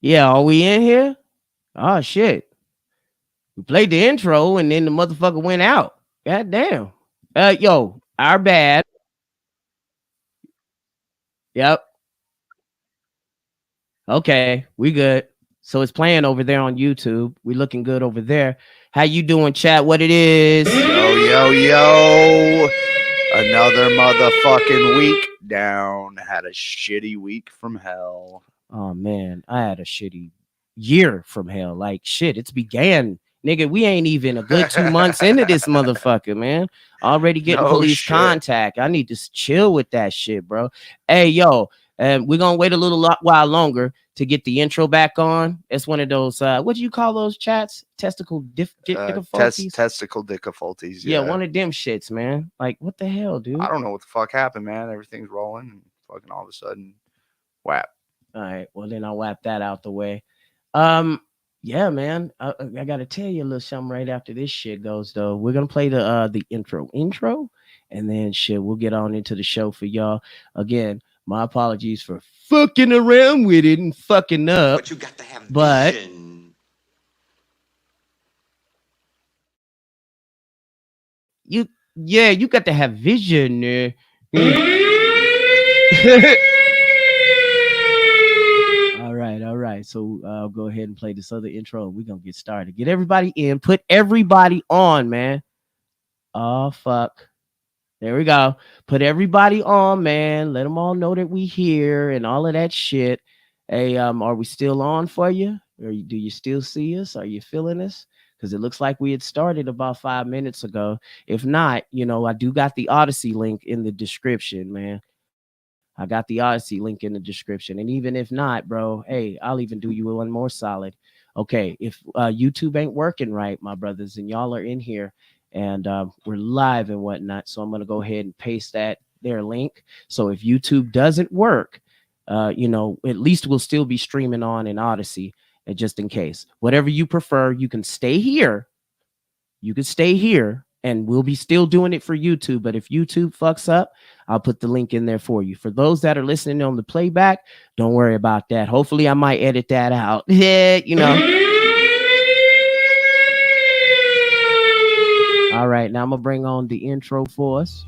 Yeah, are we in here? Oh shit. We played the intro and then the motherfucker went out. God damn. Yo, our bad. Yep. Okay, we good. So it's playing over there on YouTube. We looking good over there. How you doing, chat? What it is? Yo, yo, yo. Another motherfucking week down. Had a shitty week from hell. Oh man, I had a shitty year from hell. Like shit, it's began. Nigga, we ain't even a good 2 months into this motherfucker, man. Already getting No police shit. contact. I need to chill with that shit, bro. Hey, yo, we're gonna wait a while longer to get the intro back on. It's one of those what do you call those chats? Testicle difficulties? Testicle difficulties, Yeah, yeah. one of them shits, man. Like, what the hell, dude? I don't know what the fuck happened, man. Everything's rolling and fucking all of a sudden, whap. All right, well then I'll whap that out the way. Um, yeah, man. I gotta tell you a little something right after this shit goes though. We're gonna play the intro, and then shit, we'll get on into the show for y'all. Again, my apologies for fucking around with it and fucking up. But you got to have But vision. you got to have vision. All right. So I'll go ahead and play this other intro and we're gonna get started. Get everybody in, put everybody on, man. Oh fuck. There we go. Put everybody on, man. Let them all know that we here and all of that shit. Hey, are we still on for you? Or do you still see us? Are you feeling us? Because it looks like we had started about 5 minutes ago. If not, I do got the Odyssey link in the description, man. I got the Odyssey link in the description. And even if not, bro, hey, I'll even do you one more solid. Okay, if YouTube ain't working right, my brothers, and y'all are in here and we're live and whatnot, so I'm going to go ahead and paste their link. So if YouTube doesn't work, at least we'll still be streaming on in Odyssey. And just in case, whatever you prefer, you can stay here. You can stay here and we'll be still doing it for YouTube. But if YouTube fucks up, I'll put the link in there for you. For those that are listening on the playback, don't worry about that. Hopefully I might edit that out. Yeah, All right, now I'm going to bring on the intro for us.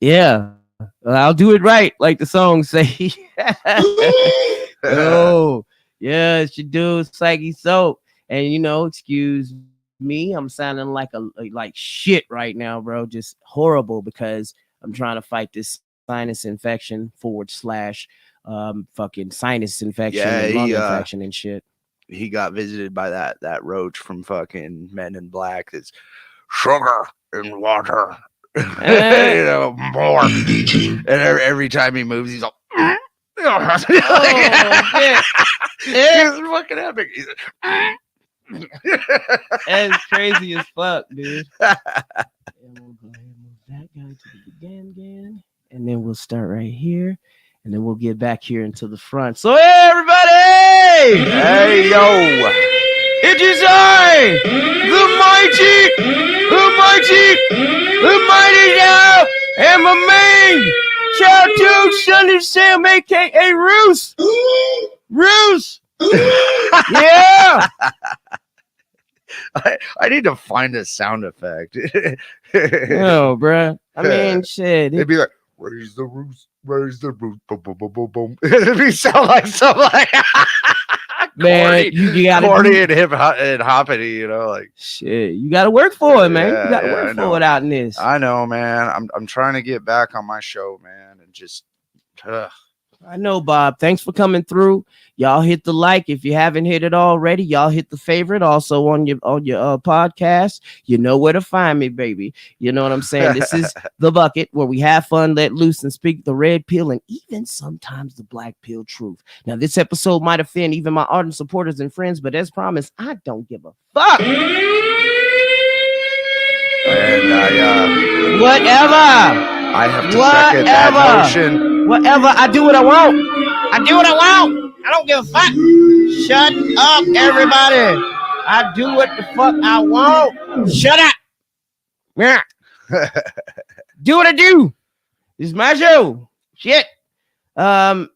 Yeah, I'll do it right, like the song say. Oh, yeah, it's your dude, Psyche Soap. And excuse me, I'm sounding like shit right now, bro. Just horrible because I'm trying to fight this sinus infection / fucking sinus infection Yeah, and lung infection and shit. he got visited by that roach from fucking Men in Black. That's sugar and water. More. And every time he moves, he's all. Oh, yeah. It's fucking epic. He's That's crazy as fuck, dude. And we'll go ahead and move that guy to the began, and then we'll start right here, and then we'll get back here into the front. So, hey, everybody! Hey, yo! It is I, the mighty now, and my main shout to Sunny Sam, aka Roose. Roose! Yeah! I need to find a sound effect. Oh, bro. I mean, shit. It'd be like, raise the roof, raise the roof, boom, boom, boom, boom, boom. It'd be sound like something like Man, you gotta corny do and hip and hoppity, you know, like shit. You gotta work for it, man. Yeah, You gotta yeah, I work know. for it out in this. I know, man. I'm trying to get back on my show, man, and just I know, Bob. Thanks for coming through. Y'all hit the like if you haven't hit it already. Y'all hit the favorite also on your podcast. You know where to find me, baby. You know what I'm saying? This is The Bucket, where we have fun, let loose, and speak the red pill and even sometimes the black pill truth. Now, this episode might offend even my ardent supporters and friends, but as promised, I don't give a fuck. and Whatever. I have to second that notion. Whatever. I do what I want. I do what I want. I don't give a fuck. Shut up, everybody. I do what the fuck I want. Shut up. Yeah. Do what I do. This is my show. Shit. And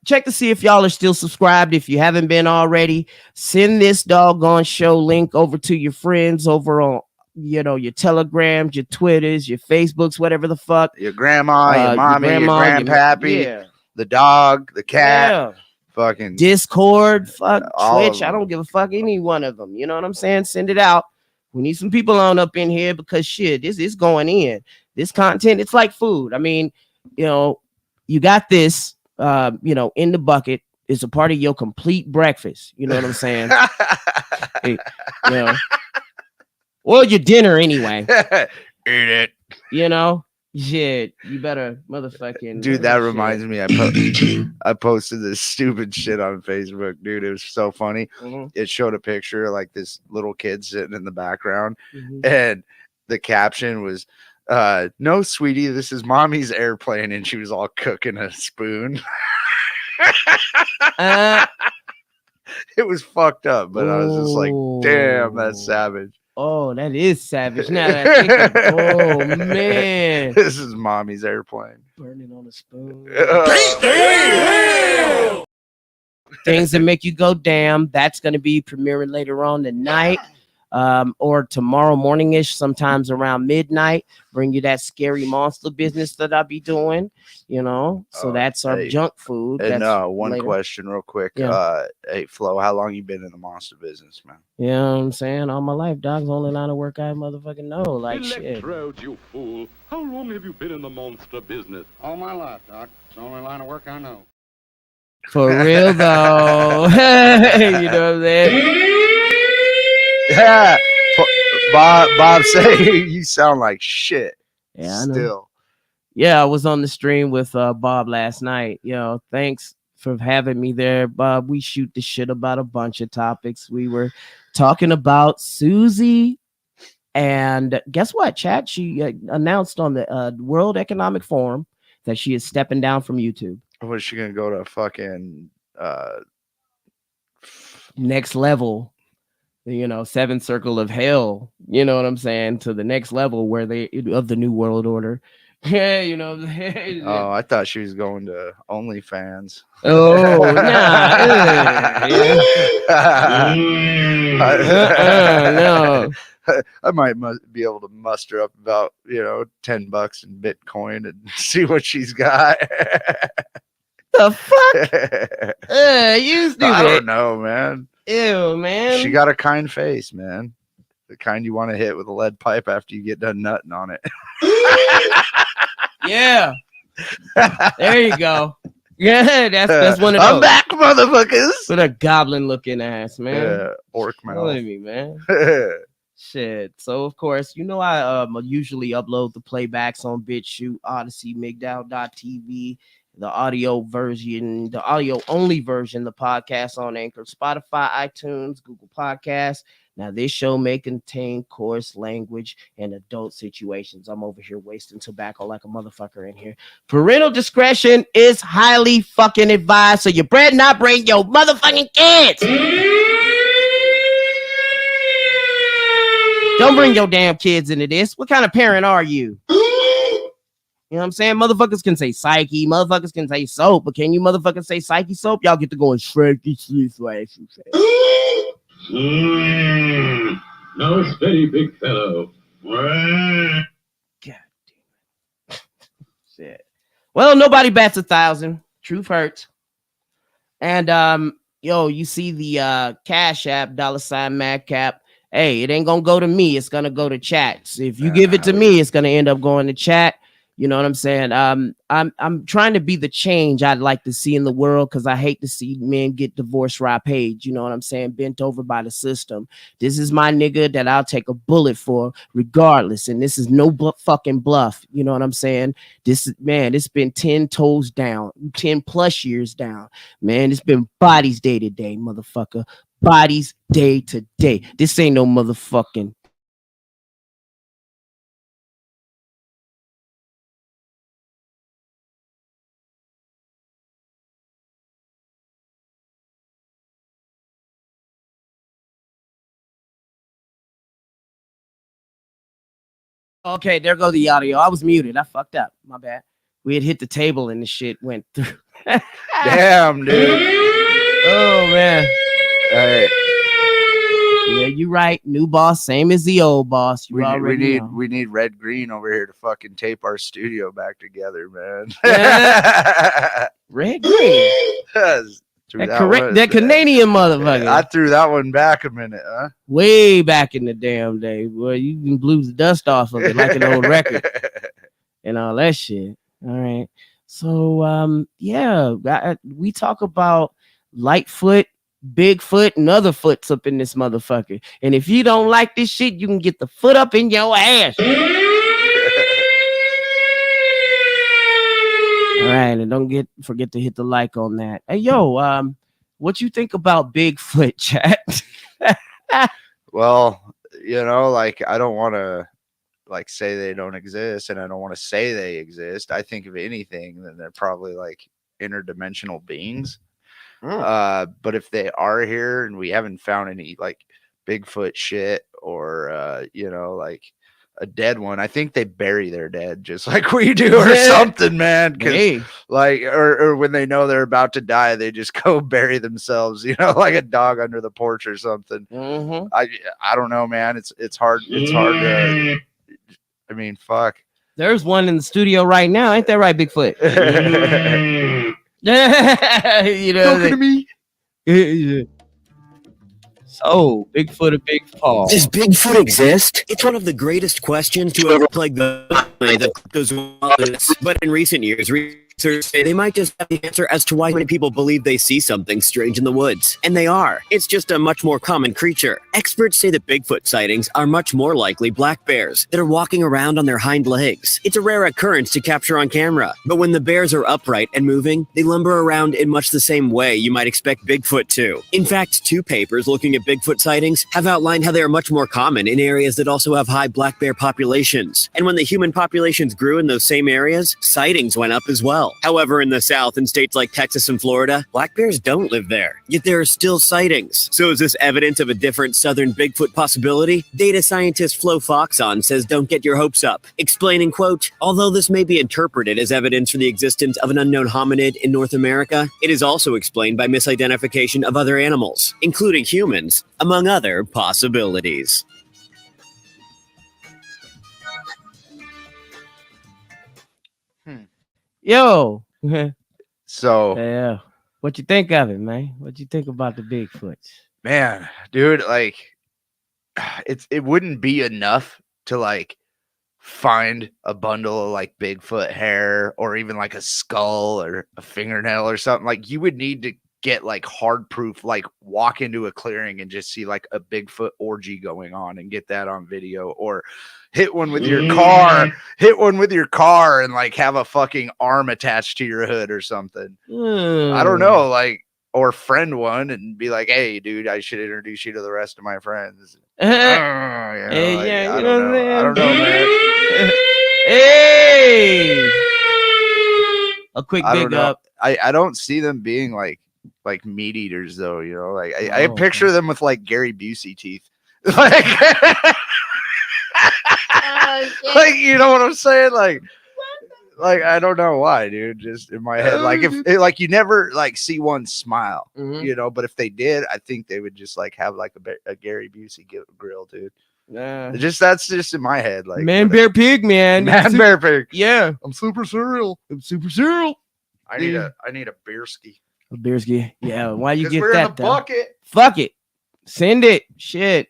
check to see if y'all are still subscribed. If you haven't been already, send this doggone show link over to your friends over on, you know, your Telegrams, your Twitters, your Facebooks, whatever the fuck. Your grandma, your mommy, your grandpappy, the dog, the cat, fucking Discord, fuck Twitch. I them. don't give a fuck any one of them. You know what I'm saying? Send it out. We need some people on up in here because shit, this is going in. This content, it's like food. I mean, you know, you got this, you know, in the bucket. It's a part of your complete breakfast. You know what I'm saying? Hey, you know. Well, your dinner anyway. Eat it. You know? Shit. You better motherfucking dude, that reminds me. I posted this stupid shit on Facebook, dude. It was so funny. Mm-hmm. It showed a picture of like this little kid sitting in the background, and the caption was no, sweetie, this is mommy's airplane, and she was all cooking a spoon. It was fucked up, but I was just like, damn, that's savage. Oh, that is savage. Now that I think of, oh man, this is mommy's airplane. Burning on a spoon. Things that make you go damn. That's going to be premiering later on tonight. Or tomorrow morning-ish, sometimes around midnight. Bring you that scary monster business that I'll be doing, you know. So that's our junk food. And one question real quick. Hey Flo, how long you been in the monster business, man? You know what I'm saying? All my life, dog's the only line of work I motherfucking know. Like Electrode, you fool. How long have you been in the monster business? All my life, Doc. It's the only line of work I know. For real though. You know what I'm saying? Yeah, Bob say you sound like shit. Yeah, I know. Still. Yeah, I was on the stream with Bob last night. You know, thanks for having me there, Bob. We shoot the shit about a bunch of topics. We were talking about Susie, and guess what, Chad? She announced on the World Economic Forum that she is stepping down from YouTube. What is she gonna go to fucking next level? You know, seventh circle of hell, you know what I'm saying, to the next level where they of the new world order. Yeah, you know. Oh, I thought she was going to OnlyFans. Oh, nah. No. I might be able to muster up about, $10 in Bitcoin and see what she's got. The fuck? You stupid. I don't know, man. Ew, man. She got a kind face, man. The kind you want to hit with a lead pipe after you get done nutting on it. Yeah. There you go. Yeah, that's one of those. I'm back, motherfuckers. With a goblin looking ass, man. Yeah, orc mouth. Killing me, man. Shit. So of course, you know I usually upload the playbacks on BitChute, Odyssey, MGDOW.tv. The audio version, the audio only version, the podcast on Anchor, Spotify, iTunes, Google Podcasts. Now, this show may contain coarse language and adult situations. I'm over here wasting tobacco like a motherfucker in here. Parental discretion is highly fucking advised, so you better not bring your motherfucking kids. Don't bring your damn kids into this. What kind of parent are you? You know what I'm saying? Motherfuckers can say psyche. Motherfuckers can say soap. But can you motherfuckers say psyche soap? Y'all get to go and shrekky sleep. No, steady, big fellow. God damn it. Shit. Well, nobody bats 1,000. Truth hurts. And yo, you see the Cash App $Madcap. Hey, it ain't gonna go to me. It's gonna go to chat. So if you give it to me, it's gonna end up going to chat. You know what I'm saying? I'm trying to be the change I'd like to see in the world, because I hate to see men get divorced rampage. You know what I'm saying? Bent over by the system. This is my nigga that I'll take a bullet for regardless. And this is no fucking bluff. You know what I'm saying? This is, man, it's been 10 toes down, 10 plus years down. Man, it's been bodies day to day, motherfucker. Bodies day to day. This ain't no motherfucking. Okay, there go the audio. I was muted. I fucked up. My bad. We had hit the table and the shit went through. Damn, dude. Oh man. Hey, Yeah, you right. New boss, same as the old boss. You already know. we need Red Green over here to fucking tape our studio back together, man. Red Green. That Canadian motherfucker. I threw that one back a minute, huh? Way back in the damn day. Boy, you can blew the dust off of it like an old record and all that shit. All right. So yeah, we talk about Lightfoot, Bigfoot, and other foots up in this motherfucker. And if you don't like this shit, you can get the foot up in your ass. All right, and don't forget to hit the like on that. Hey, yo, what you think about Bigfoot, chat? Well, you know, like, I don't want to like say they don't exist, and I don't want to say they exist. I think if anything, then they're probably like interdimensional beings. But if they are here and we haven't found any like Bigfoot shit or you know, like a dead one, I think they bury their dead just like we do or something, man. Because like, or when they know they're about to die, they just go bury themselves, you know, like a dog under the porch or something. I don't know, man. It's hard. It's hard to. I mean, fuck. There's one in the studio right now, ain't that right, Bigfoot? You know, talking to me. So, Bigfoot or Big Paul? Does Bigfoot exist? It's one of the greatest questions to ever plague the that goes on. But in recent years, researchers say they might just have the answer as to why many people believe they see something strange in the woods. And they are. It's just a much more common creature. Experts say that Bigfoot sightings are much more likely black bears that are walking around on their hind legs. It's a rare occurrence to capture on camera. But when the bears are upright and moving, they lumber around in much the same way you might expect Bigfoot to. In fact, 2 papers looking at Bigfoot sightings have outlined how they are much more common in areas that also have high black bear populations. And when the human populations grew in those same areas, sightings went up as well. However, in the South, in states like Texas and Florida, black bears don't live there, yet there are still sightings. So is this evidence of a different southern Bigfoot possibility? Data scientist Flo Foxon says don't get your hopes up, explaining, quote, although this may be interpreted as evidence for the existence of an unknown hominid in North America, it is also explained by misidentification of other animals, including humans, among other possibilities. Yo. So yeah, what you think of it, man? What you think about the Bigfoots? Man, dude, like it wouldn't be enough to like find a bundle of like Bigfoot hair or even like a skull or a fingernail or something. Like, you would need to get like hard proof, like walk into a clearing and just see like a Bigfoot orgy going on and get that on video, or hit one with your car and like have a fucking arm attached to your hood or something. I don't know, like, or friend one and be like, hey dude, I should introduce you to the rest of my friends. I don't know, man. Hey, a quick big up. I don't see them being like meat eaters though, you know, like I picture them with like Gary Busey teeth. Like, like, you know what I'm saying? Like I don't know why, dude. Just in my head, like if like you never like see one smile, you know. But if they did, I think they would just like have like a Gary Busey grill, dude. That's just in my head, like man, bear, pig, man, bear, pig. Yeah, I'm super cereal. I need a beer ski. Beersky. Yeah, why you 'Cause get we're in that? the bucket. Fuck it. Send it. Shit.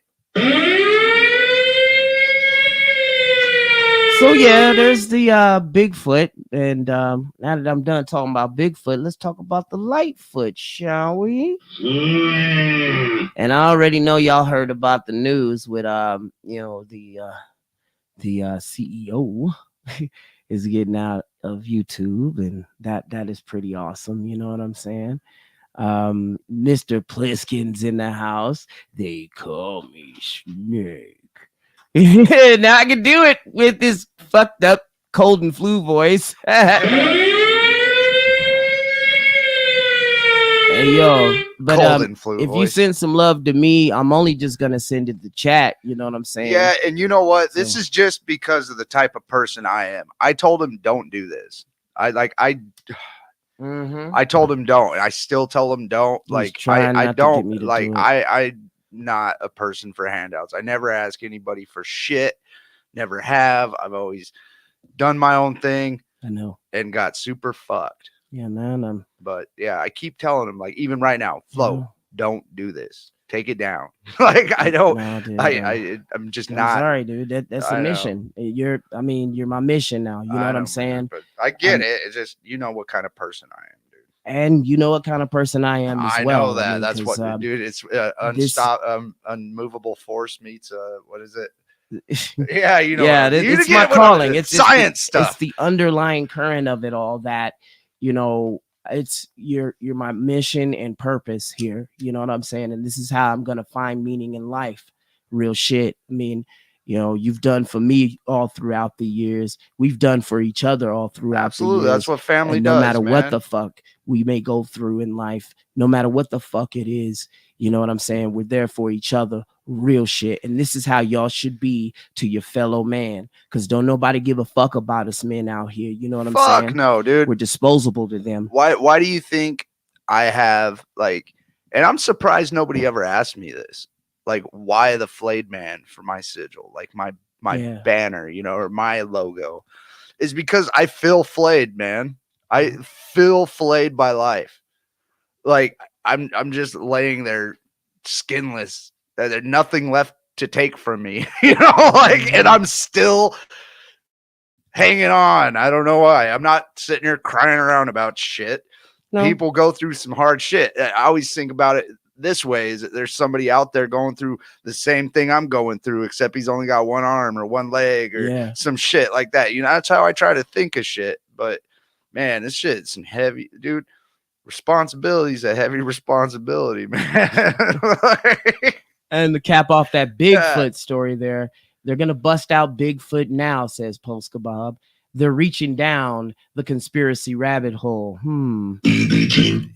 So yeah, there's the Bigfoot, and now that I'm done talking about Bigfoot, let's talk about the Lightfoot, shall we? And I already know y'all heard about the news with the CEO is getting out of YouTube, and that is pretty awesome. You know what I'm saying? Mr. Pliskin's in the house. They call me Snake. Now I can do it with this fucked up cold and flu voice. Hey, yo, but Cold and flu if you voice. send some love to me, I'm only just gonna send it to chat. You know what I'm saying? Yeah, and you know what? This So- is just because of the type of person I am. I told him don't do this. Mhm. I told him don't. I still tell him don't. He's Like trying I not to get me don't to like do it. I not a person for handouts. I never ask anybody for shit. Never have. I've always done my own thing I know. and got super fucked. Yeah, man. But yeah, I keep telling him, like, even right now, Flo, know. don't do this. Take it down. Like I don't. No, dude, I'm just I'm not. sorry, dude. That's I a know. mission. You're my mission now. You know I what know, I'm man, saying? but I get I'm- it. It's just you know what kind of person I am, dude. And you know what kind of person I am as I well. know that. I mean, That's 'cause, what, dude. It's unmovable force meets what is it? Yeah, you know. yeah, you it's get my what I'm- calling. It's science it's stuff. It's the underlying current of it all that, you know, it's you're my mission and purpose here. You know what I'm saying? And this is how I'm gonna find meaning in life. Real shit. I mean, you know, you've done for me all throughout the years. We've done for each other all throughout Absolutely, the years. that's what family And does. no matter what man. the fuck we may go through in life, no matter what the fuck it is, you know what I'm saying? We're there for each other. Real shit. And this is how y'all should be to your fellow man. Because don't nobody give a fuck about us men out here. You know what I'm Fuck saying? no, dude. We're disposable to them. Why do you think I have like? And I'm surprised nobody ever asked me this. Like, why the flayed man for my sigil? Like my Yeah. banner, you know, or my logo, is because I feel flayed, man. I feel flayed by life. Like I'm just laying there skinless. There's nothing left to take from me, you know, like, and I'm still hanging on. I don't know why. I'm not sitting here crying around about shit. No. People go through some hard shit. I always think about it this way, is that there's somebody out there going through the same thing I'm going through, except he's only got one arm or one leg or some shit like that. You know, that's how I try to think of shit. But man, this shit is some heavy, dude. Responsibility is a heavy responsibility, man. And to cap off that Bigfoot story there, they're going to bust out Bigfoot now, says Polska Bob. They're reaching down the conspiracy rabbit hole.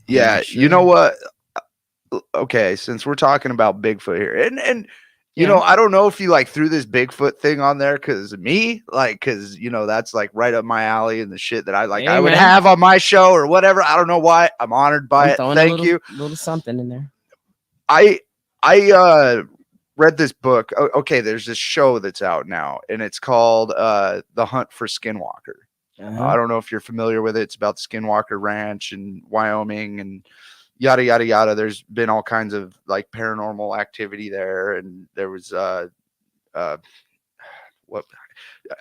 Yeah, Sure. you know what? Okay, since we're talking about Bigfoot here, and you know, I don't know if you like threw this Bigfoot thing on there because me, like, because you know that's like right up my alley and the shit that I like. Hey, I would man. have on my show or whatever. I don't know why. I'm honored by it. Thank you. Little something in there. I read this book. Okay, there's this show that's out now, and it's called The Hunt for Skinwalker. I don't know if you're familiar with it. It's about the Skinwalker Ranch in Wyoming and yada yada yada. There's been all kinds of like paranormal activity there, and there was what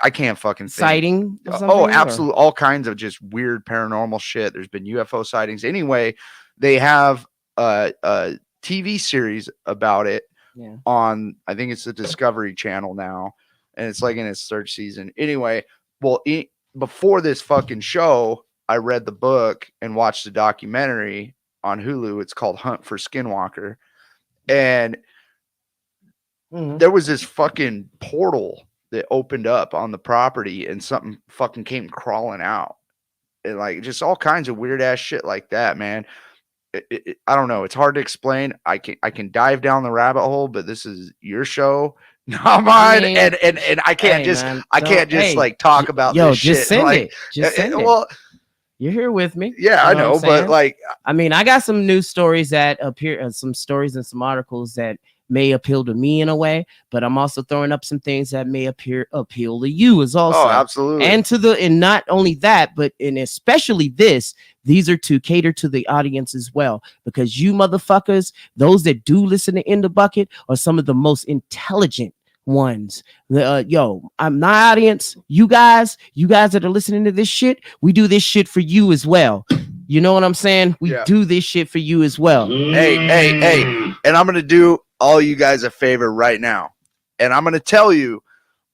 I can't fucking think. Sighting. Oh, absolutely, all kinds of just weird paranormal shit. There's been UFO sightings. Anyway, they have a TV series about it on, I think it's the Discovery Channel now, and it's like in its third season. Anyway, well, before this fucking show, I read the book and watched the documentary on Hulu. It's called Hunt for Skinwalker, and there was this fucking portal that opened up on the property, and something fucking came crawling out, and like just all kinds of weird ass shit like that, man. I don't know. It's hard to explain. I can dive down the rabbit hole, but this is your show, not mine. I mean, and I can't like talk about this shit. Just send like, it. Just send it. Well, you're here with me. Yeah, you know I know, but like, I mean, I got some news stories that appear, some stories and some articles that may appeal to me in a way, but I'm also throwing up some things that may appeal to you as also. Oh, absolutely. And not only that, but and especially these are to cater to the audience as well, because you motherfuckers, those that do listen to In the Bucket, are some of the most intelligent ones. My audience, you guys that are listening to this shit, we do this shit for you as well. You know what I'm saying? We do this shit for you as well. Hey. And I'm going to do all you guys a favor right now. And I'm going to tell you,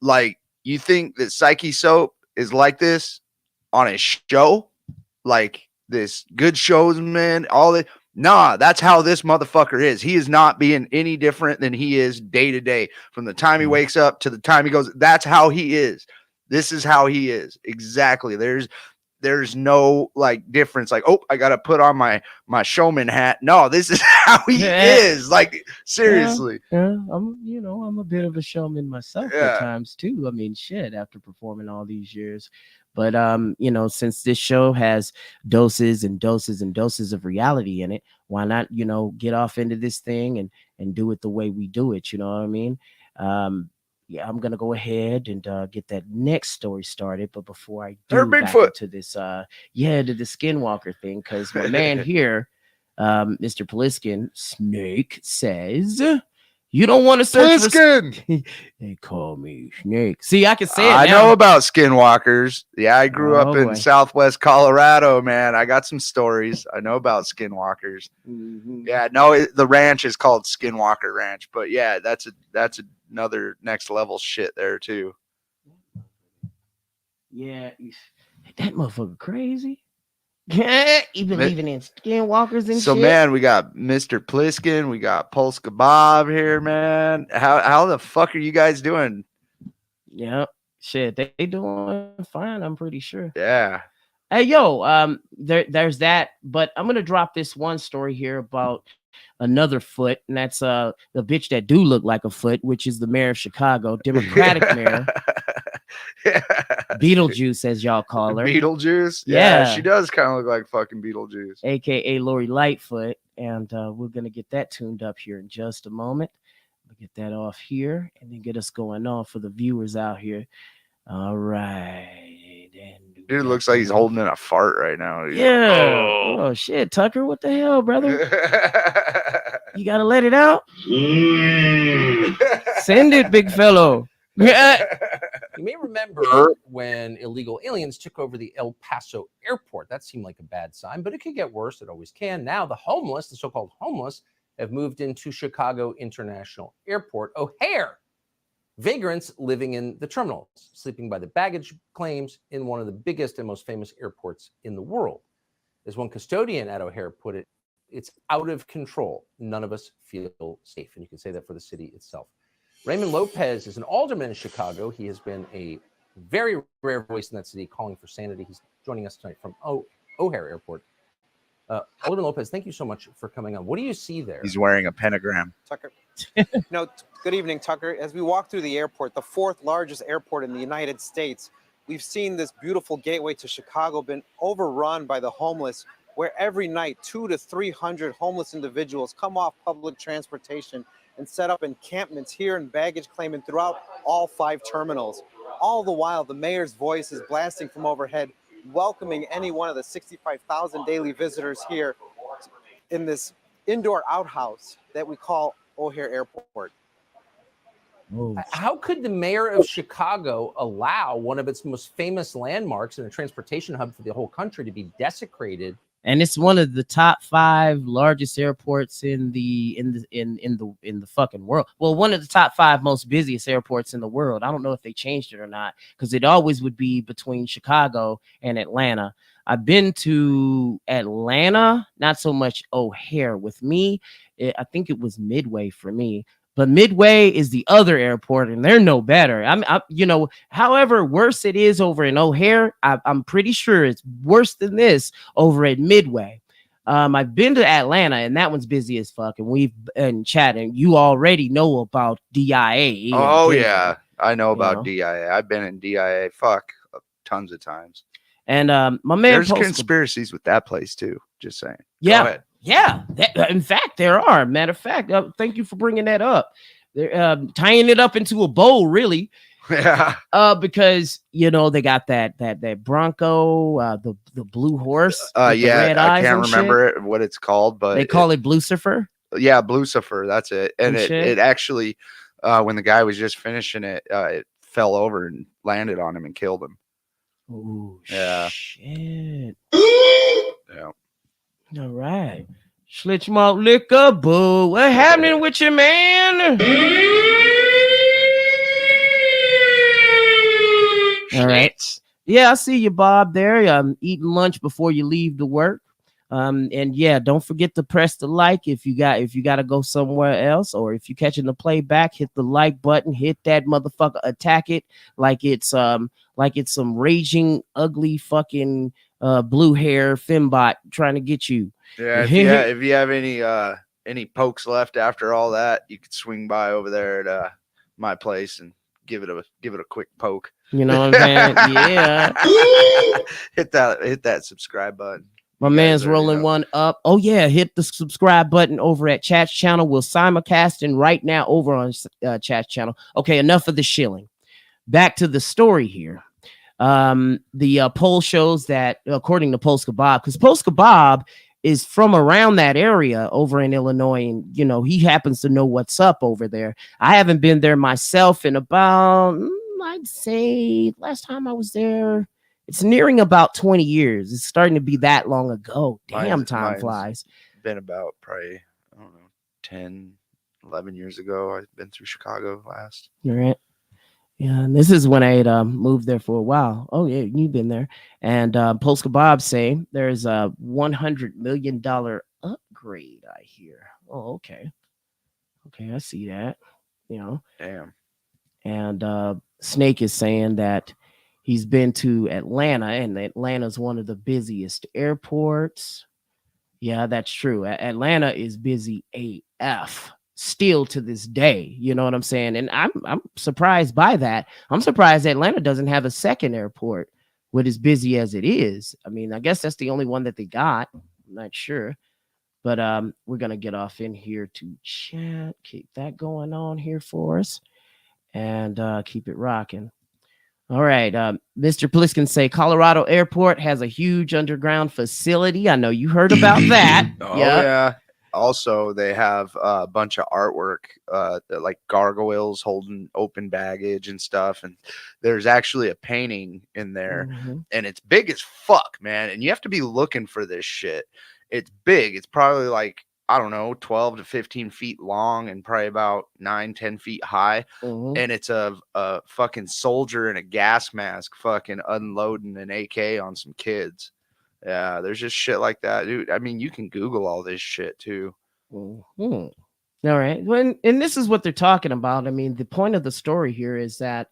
like, you think that Psyche Soap is like this on a show? Like this Good Showsman, all that? Nah, that's how this motherfucker is. He is not being any different than he is day to day. From the time he wakes up to the time he goes, that's how he is. This is how he is. Exactly. There's no like difference. Like, oh, I gotta put on my showman hat. No, this is how he is. Like, seriously. Yeah, I'm a bit of a showman myself at times too. I mean, shit, after performing all these years. But since this show has doses and doses and doses of reality in it, why not, get off into this thing and do it the way we do it? You know what I mean? I'm gonna go ahead and get that next story started. But before I do back into this, to the Skinwalker thing, because my man here, Mr. Pliskin Snake, says you don't want to search Pliskin. They call me Snake. See, I can say it. I know about Skinwalkers. Yeah, I grew up in Southwest Colorado, man. I got some stories. I know about Skinwalkers. Mm-hmm. Yeah, no, the ranch is called Skinwalker Ranch, but yeah, that's another next level shit there too. Yeah, that motherfucker crazy. You believing in skinwalkers and so shit? Man, we got Mr. Pliskin, we got Polska Bob here, man. How the fuck are you guys doing? Yeah, shit, they doing fine, I'm pretty sure. Yeah. Hey, yo, there's that, but I'm gonna drop this one story here about another foot, and that's the bitch that do look like a foot, which is the mayor of Chicago, Democratic mayor. Beetlejuice, as y'all call her. Beetlejuice? Yeah, she does kind of look like fucking Beetlejuice. AKA Lori Lightfoot. And we're going to get that tuned up here in just a moment. We'll get that off here and then get us going on for the viewers out here. All right. And dude looks like he's holding in a fart right now. Yeah. Oh, shit, Tucker. What the hell, brother? You got to let it out? Send it, big fellow. You may remember when illegal aliens took over the El Paso airport. That seemed like a bad sign, but it could get worse. It always can. Now the homeless, the so-called homeless, have moved into Chicago International Airport O'Hare. Vagrants living in the terminals, sleeping by the baggage claims in one of the biggest and most famous airports in the world. As one custodian at O'Hare put it, it's out of control. None of us feel safe. And you can say that for the city itself. Raymond Lopez is an alderman in Chicago. He has been a very rare voice in that city calling for sanity. He's joining us tonight from O'Hare Airport. Alderman Lopez, thank you so much for coming on. What do you see there? He's wearing a pentagram. Tucker. Good evening, Tucker. As we walk through the airport, the fourth largest airport in the United States, we've seen this beautiful gateway to Chicago been overrun by the homeless, where every night 200 to 300 homeless individuals come off public transportation and set up encampments here in baggage claim and throughout all 5 terminals. All the while, the mayor's voice is blasting from overhead, welcoming any one of the 65,000 daily visitors here in this indoor outhouse that we call O'Hare Airport. How could the mayor of Chicago allow one of its most famous landmarks and a transportation hub for the whole country to be desecrated? And it's one of the top 5 largest airports in the fucking world. Well, one of the top 5 most busiest airports in the world. I don't know if they changed it or not, because it always would be between Chicago and Atlanta. I've been to Atlanta, not so much O'Hare. With me, I think it was Midway for me. But Midway is the other airport, and they're no better. However worse it is over in O'Hare, I'm pretty sure it's worse than this over at Midway. I've been to Atlanta, and that one's busy as fuck. And we've been chatting. You already know about DIA. Oh, yeah. I know about DIA. I've been in DIA, tons of times. And my man, there's conspiracies with that place, too. Just saying. Yeah. Yeah, in fact, there are. Matter of fact, thank you for bringing that up. They're tying it up into a bowl, really. Yeah. Because they got that Bronco, the blue horse with the Yeah, red I eyes can't and remember what it's called, but They call it Blucifer yeah, Blucifer, that's it. And and shit. it actually, when the guy was just finishing it, it fell over and landed on him and killed him. Oh Yeah. shit! Yeah. All right, Schlitz malt liquor, boo. What happening with you, man? All right. Yeah, I see you, Bob. There, eating lunch before you leave to work. And yeah, don't forget to press the like if you got to go somewhere else, or if you're catching the playback, hit the like button, hit that motherfucker, attack it like it's some raging ugly fucking blue hair fembot trying to get you. Yeah, if you have any pokes left after all that, you could swing by over there at my place and give it a quick poke. You know what I'm saying? Yeah. hit that subscribe button. My You man's guys already rolling know. one up. Oh yeah, hit the subscribe button over at Chat's channel. We're simulcasting right now over on Chat's channel. Okay, enough of the shilling. Back to the story here. The poll shows that, according to Polska Bob, because Polska Bob is from around that area over in Illinois, and he happens to know what's up over there. I haven't been there myself in about, I'd say, last time I was there, it's nearing about 20 years. It's starting to be that long ago. Damn, time flies. Been about probably, I don't know, 10, 11 years ago. I've been through Chicago last. You're right. Yeah, and this is when I had moved there for a while. Oh yeah, you've been there. And Polska Bob say there's a $100 million upgrade. I hear. Oh, okay, I see that. Damn. And Snake is saying that he's been to Atlanta, and Atlanta's one of the busiest airports. Yeah, that's true. Atlanta is busy AF. Still to this day, you know what I'm saying? And I'm surprised by that. I'm surprised Atlanta doesn't have a second airport with as busy as it is. I mean, I guess that's the only one that they got. I'm not sure. But we're gonna get off in here to chat, keep that going on here for us, and keep it rocking. All right, Mr. Pliskin say Colorado Airport has a huge underground facility. I know you heard about that. Oh yeah. Also, they have a bunch of artwork, like gargoyles holding open baggage and stuff. And there's actually a painting in there, and it's big as fuck, man. And you have to be looking for this shit. It's big. It's probably like, I don't know, 12 to 15 feet long and probably about 9-10 feet high. And it's a fucking soldier in a gas mask fucking unloading an AK on some kids. Yeah, there's just shit like that, dude. I mean, you can Google all this shit too. All right. And this is what they're talking about. I mean, the point of the story here is that,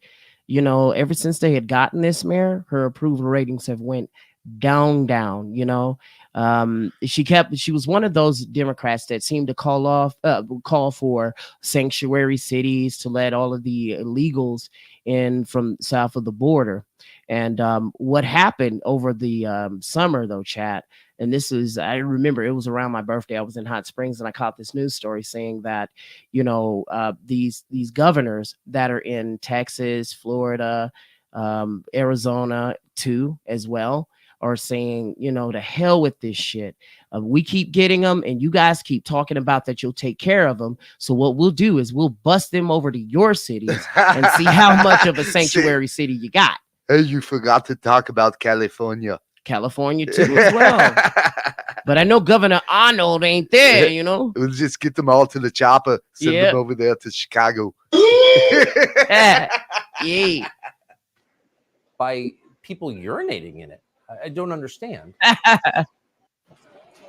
ever since they had gotten this mayor, her approval ratings have went down. She was one of those Democrats that seemed to call for sanctuary cities to let all of the illegals in from south of the border. And what happened over the summer, though, chat, and I remember it was around my birthday. I was in Hot Springs and I caught this news story saying that, these governors that are in Texas, Florida, Arizona, too, as well, are saying, to hell with this shit. We keep getting them, and you guys keep talking about that you'll take care of them. So what we'll do is we'll bust them over to your cities and see how much of a sanctuary city you got. Hey, you forgot to talk about California. California too as well. But I know Governor Arnold ain't there, We'll just get them all to the chopper, send them over there to Chicago. Yeah. By people urinating in it. I don't understand.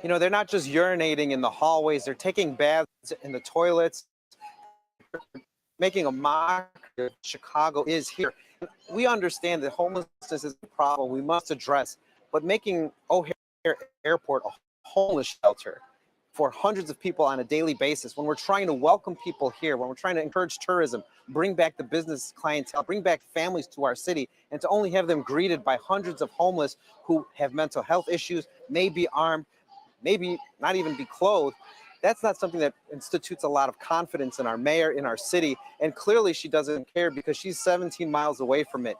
They're not just urinating in the hallways, they're taking baths in the toilets, making a mockery of Chicago is here. We understand that homelessness is a problem we must address, but making O'Hare Airport a homeless shelter for hundreds of people on a daily basis, when we're trying to welcome people here, when we're trying to encourage tourism, bring back the business clientele, bring back families to our city, and to only have them greeted by hundreds of homeless who have mental health issues, may be armed, maybe not even be clothed. That's not something that institutes a lot of confidence in our mayor, in our city. And clearly she doesn't care because she's 17 miles away from it.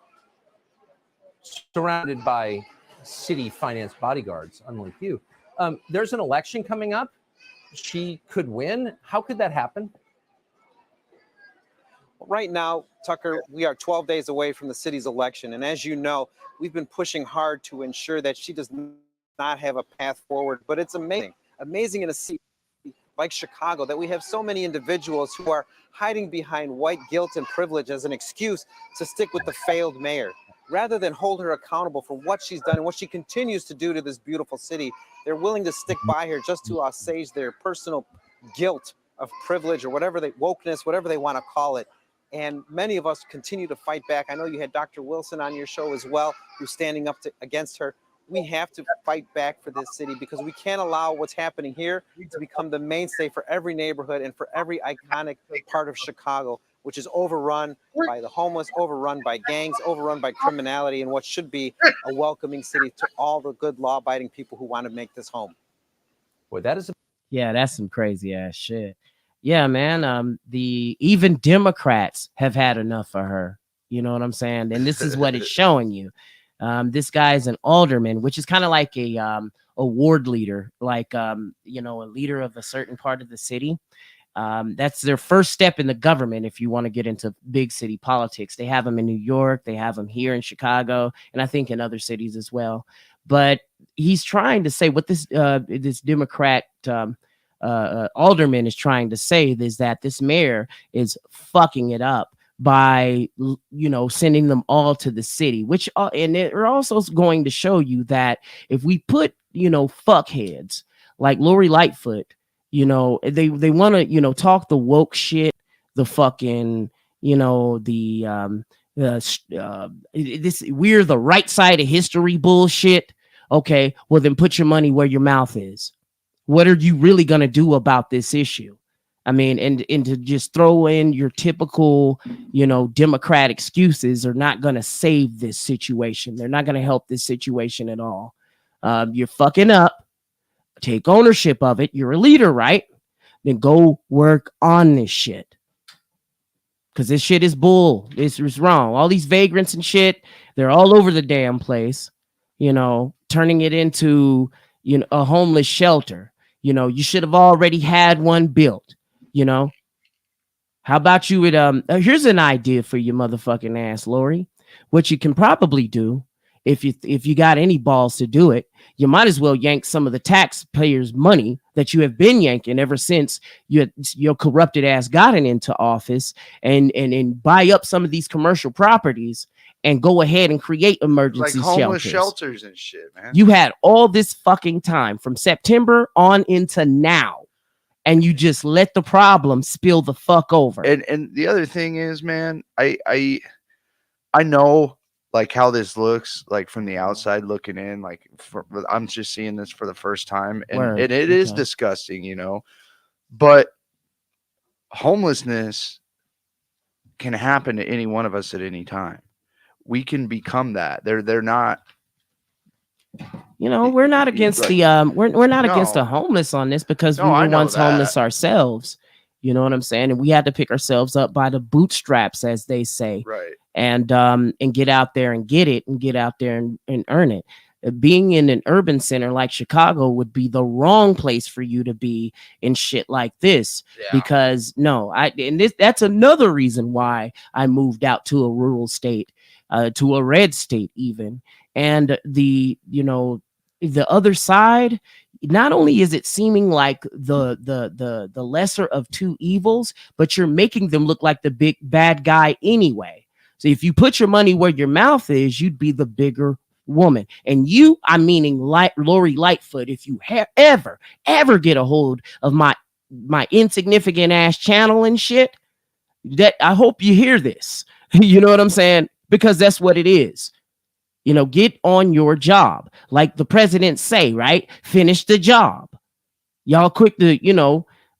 Surrounded by city finance bodyguards, unlike you. There's an election coming up. She could win. How could that happen? Right now, Tucker, we are 12 days away from the city's election. And as you know, we've been pushing hard to ensure that she does not have a path forward. But it's amazing in a city like Chicago that we have so many individuals who are hiding behind white guilt and privilege as an excuse to stick with the failed mayor. Rather than hold her accountable for what she's done and what she continues to do to this beautiful city, they're willing to stick by her just to assuage their personal guilt of privilege or whatever wokeness, whatever they want to call it. And many of us continue to fight back. I know you had Dr. Wilson on your show as well, who's standing up against her. We have to fight back for this city because we can't allow what's happening here to become the mainstay for every neighborhood and for every iconic part of Chicago, which is overrun by the homeless, overrun by gangs, overrun by criminality, and what should be a welcoming city to all the good law-abiding people who want to make this home. Boy, that is Yeah, that's some crazy ass shit. Yeah, man. The even Democrats have had enough of her. You know what I'm saying? And this is what it's showing you. This guy is an alderman, which is kind of like a ward leader, like a leader of a certain part of the city. That's their first step in the government. If you want to get into big city politics, they have them in New York, they have them here in Chicago, and I think in other cities as well. But he's trying to say what this Democrat alderman is trying to say is that this mayor is fucking it up by sending them all to the city, which and they're also going to show you that if we put fuckheads like Lori Lightfoot, they want to talk the woke shit, the fucking this we're the right side of history bullshit. Okay, well then put your money where your mouth is. What are you really gonna do about this issue? I mean, and to just throw in your typical, Democrat excuses are not going to save this situation. They're not going to help this situation at all. You're fucking up. Take ownership of it. You're a leader, right? Then go work on this shit. Because this shit is bull. This is wrong. All these vagrants and shit, they're all over the damn place, turning it into, a homeless shelter. You should have already had one built. How about you with here's an idea for your motherfucking ass, Lori. What you can probably do if you got any balls to do it, you might as well yank some of the taxpayers' money that you have been yanking ever since your corrupted ass got into office and buy up some of these commercial properties and go ahead and create emergency like homeless shelters. Shelters and shit, man. You had all this fucking time from September on into now. And you just let the problem spill the fuck over. And the other thing is, man, I know like how this looks like from the outside looking in. Like I'm just seeing this for the first time, and it is disgusting, But homelessness can happen to any one of us at any time. We can become that. They're not. We're not against we're not against the homeless on this because we were once homeless ourselves. You know what I'm saying? And we had to pick ourselves up by the bootstraps, as they say. Right. And get out there and get it and get out there and earn it. Being in an urban center like Chicago would be the wrong place for you to be in shit like this. Yeah. Because that's another reason why I moved out to a rural state, to a red state even. And the other side, not only is it seeming like the lesser of two evils, but you're making them look like the big bad guy anyway. So if you put your money where your mouth is, you'd be the bigger woman. And I'm meaning Lori Lightfoot, if you ever get a hold of my insignificant ass channel and shit, that I hope you hear this. You know what I'm saying? Because that's what it is. Get on your job. Like the president say, right? Finish the job. Y'all quick to,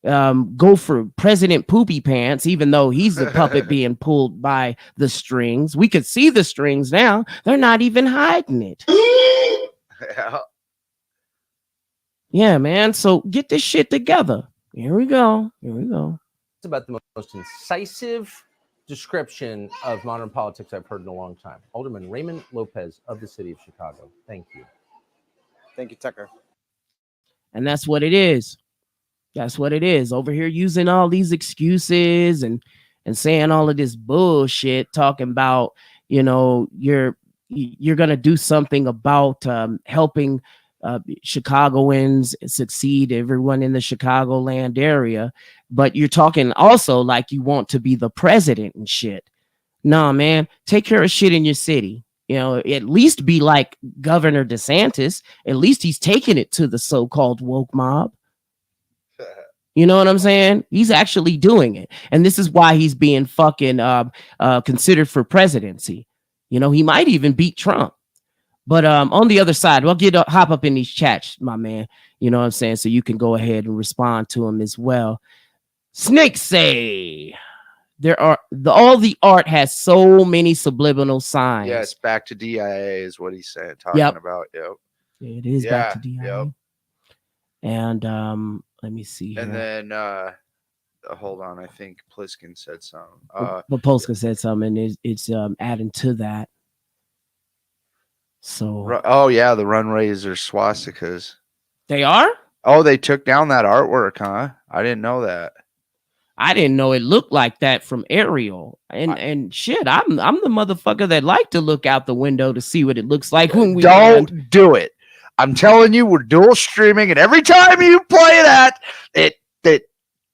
go for President Poopy Pants, even though he's the puppet being pulled by the strings. We could see the strings now. They're not even hiding it. Yeah. Yeah, man. So get this shit together. Here we go. Here we go. It's about the most incisive description of modern politics I've heard in a long time. Alderman Raymond Lopez of the city of Chicago. Thank you. Thank you, Tucker. And that's what it is. That's what it is. Over here using all these excuses and saying all of this bullshit, talking about, you know, you're gonna do something about helping Chicagoans succeed, everyone in the Chicagoland area, but you're talking also like you want to be the president and shit. Nah, man, take care of shit in your city. You know, at least be like Governor DeSantis. At least he's taking it to the so-called woke mob. You know what I'm saying? He's actually doing it. And this is why he's being fucking considered for presidency. You know, he might even beat Trump. But on the other side, we'll hop up in these chats, my man. You know what I'm saying? So you can go ahead and respond to him as well. Snake say there are all the art has so many subliminal signs. Yes, back to DIA is what he's saying, talking about. Yep. It is back to DIA. Yep. And let me see here. And then hold on, I think Pliskin said something. But Polska said something, and it's adding to that. So oh yeah, the runways are swastikas. They are? Oh, they took down that artwork, huh? I didn't know that. I didn't know it looked like that from aerial. And shit, I'm the motherfucker that like to look out the window to see what it looks like when we don't do it. I'm telling you, we're dual streaming, and every time you play that, it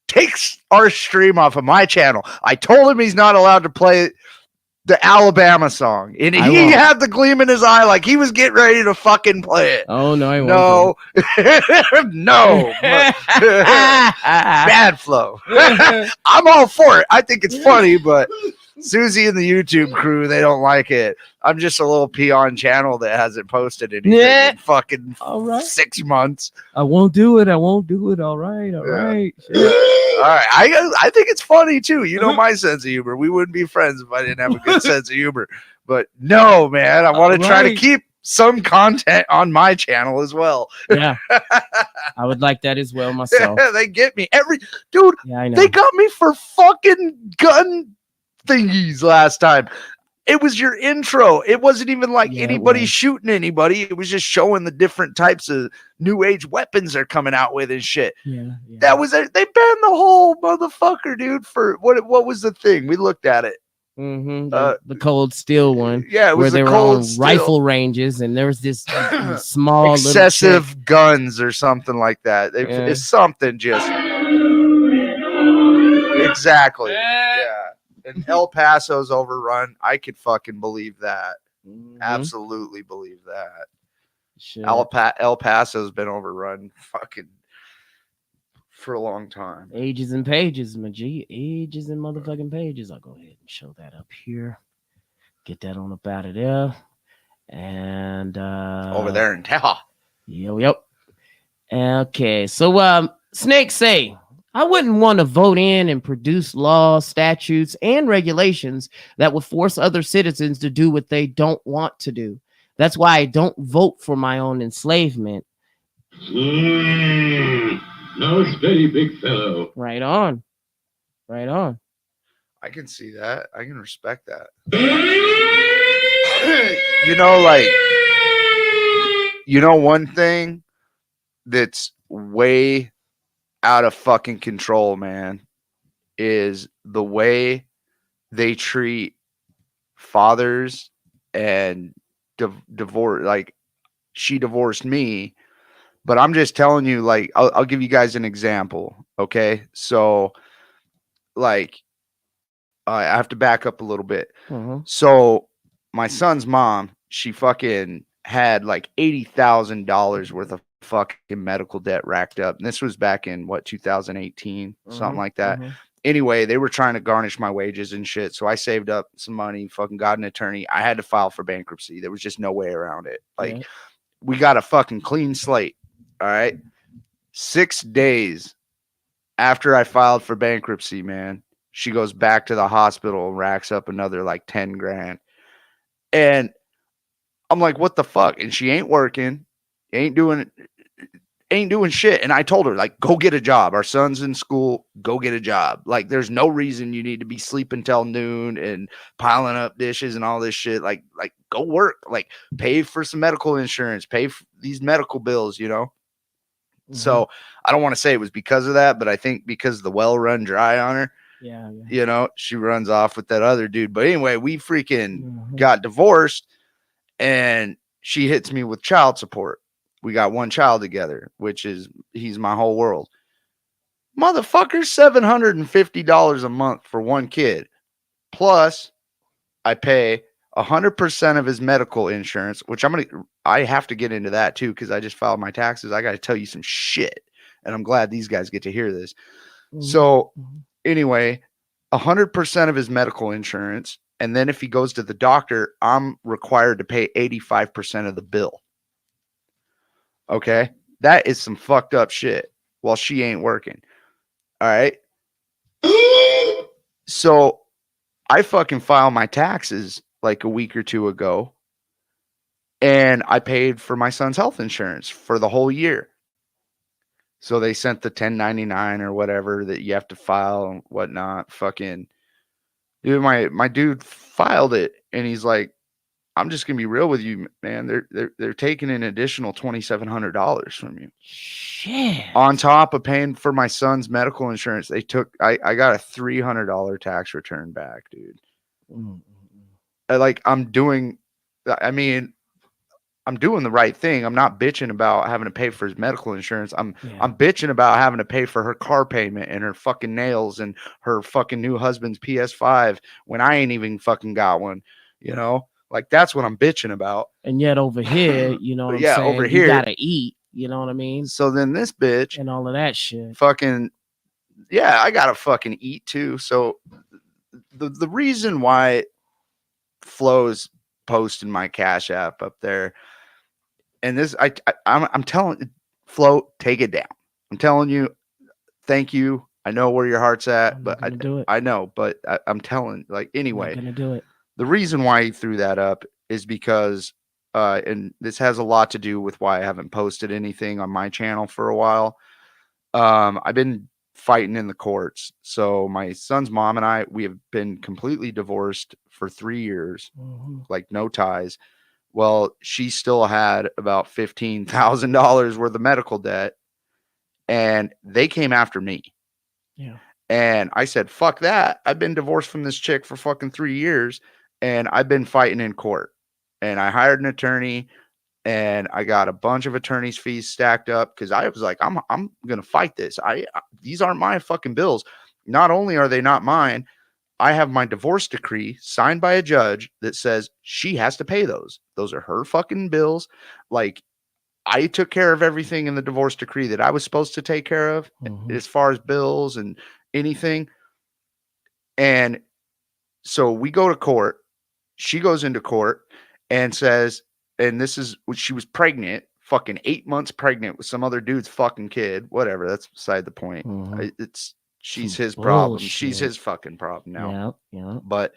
takes our stream off of my channel. I told him he's not allowed to play the Alabama song, and he had the gleam in his eye like he was getting ready to fucking play it. Oh no, I won't. No, bad flow. I'm all for it. I think it's funny, but Susie and the YouTube crew, they don't like it. I'm just a little peon channel that hasn't posted anything in fucking 6 months. I won't do it. All right. All right. All right. I think it's funny too. You know my sense of humor. We wouldn't be friends if I didn't have a good sense of humor. But no, man, I want to try to keep some content on my channel as well. Yeah. I would like that as well myself. They get me dude. Yeah, I know. They got me for fucking gun thingies last time. It was your intro. It wasn't even like anybody shooting anybody. It was just showing the different types of new age weapons they're coming out with and shit. Yeah. That was it. They banned the whole motherfucker, dude. For what was the thing? We looked at it. Mm-hmm. The cold steel one. Yeah, it was where they were on rifle ranges, and there was this small excessive guns or something like that. It's something just exactly. And El Paso's overrun. I could fucking believe that. Mm-hmm. Absolutely believe that. Sure. El Paso's been overrun fucking for a long time. Ages and pages, my G. Ages and motherfucking pages. I'll go ahead and show that up here. Get that on up out of there. And over there in town. Yep. Okay. So Snake say, I wouldn't want to vote in and produce laws, statutes, and regulations that would force other citizens to do what they don't want to do. That's why I don't vote for my own enslavement. Now steady, big fellow. Right on. Right on. I can see that. I can respect that. You know, like, one thing that's way out of fucking control, man, is the way they treat fathers and divorce. Like, she divorced me, but I'm just telling you, like, I'll give you guys an example. Okay. So like, I have to back up a little bit. Mm-hmm. So my son's mom, she fucking had like $80,000 worth of fucking medical debt racked up. And this was back in 2018, something like that. Mm-hmm. Anyway, they were trying to garnish my wages and shit. So I saved up some money, fucking got an attorney. I had to file for bankruptcy. There was just no way around it. Like, we got a fucking clean slate. All right. 6 days after I filed for bankruptcy, man, she goes back to the hospital and racks up another like 10 grand. And I'm like, what the fuck? And she ain't working, ain't doing ain't doing shit. And I told her, like, go get a job. Our son's in school. Go get a job. Like, there's no reason you need to be sleeping till noon and piling up dishes and all this shit. Like go work. Like, pay for some medical insurance. Pay for these medical bills, you know? Mhm. So I don't want to say it was because of that, but I think because the well run dry on her, Yeah. you know, she runs off with that other dude. But anyway, we freaking Mhm. got divorced and she hits me with child support. We got one child together, which is, he's my whole world. Motherfucker, $750 a month for one kid. Plus, I pay 100% of his medical insurance, which I have to get into that too, because I just filed my taxes. I got to tell you some shit. And I'm glad these guys get to hear this. Mhm. So Mhm. anyway, 100% of his medical insurance. And then if he goes to the doctor, I'm required to pay 85% of the bill. Okay. That is some fucked up shit while she ain't working. All right. So I fucking filed my taxes like a week or two ago. And I paid for my son's health insurance for the whole year. So they sent the 1099 or whatever that you have to file and whatnot. Fucking dude, my dude filed it and he's like, I'm just gonna be real with you, man. They're taking an additional $2,700 from you. Shit. On top of paying for my son's medical insurance. They took I got a $300 tax return back, dude. Mm. I'm doing the right thing. I'm not bitching about having to pay for his medical insurance. I'm bitching about having to pay for her car payment and her fucking nails and her fucking new husband's PS5 when I ain't even fucking got one, you know? Like, that's what I'm bitching about. And yet over here, you know what I'm yeah, saying? over You here- gotta eat, you know what I mean? So then this bitch And all of that shit. fucking, yeah, I gotta fucking eat too. So the reason why Flo's posting my Cash App up there, and this I'm telling Flo, take it down. I'm telling you, thank you. I know where your heart's at, I'm but not gonna do it. I know, but I'm telling, like, I'm anyway, not gonna do it. the reason why he threw that up is because and this has a lot to do with why I haven't posted anything on my channel for a while. I've been fighting in the courts. So my son's mom and we have been completely divorced for 3 years, Mhm. like no ties. Well, she still had about $15,000 worth of medical debt, and they came after me. Yeah. And I said, fuck that. I've been divorced from this chick for fucking 3 years, and I've been fighting in court. And I hired an attorney, and I got a bunch of attorney's fees stacked up because I was like, I'm gonna fight this. These aren't my fucking bills. Not only are they not mine, I have my divorce decree signed by a judge that says she has to pay those. Those are her fucking bills. Like, I took care of everything in the divorce decree that I was supposed to take care of Mhm. as far as bills and anything. And so we go to court. She goes into court and says, and this is when she was pregnant, fucking 8 months pregnant with some other dude's fucking kid. Whatever. That's beside the point. Mhm. She's Some his problem. She's bullshit. his fucking problem now. Yeah. But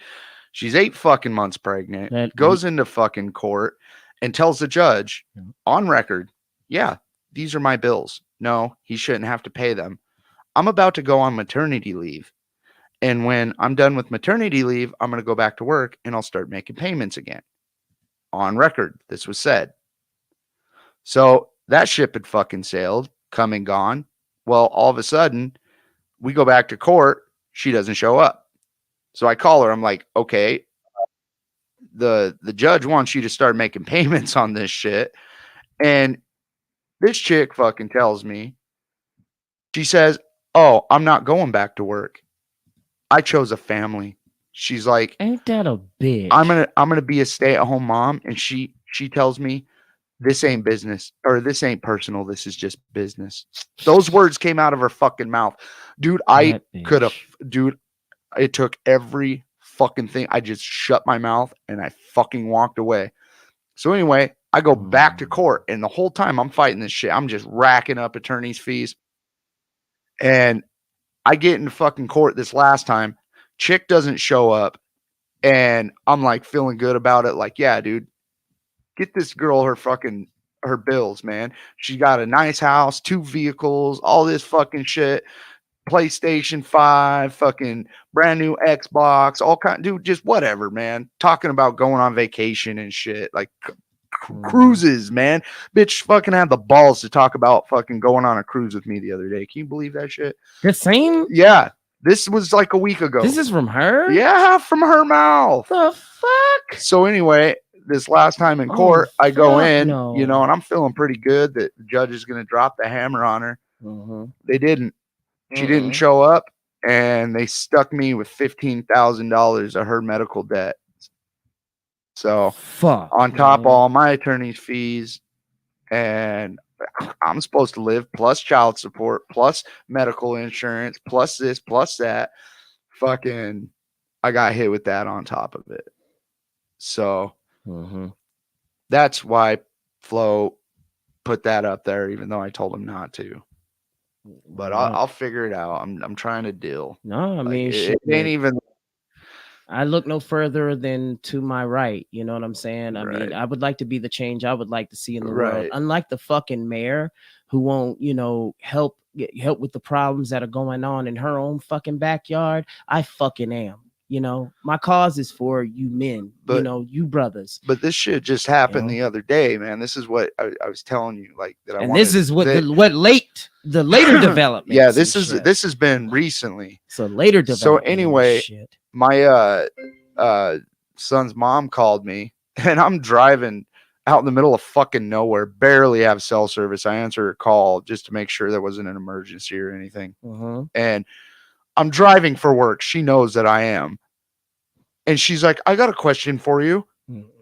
she's 8 fucking months pregnant, That- goes into fucking court and tells the judge Yeah. on record, yeah, these are my bills. No, he shouldn't have to pay them. I'm about to go on maternity leave. And when I'm done with maternity leave, I'm going to go back to work and I'll start making payments again. On record, this was said. So that ship had fucking sailed, come and gone. Well, all of a sudden, we go back to court. She doesn't show up. So I call her. I'm like, okay, the judge wants you to start making payments on this shit. And this chick fucking tells me, she says, oh, I'm not going back to work. I chose a family. She's like, Ain't that a bitch? I'm gonna be a stay-at-home mom. And she tells me, this ain't business, or this ain't personal. This is just business. Those words came out of her fucking mouth. Dude, I That bitch. could have, dude, it took every fucking thing. I just shut my mouth and I fucking walked away. So anyway, I go back to court, and the whole time I'm fighting this shit, I'm just racking up attorney's fees. And I get into fucking court this last time. Chick doesn't show up, and I'm like feeling good about it. Like, yeah, dude, get this girl her fucking her bills, man. She got a nice house, 2 vehicles, all this fucking shit. PlayStation 5, fucking brand new Xbox, all kind, dude, just whatever, man. Talking about going on vacation and shit, like cruises, man. Bitch fucking had the balls to talk about fucking going on a cruise with me the other day. Can you believe that shit? The same. Yeah, this was like a week ago. This is from her. Yeah, from her mouth. The fuck. So anyway, this last time in Oh, court, I go fuck in, no. you know, and I'm feeling pretty good that the judge is going to drop the hammer on her. They didn't. She didn't show up, and they stuck me with $15,000 of her medical debt. So Fuck. on top of man. all my attorney's fees, and I'm supposed to live plus child support, plus medical insurance, plus this, plus that. Fucking, I got hit with that on top of it. So that's why Flo put that up there, even though I told him not to. But I'll figure it out. I'm trying to deal. No, I mean, Like, shit, it ain't even. I look no further than to my right. You know what I'm saying? I mean, Right. I would like to be the change I would like to see in the world. Right. Unlike the fucking mayor who won't, you know, help with the problems that are going on in her own fucking backyard. I fucking am. You know, my cause is for you men, you But- know, you brothers. But this shit just happened You know? the other day, man. This is what I was telling you, like that. I And wanted, this is what that- the later development. Yeah, this has been recently. So later development. So of this anyway, shit. my son's mom called me, and I'm driving out in the middle of fucking nowhere, barely have cell service. I answered her call just to make sure there wasn't an emergency or anything. And I'm driving for work. She knows that I am. And she's like, I got a question for you.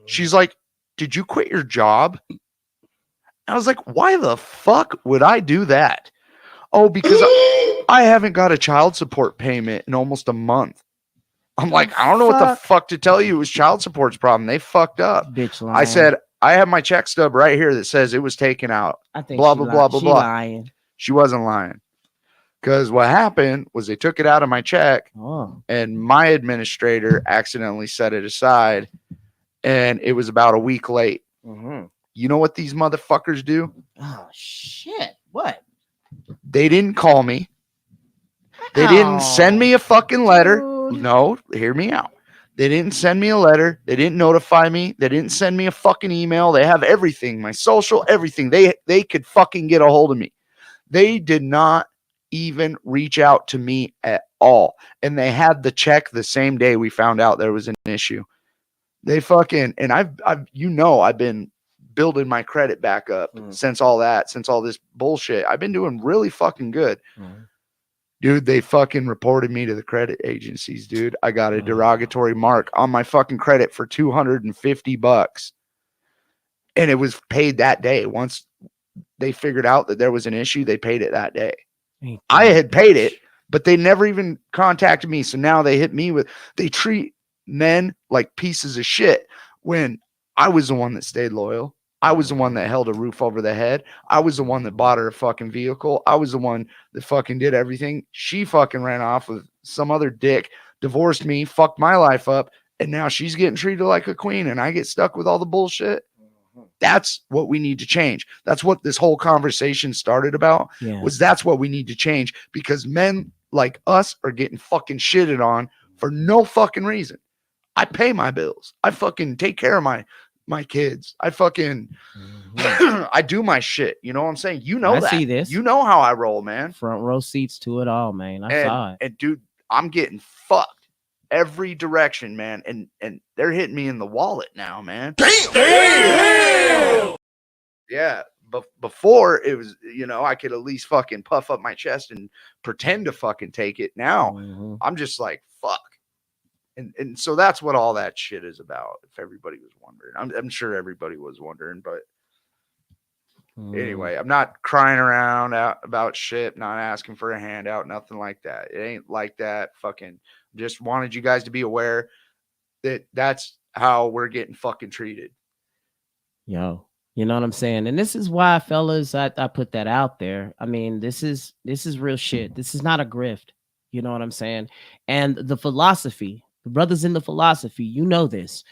She's like, did you quit your job? I was like, why the fuck would I do that? Oh, because I haven't got a child support payment in almost a month. I'm like, I don't know what the fuck to tell you. It was child support's problem. They fucked up. Bitch lying. I said, I have my check stub right here that says it was taken out. I think blah, she blah, li- blah, blah, she blah. lying. She wasn't lying. Because what happened was they took it out of my check, and my administrator accidentally set it aside, and it was about a week late. You know what these motherfuckers do? Oh shit! What? They didn't call me. They didn't send me a fucking letter. No, hear me out. They didn't send me a letter. They didn't notify me. They didn't send me a fucking email. They have everything, my social, everything. They could fucking get a hold of me. They did not even reach out to me at all. And they had the check the same day we found out there was an issue. They fucking, and I've been building my credit back up since all this bullshit. I've been doing really fucking good. Dude, they fucking reported me to the credit agencies, dude. I got a derogatory mark on my fucking credit for $250. And it was paid that day. Once they figured out that there was an issue, they paid it that day. I had paid it, but they never even contacted me. So now they hit me with, they treat men like pieces of shit when I was the one that stayed loyal. I was the one that held a roof over the head. I was the one that bought her a fucking vehicle. I was the one that fucking did everything. She fucking ran off with some other dick, divorced me, fucked my life up, and now she's getting treated like a queen and I get stuck with all the bullshit. That's what we need to change. That's what this whole conversation started about. Was that's what we need to change, because men like us are getting fucking shitted on for no fucking reason. I pay my bills. I fucking take care of my kids. I fucking I do my shit. You know what I'm saying? You know I that. see this. You know how I roll, man. Front row seats to it all, man. I saw it. And dude, I'm getting fucked every direction, man. And they're hitting me in the wallet now, man. Damn! Yeah. But before it was, you know, I could at least fucking puff up my chest and pretend to fucking take it. Now I'm just like, fuck. And so that's what all that shit is about. If everybody was wondering, I'm sure everybody was wondering, but anyway, I'm not crying around about shit, not asking for a handout, nothing like that. It ain't like that. Fucking just wanted you guys to be aware that that's how we're getting fucking treated. Yo, you know what I'm saying? And this is why, fellas, I put that out there. I mean, this is real shit. This is not a grift. You know what I'm saying? And the philosophy, the brothers in the philosophy, you know this.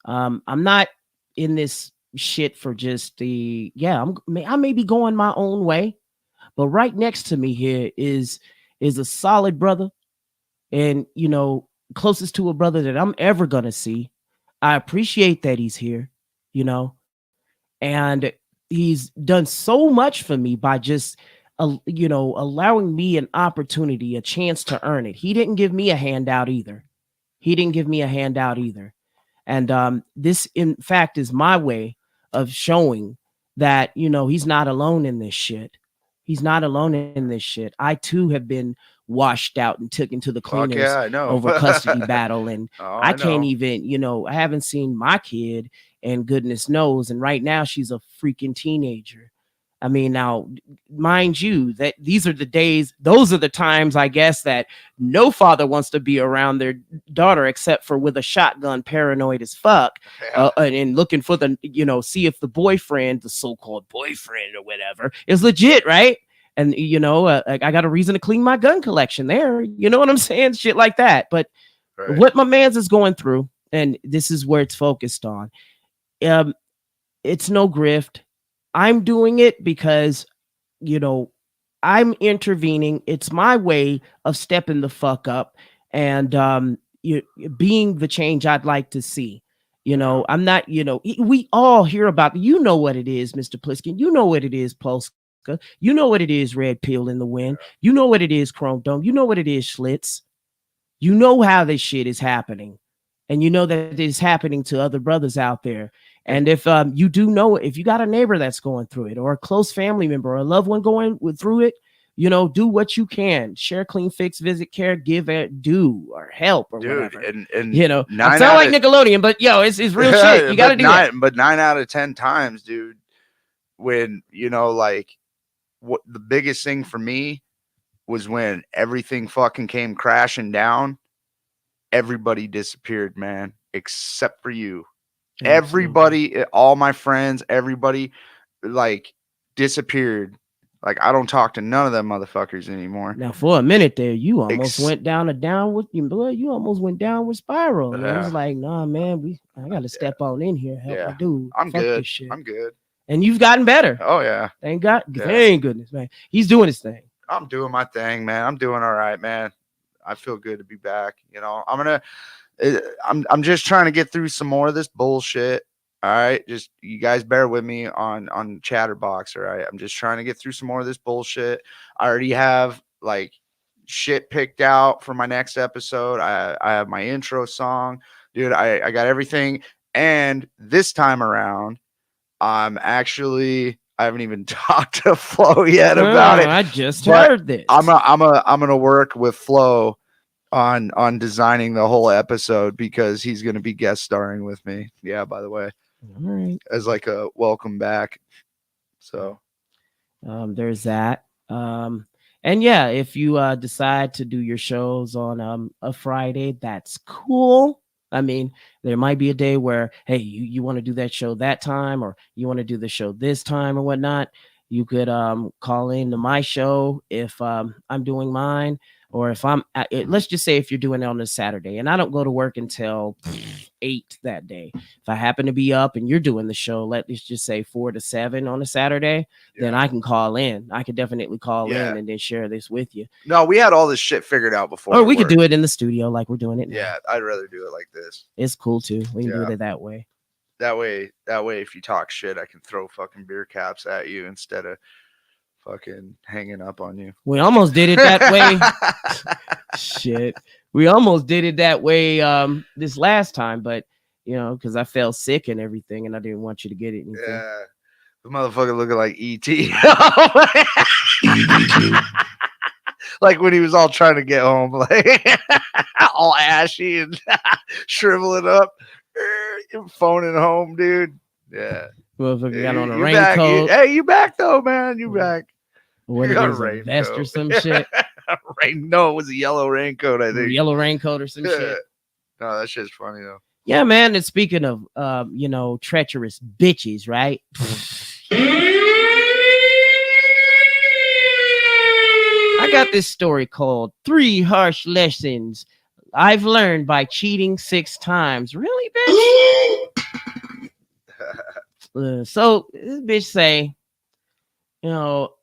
I'm not in this shit for just I may be going my own way, but right next to me here is a solid brother, and closest to a brother that I'm ever gonna see. I appreciate that he's here, you know, and he's done so much for me by just allowing me an opportunity, a chance to earn it. He didn't give me a handout either. And this, in fact, is my way of showing that, he's not alone in this shit. He's not alone in this shit. I too have been washed out and taken to the Fuck cleaners yeah, I know. over custody battle. And Oh, I can't know. even, I haven't seen my kid, and goodness knows. And right now she's a freaking teenager. I mean, now, mind you, that these are the days, those are the times, I guess, that no father wants to be around their daughter except for with a shotgun, paranoid as fuck, Yeah. and looking for the, see if the boyfriend, the so-called boyfriend or whatever, is legit, right? And, I got a reason to clean my gun collection there. You know what I'm saying? Shit like that. But Right. what my man's is going through, and this is where it's focused on, it's no grift. I'm doing it because, I'm intervening. It's my way of stepping the fuck up and being the change I'd like to see. I'm not, we all hear about, what it is, Mr. Pliskin. You know what it is, Polska. You know what it is, Red Pill in the Wind. You know what it is, Chrome Dome. You know what it is, Schlitz. You know how this shit is happening. And you know that it's happening to other brothers out there. And if you do know, if you got a neighbor that's going through it, or a close family member, or a loved one going through it, do what you can. Share, clean, fix, visit, care, give, do, or help, or whatever. And I sound like Nickelodeon, but it's real shit. You got to do that. But 9 out of 10 times, dude, when what the biggest thing for me was when everything fucking came crashing down. Everybody disappeared, man, except for you. Absolutely. Everybody, all my friends, everybody disappeared. I don't talk to none of them motherfuckers anymore. Now, for a minute there, you almost went down you almost went downward spiral. And I was like, nah, man, I got to step on in here. Help my dude. I'm Fuck good. This shit. I'm good. And you've gotten better. Oh, yeah. Thank God. Thank goodness, man. He's doing his thing. I'm doing my thing, man. I'm doing all right, man. I feel good to be back. I'm just trying to get through some more of this bullshit. All right. Just you guys bear with me on Chatterbox. All right. I'm just trying to get through some more of this bullshit. I already have shit picked out for my next episode. I have my intro song, dude. I got everything. And this time around, I haven't even talked to Flo yet about it. I just heard this. I'm gonna work with Flo on designing the whole episode because he's gonna be guest starring with me. Yeah, by the way. All right. As a welcome back. So there's that. And yeah, if you decide to do your shows on a Friday, that's cool. I mean, there might be a day where, hey, you want to do that show that time, or you want to do the show this time or whatnot. You could call into my show if I'm doing mine, or if let's just say if you're doing it on a Saturday and I don't go to work until 8 that day. If I happen to be up and you're doing the show, let's just say 4 to 7 on a Saturday, then I can call in. I could definitely call in and then share this with you. No, we had all this shit figured out before. Or we could do it in the studio like we're doing it now. Yeah, I'd rather do it like this. It's cool too. We can do it that way. That way, if you talk shit, I can throw fucking beer caps at you instead of fucking hanging up on you. We almost did it that way. Shit. We almost did it that way this last time, but because I felt sick and everything and I didn't want you to get it. Yeah. The motherfucker looking like E.T. Like when he was all trying to get home, all ashy and shriveling up, phoning home, dude. Yeah. Motherfucker got on a raincoat. Hey, you back though, man? You back? What it is, a vest or some shit? No, it was a yellow raincoat, I think. Yellow raincoat or some shit. No, that shit's funny though. Yeah, man. And speaking of treacherous bitches, right? I got this story called 3 Harsh Lessons I've Learned by Cheating 6 Times. Really, bitch? So this bitch say, you know,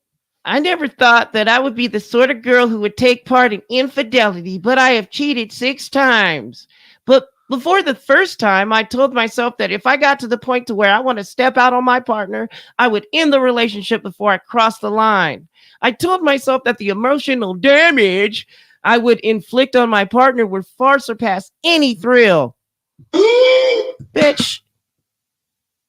I never thought that I would be the sort of girl who would take part in infidelity, but I have cheated 6 times. But before the first time, I told myself that if I got to the point to where I want to step out on my partner, I would end the relationship before I crossed the line. I told myself that the emotional damage I would inflict on my partner would far surpass any thrill. Bitch,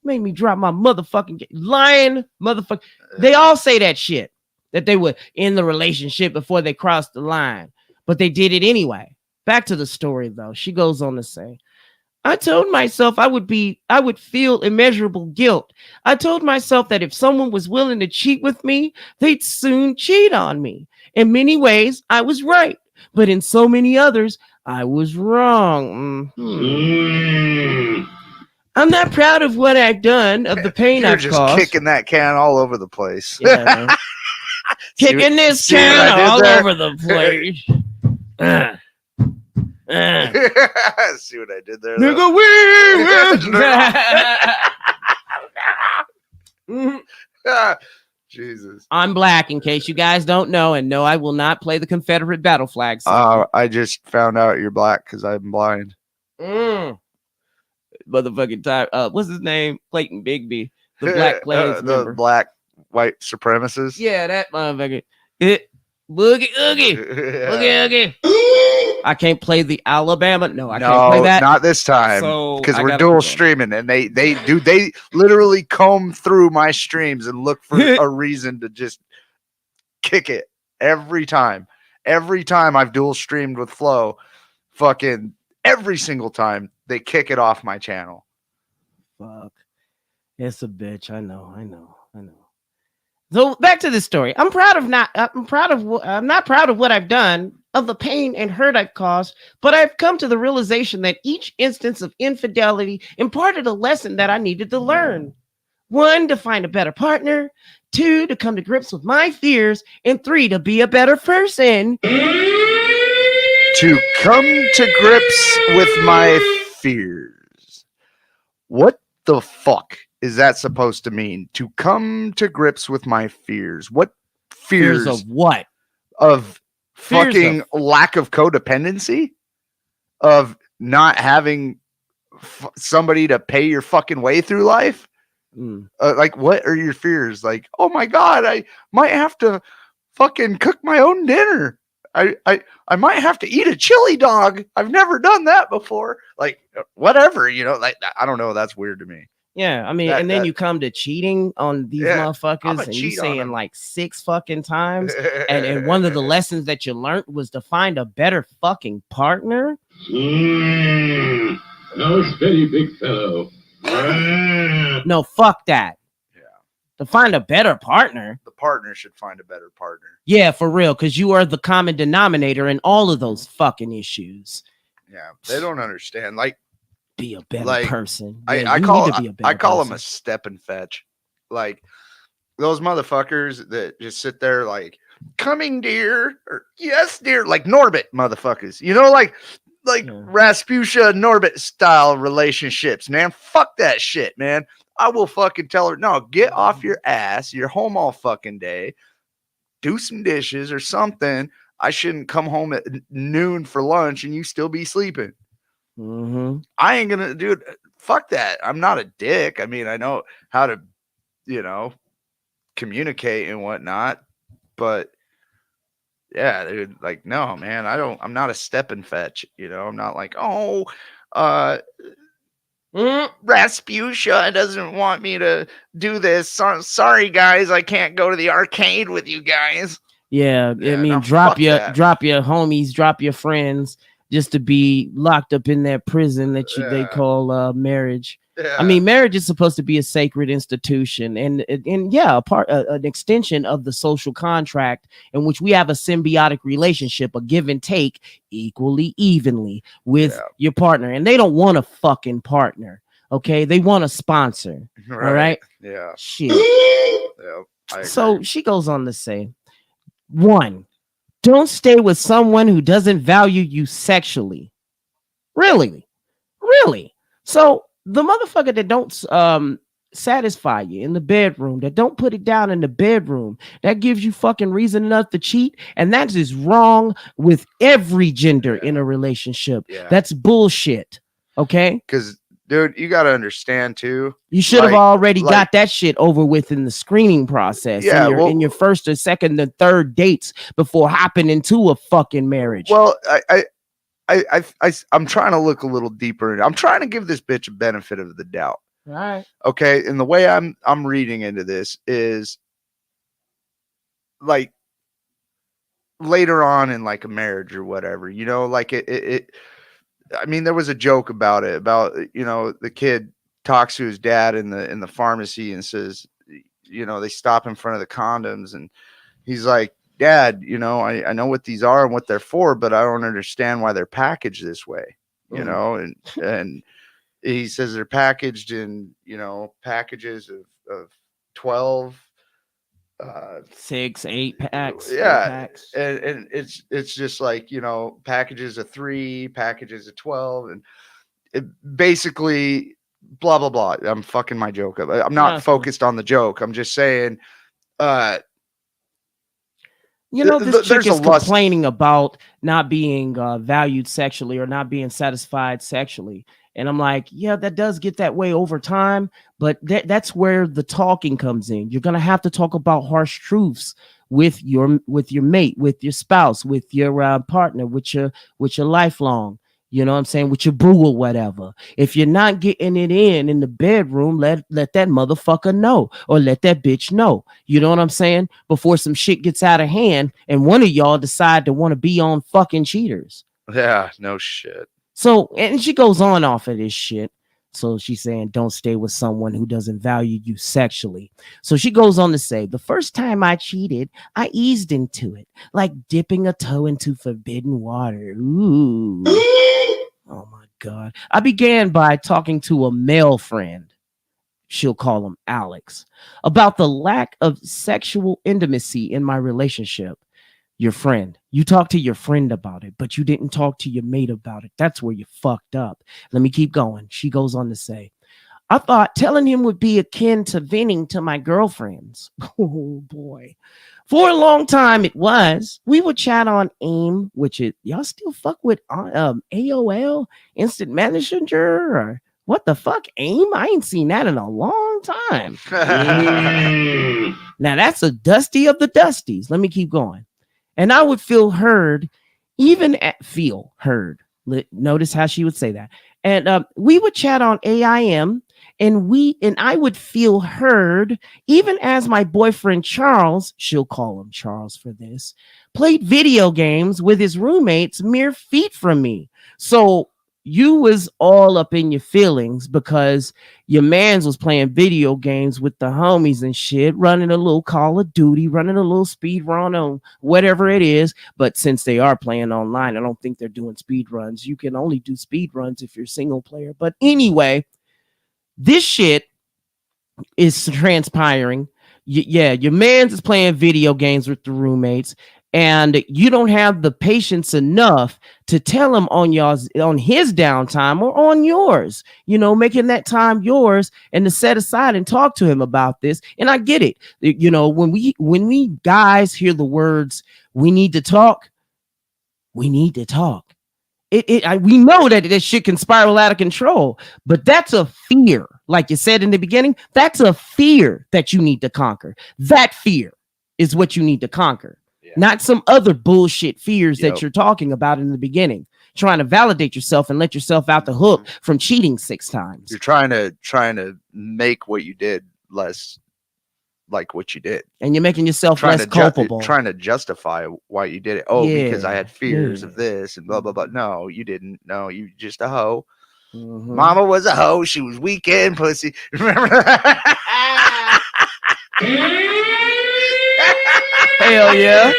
made me drop my motherfucking lying motherfucker. They all say that shit, that they would end the relationship before they crossed the line, but they did it anyway. Back to the story though. She goes on to say, I told myself I would feel immeasurable guilt. I told myself that if someone was willing to cheat with me, they'd soon cheat on me. In many ways, I was right, but in so many others, I was wrong. I'm not proud of what I've done, of the pain You're I've just caused. kicking that can all over the place. Yeah, man. Kicking this see what can I did all there? over the place. See what I did there? though? Nigga, Jesus. I'm black, in case you guys don't know, and no, I will not play the Confederate battle flag. I just found out you're black because I'm blind. Motherfucking time. What's his name? Clayton Bigby, the Black Clans the member. black white supremacists. Yeah, that motherfucker. Boogie oogie, boogie oogie. I can't play the Alabama. No, I can't play that. Not this time. So Because I we're gotta dual go. streaming, and they literally comb through my streams and look for a reason to just kick it every time. Every time I've dual streamed with Flo, fucking every single time they kick it off my channel. Fuck. It's a bitch. I know. So back to the story. I'm not proud of what I've done, of the pain and hurt I've caused, but I've come to the realization that each instance of infidelity imparted a lesson that I needed to learn. 1, to find a better partner. 2, to come to grips with my fears. And 3, to be a better person. To come to grips with my fears. What the fuck is that supposed to mean? To come to grips with my fears. What fears? Fears of what? Of Fears fucking of- lack of codependency? Of not having somebody to pay your fucking way through life? Like, what are your fears? Like, oh my God, I might have to fucking cook my own dinner. I might have to eat a chili dog. I've never done that before. Like, whatever, like, I don't know. That's weird to me. Yeah, I mean, and then you come to cheating on these motherfuckers, and you saying like 6 fucking times, and one of the lessons that you learned was to find a better fucking partner. Now steady, big fellow. No, fuck that. Yeah. To find a better partner. The partner should find a better partner. Yeah, for real, because you are the common denominator in all of those fucking issues. Yeah, they don't understand. Like, be a better person. Yeah, I call them a step and fetch. Like, those motherfuckers that just sit there like, coming dear, or yes dear, like Norbit motherfuckers, like Rasputia Norbit style relationships, man. Fuck that shit, man. I will fucking tell her, no, get off your ass. You're home all fucking day. Do some dishes or something. I shouldn't come home at noon for lunch and you still be sleeping. I ain't gonna do it. Fuck that. I'm not a dick. I mean, I know how to, communicate and whatnot, but yeah, dude, like, no, man, I'm not a step and fetch, I'm not like, Rasputia doesn't want me to do this. Sorry guys, I can't go to the arcade with you guys. Yeah, I mean, drop your homies, drop your friends, just to be locked up in that prison that they call marriage. Yeah. I mean, marriage is supposed to be a sacred institution, and an extension of the social contract in which we have a symbiotic relationship, a give and take evenly with your partner. And they don't want a fucking partner, okay? They want a sponsor, all right? Yeah. Shit. So she goes on to say, 1, don't stay with someone who doesn't value you sexually. Really? So the motherfucker that don't satisfy you in the bedroom, that don't put it down in the bedroom, that gives you fucking reason enough to cheat. And that is wrong with every gender in a relationship. Yeah. That's bullshit. Okay. Because, dude, you got to understand too. You should have like- already like- got that shit over with in the screening process. Yeah, in your first or second and third dates before hopping into a fucking marriage. Well, I'm trying to look a little deeper. I'm trying to give this bitch a benefit of the doubt. all right. Okay, and the way I'm reading into this is like later on in like a marriage or whatever, you know, like it I mean, there was a joke about it, about, you know, the kid talks to his dad in the pharmacy and says, you know, they stop in front of the condoms and he's like, Dad, you know, I know what these are and what they're for, but I don't understand why they're packaged this way, you know, and he says they're packaged in, you know, packages of 12, 6, 8 packs. yeah, 8 packs. and it's just like, you know, packages of 3, packages of 12, and it basically blah blah blah. I'm fucking my joke up. I'm not focused on the joke. I'm just saying, you know, this chick there's is a lust- complaining about not being valued sexually or not being satisfied sexually. And I'm like, yeah, that does get that way over time. But that's where the talking comes in. You're going to have to talk about harsh truths with your mate, with your spouse, with your partner, with your lifelong. You know what I'm saying? With your boo or whatever. If you're not getting it in the bedroom, let that motherfucker know, or let that bitch know. You know what I'm saying? Before some shit gets out of hand and one of y'all decide to want to be on fucking cheaters. Yeah, no shit. So, and she goes on off of this shit. So she's saying, don't stay with someone who doesn't value you sexually. So she goes on to say, the first time I cheated, I eased into it, like dipping a toe into forbidden water. Ooh. Oh my God. I began by talking to a male friend, she'll call him Alex, about the lack of sexual intimacy in my relationship. Your friend. You talked to your friend about it, but you didn't talk to your mate about it. That's where you fucked up. Let me keep going. She goes on to say, I thought telling him would be akin to venting to my girlfriends. Oh boy. For a long time it was. We would chat on AIM, which is, y'all still fuck with AOL, Instant Messenger, or what the fuck, AIM? I ain't seen that in a long time. Now that's a dusty of the dusties. Let me keep going. And I would feel heard, feel heard. Notice how she would say that. And we would chat on AIM, and I would feel heard, even as my boyfriend Charles, she'll call him Charles for this, played video games with his roommates mere feet from me. So you was all up in your feelings because your mans was playing video games with the homies and shit, running a little Call of Duty, running a little speed run on whatever it is. But since they are playing online, I don't think they're doing speed runs. You can only do speed runs if you're single player. But anyway, this shit is transpiring. Your man's is playing video games with the roommates, and you don't have the patience enough to tell him on his downtime or on yours, you know, making that time yours and to set aside and talk to him about this. And I get it. You know, when we guys hear the words, we need to talk. We know that this shit can spiral out of control, but that's a fear. Like you said in the beginning, that's a fear that you need to conquer. That fear is what you need to conquer. Not some other bullshit fears that you're talking about in the beginning, trying to validate yourself and let yourself out the hook from cheating 6 times. You're trying to make what you did less like what you did, and you're making yourself less culpable, trying to justify why you did it. Because I had fears of this and blah blah blah. No, you didn't. No, you just a hoe. Mm-hmm. Mama was a hoe. She was weekend pussy. Remember that? Hell yeah.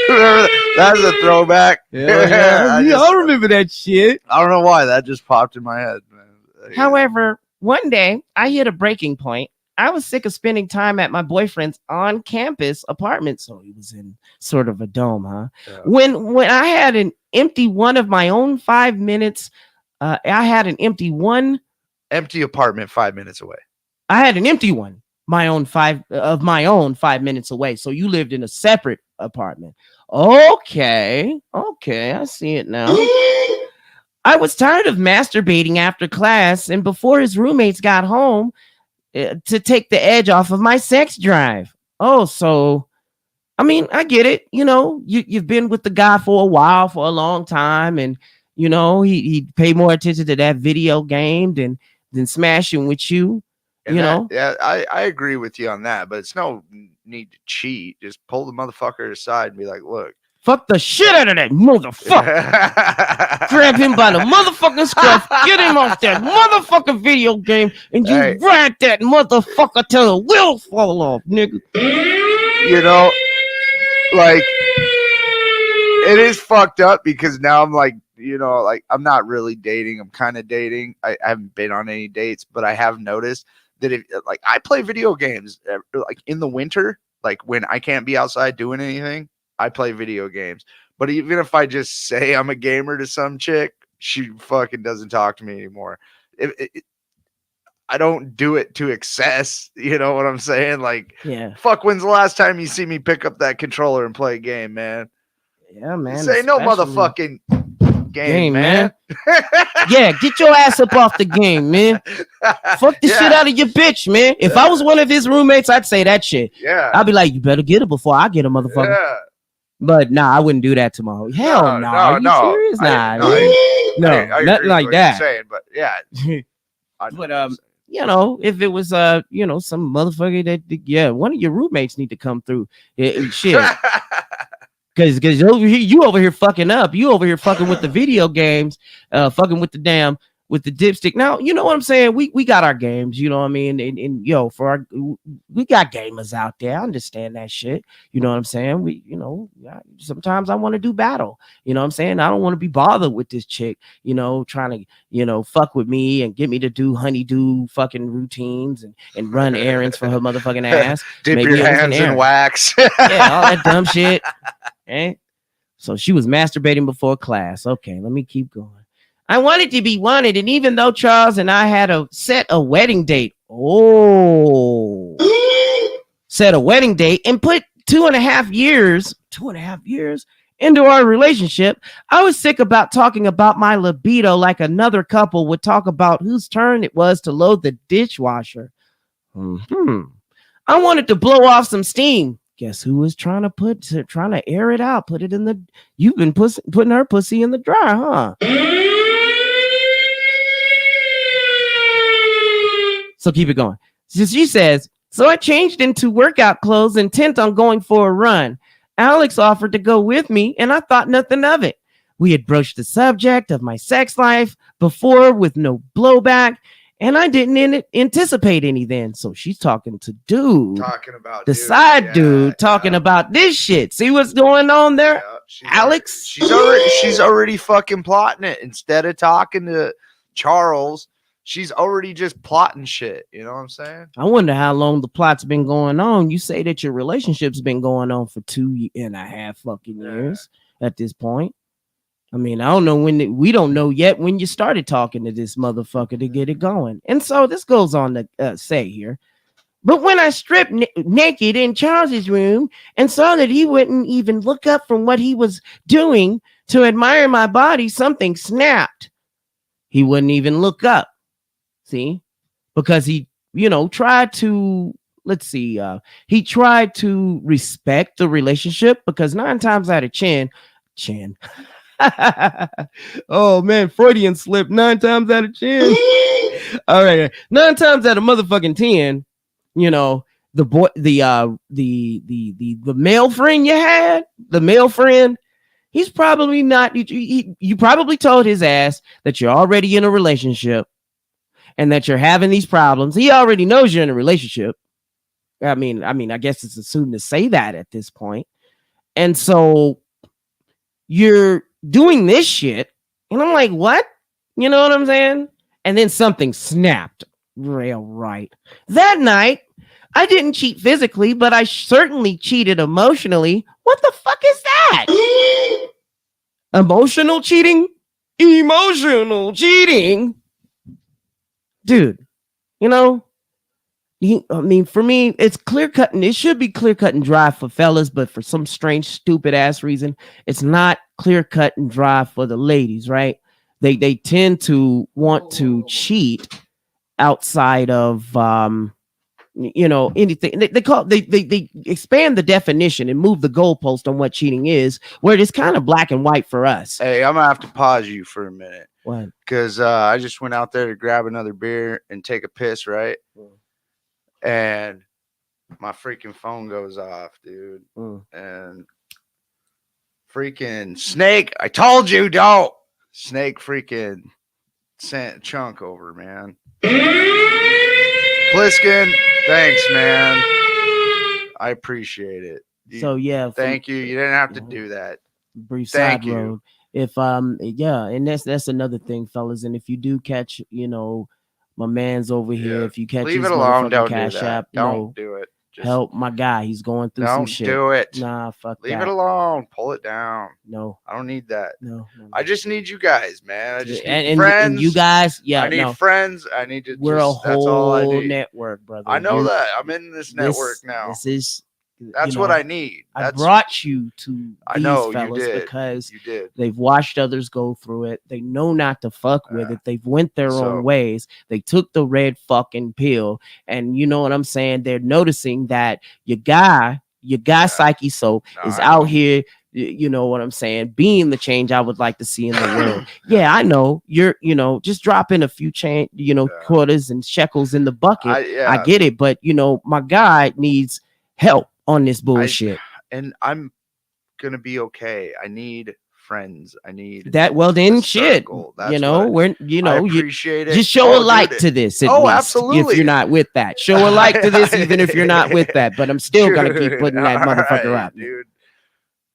That's a throwback. Yeah. I remember that shit. I don't know why that just popped in my head, man. However, one day I hit a breaking point. I was sick of spending time at my boyfriend's on-campus apartment. So he was in sort of a dome, huh? Yeah. When I had an empty one of my own 5 minutes, I had an empty apartment 5 minutes away. I had an empty one my own 5 minutes away. So you lived in a separate apartment. Okay, I see it now. I was tired of masturbating after class and before his roommates got home to take the edge off of my sex drive. Oh, so I mean, I get it. You've been with the guy for a while, for a long time, and he paid more attention to that video game than smashing with you. And yeah, I agree with you on that, but it's no need to cheat. Just pull the motherfucker aside and be like, look. Fuck the shit out of that motherfucker. Grab him by the motherfucking scruff. Get him off that motherfucking video game. And you ride that motherfucker till the wheels fall off, nigga. Like, it is fucked up because now I'm like, like I'm not really dating. I'm kind of dating. I haven't been on any dates, but I have noticed that if like I play video games like in the winter, like when I can't be outside doing anything, I play video games. But even if I just say I'm a gamer to some chick, she fucking doesn't talk to me anymore. I don't do it to excess. You know what I'm saying? Like, yeah. Fuck, when's the last time you see me pick up that controller and play a game, man? Yeah, man. Say no motherfucking game, man. Yeah, get your ass up off the game, man. Fuck the shit out of your bitch, man. If I was one of his roommates, I'd say that shit. Yeah. I'd be like, you better get it before I get a motherfucker. Yeah. But I wouldn't do that to my whole. Hell no. Are you serious? Nothing like that. Saying, but yeah. But if it was some motherfucker that one of your roommates need to come through. Shit. Cause you over here fucking up. You over here fucking with the video games, fucking with the dipstick. Now, you know what I'm saying? We got our games, you know what I mean? And we got gamers out there. I understand that shit. You know what I'm saying? Sometimes I want to do battle. You know what I'm saying? I don't want to be bothered with this chick, trying to, fuck with me and get me to do honeydew fucking routines and run errands for her motherfucking ass. Dip your hands in wax. Yeah, all that dumb shit. Eh? So she was masturbating before class. Okay, let me keep going. I wanted to be wanted, and even though Charles and I had set a wedding date, set a wedding date and put 2.5 years into our relationship, I was sick about talking about my libido like another couple would talk about whose turn it was to load the dishwasher. I wanted to blow off some steam. Guess who was trying to air it out? Put it in the. You've been putting her pussy in the dryer, huh? So keep it going. So she says, so I changed into workout clothes intent on going for a run. Alex offered to go with me, and I thought nothing of it. We had broached the subject of my sex life before with no blowback, and I didn't anticipate any then. So she's talking to dude. Talking about the side dude talking about this shit. See what's going on there? Yeah, Alex? She's already fucking plotting it. Instead of talking to Charles, she's already just plotting shit. You know what I'm saying? I wonder how long the plot's been going on. You say that your relationship's been going on for 2.5 fucking years at this point. I mean, I don't know we don't know yet when you started talking to this motherfucker to get it going. And so this goes on to say here. But when I stripped naked in Charles's room and saw that he wouldn't even look up from what he was doing to admire my body, something snapped. He wouldn't even look up. See, because he, tried to, he tried to respect the relationship because 9 times out of 10, oh man, Freudian slip 9 times out of 10. All right, 9 times out of motherfucking 10, the boy, the male friend you had, the male friend, he's probably not. You probably told his ass that you're already in a relationship. And that you're having these problems. He already knows you're in a relationship. I mean, I guess it's assumed to say that at this point. And so you're doing this shit. And I'm like, what? You know what I'm saying? And then something snapped. Real right. That night, I didn't cheat physically, but I certainly cheated emotionally. What the fuck is that? Emotional cheating? Emotional cheating? Dude, you I mean, for me, it's clear cut, and it should be clear cut and dry for fellas, but for some strange, stupid ass reason, it's not clear cut and dry for the ladies, right? They tend to want to cheat outside of anything. They expand the definition and move the goalpost on what cheating is, where it is kind of black and white for us. Hey, I'm gonna have to pause you for a minute. What? Because I just went out there to grab another beer and take a piss, right? And my freaking phone goes off, dude. And freaking Snake, I told you, don't. Snake freaking sent a chunk over, man. Pliskin, thanks, man. I appreciate it. So yeah, Thank you. You didn't have to do that. Brief Thank side you. road. If and that's another thing, fellas. And if you do catch, my man's over here. Yeah. If you catch Leave his it alone. motherfucking Don't do Cash that. App, Don't do it. Just help my guy. He's going through some don't shit. do it. Nah, fuck Leave that. it alone. Pull it down. No, I don't need that. no. I just need you guys, man. I just need and friends. And you guys, I need friends. I need to. We're just, a that's all I whole need. network, brother. I know that. I'm in this network now. This is. That's what I need. I brought you to I these know fellas you did. because You did. they've watched others go through it. They know not to fuck with it. They've went their own ways. They took the red fucking pill, and you know what I'm saying. They're noticing that your guy Psyche Soap is out here. You know what I'm saying? Being the change I would like to see in the world. Yeah, I know you're. Just dropping a few quarters and shekels in the bucket. I get it, but my guy needs help on this bullshit. And I'm gonna be okay. I need friends. I need that. Well, then shit. That's we're I appreciate it. Just show a like to this. At least, absolutely. If you're not with that, show a like to this, even if you're not with that. But I'm still gonna keep putting that motherfucker up, dude.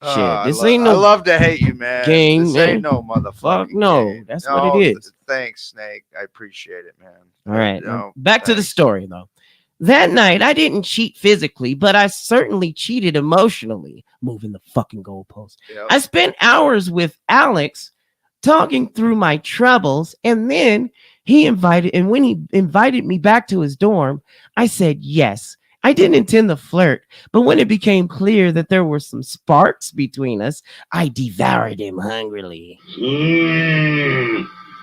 Shit, this ain't no. I love to hate you, man. Gang, this man. ain't no motherfucker. No, that's what it is. Thanks, Snake. I appreciate it, man. All right, back to the story though. That night, I didn't cheat physically, but I certainly cheated emotionally, moving the fucking goalpost. Yep. I spent hours with Alex talking through my troubles, and then when he invited me back to his dorm, I said yes. I didn't intend to flirt, but when it became clear that there were some sparks between us, I devoured him hungrily.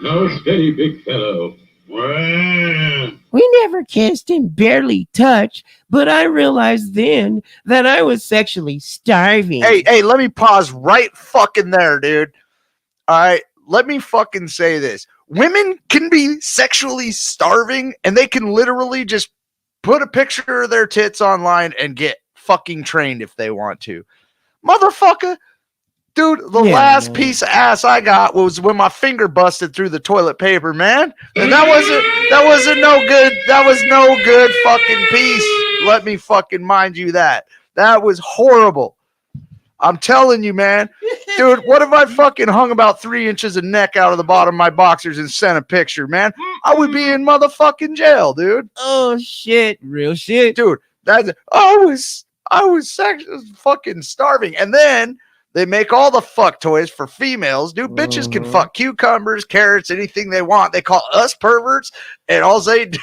Now steady, big fellow. We never kissed and barely touched, but I realized then that I was sexually starving. Hey, let me pause right fucking there, dude. All right, let me fucking say this. Women can be sexually starving, and they can literally just put a picture of their tits online and get fucking trained if they want to. Motherfucker. Dude, the last piece of ass I got was when my finger busted through the toilet paper, man. And that wasn't no good. That was no good fucking piece. Let me fucking mind you that. That was horrible. I'm telling you, man. Dude, what if I fucking hung about 3 inches of neck out of the bottom of my boxers and sent a picture, man? I would be in motherfucking jail, dude. Oh shit. Real shit. Dude, I was sexually fucking starving. And then they make all the fuck toys for females. Dude, bitches can fuck cucumbers, carrots, anything they want. They call us perverts, and all they do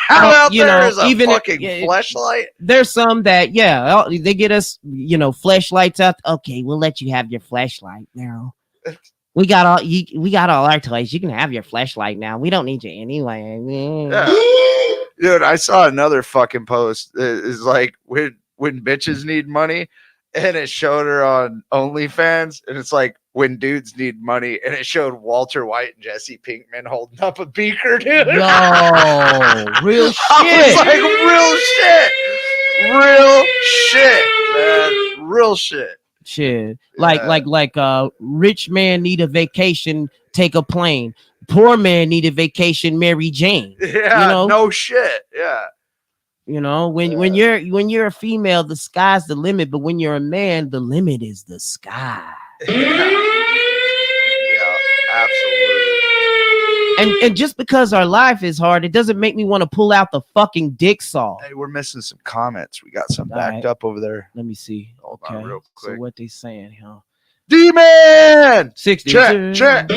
out there is a fucking fleshlight. There's some that, they get us, fleshlights out. Okay, we'll let you have your fleshlight now. We got all our toys. You can have your fleshlight now. We don't need you anyway. Yeah. Dude, I saw another fucking post. It's like when bitches need money. And it showed her on OnlyFans, and it's like when dudes need money, and it showed Walter White and Jesse Pinkman holding up a beaker, dude. No, real shit. I was like, real shit, man, real shit. Shit, like rich man need a vacation, take a plane. Poor man need a vacation, Mary Jane. Yeah, no shit. Yeah. When you're a female, the sky's the limit, but when you're a man, the limit is the sky. Yeah, absolutely. And just because our life is hard, it doesn't make me want to pull out the fucking dick saw. Hey, we're missing some comments. We got some backed up over there. Let me see. Hold on real quick. So what they saying, huh? D-Man! 60. Check. Get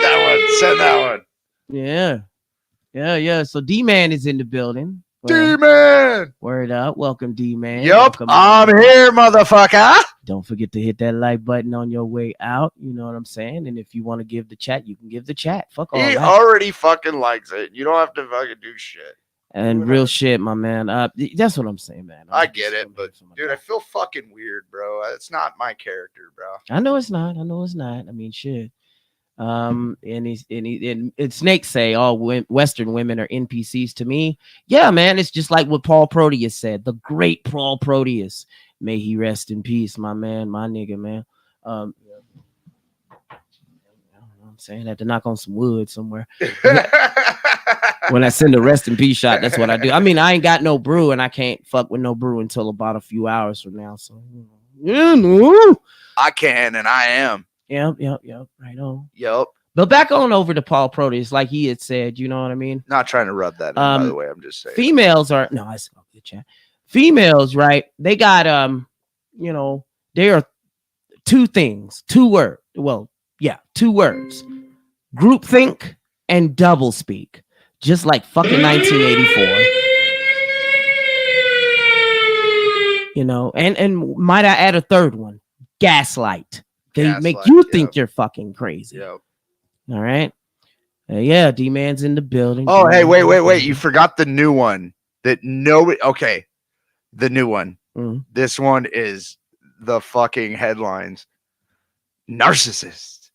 that one. Send that one. Yeah. Yeah. So D-Man is in the building. D-Man. Word up. Welcome, D-Man. Yup, Welcome, I'm here, motherfucker. Don't forget to hit that like button on your way out. You know what I'm saying? And if you want to give the chat, you can give the chat. Fuck all He that. already fucking likes it. You don't have to fucking do shit. And real shit, my man. That's what I'm saying, man. I get it, but dude, I feel fucking weird, bro. It's not my character, bro. I know it's not. I mean, shit. And snakes say all Western women are NPCs to me. Yeah, man. It's just like what Paul Proteus said. The great Paul Proteus. May he rest in peace, my man, my nigga, man. I don't know what I'm saying. I had to knock on some wood somewhere. When I send a rest in peace shot, that's what I do. I mean, I ain't got no brew, and I can't fuck with no brew until about a few hours from now. So, I can, and I am. Yep. Right on. Yep. But back on over to Paul Proteus, like he had said, you know what I mean? Not trying to rub that in, by the way. I'm just saying. Females are no, I spoke the chat. Females, right? They got there are two things, two words. Well, yeah, two words: groupthink and doublespeak. Just like fucking 1984. You know, and might I add a third one? Gaslight. They make you think you're fucking crazy. Yep. All right. Yeah, D-Man's in the building. Oh, hey, wait. You forgot the new one that okay. The new one. Mm. This one is the fucking headlines. Narcissist.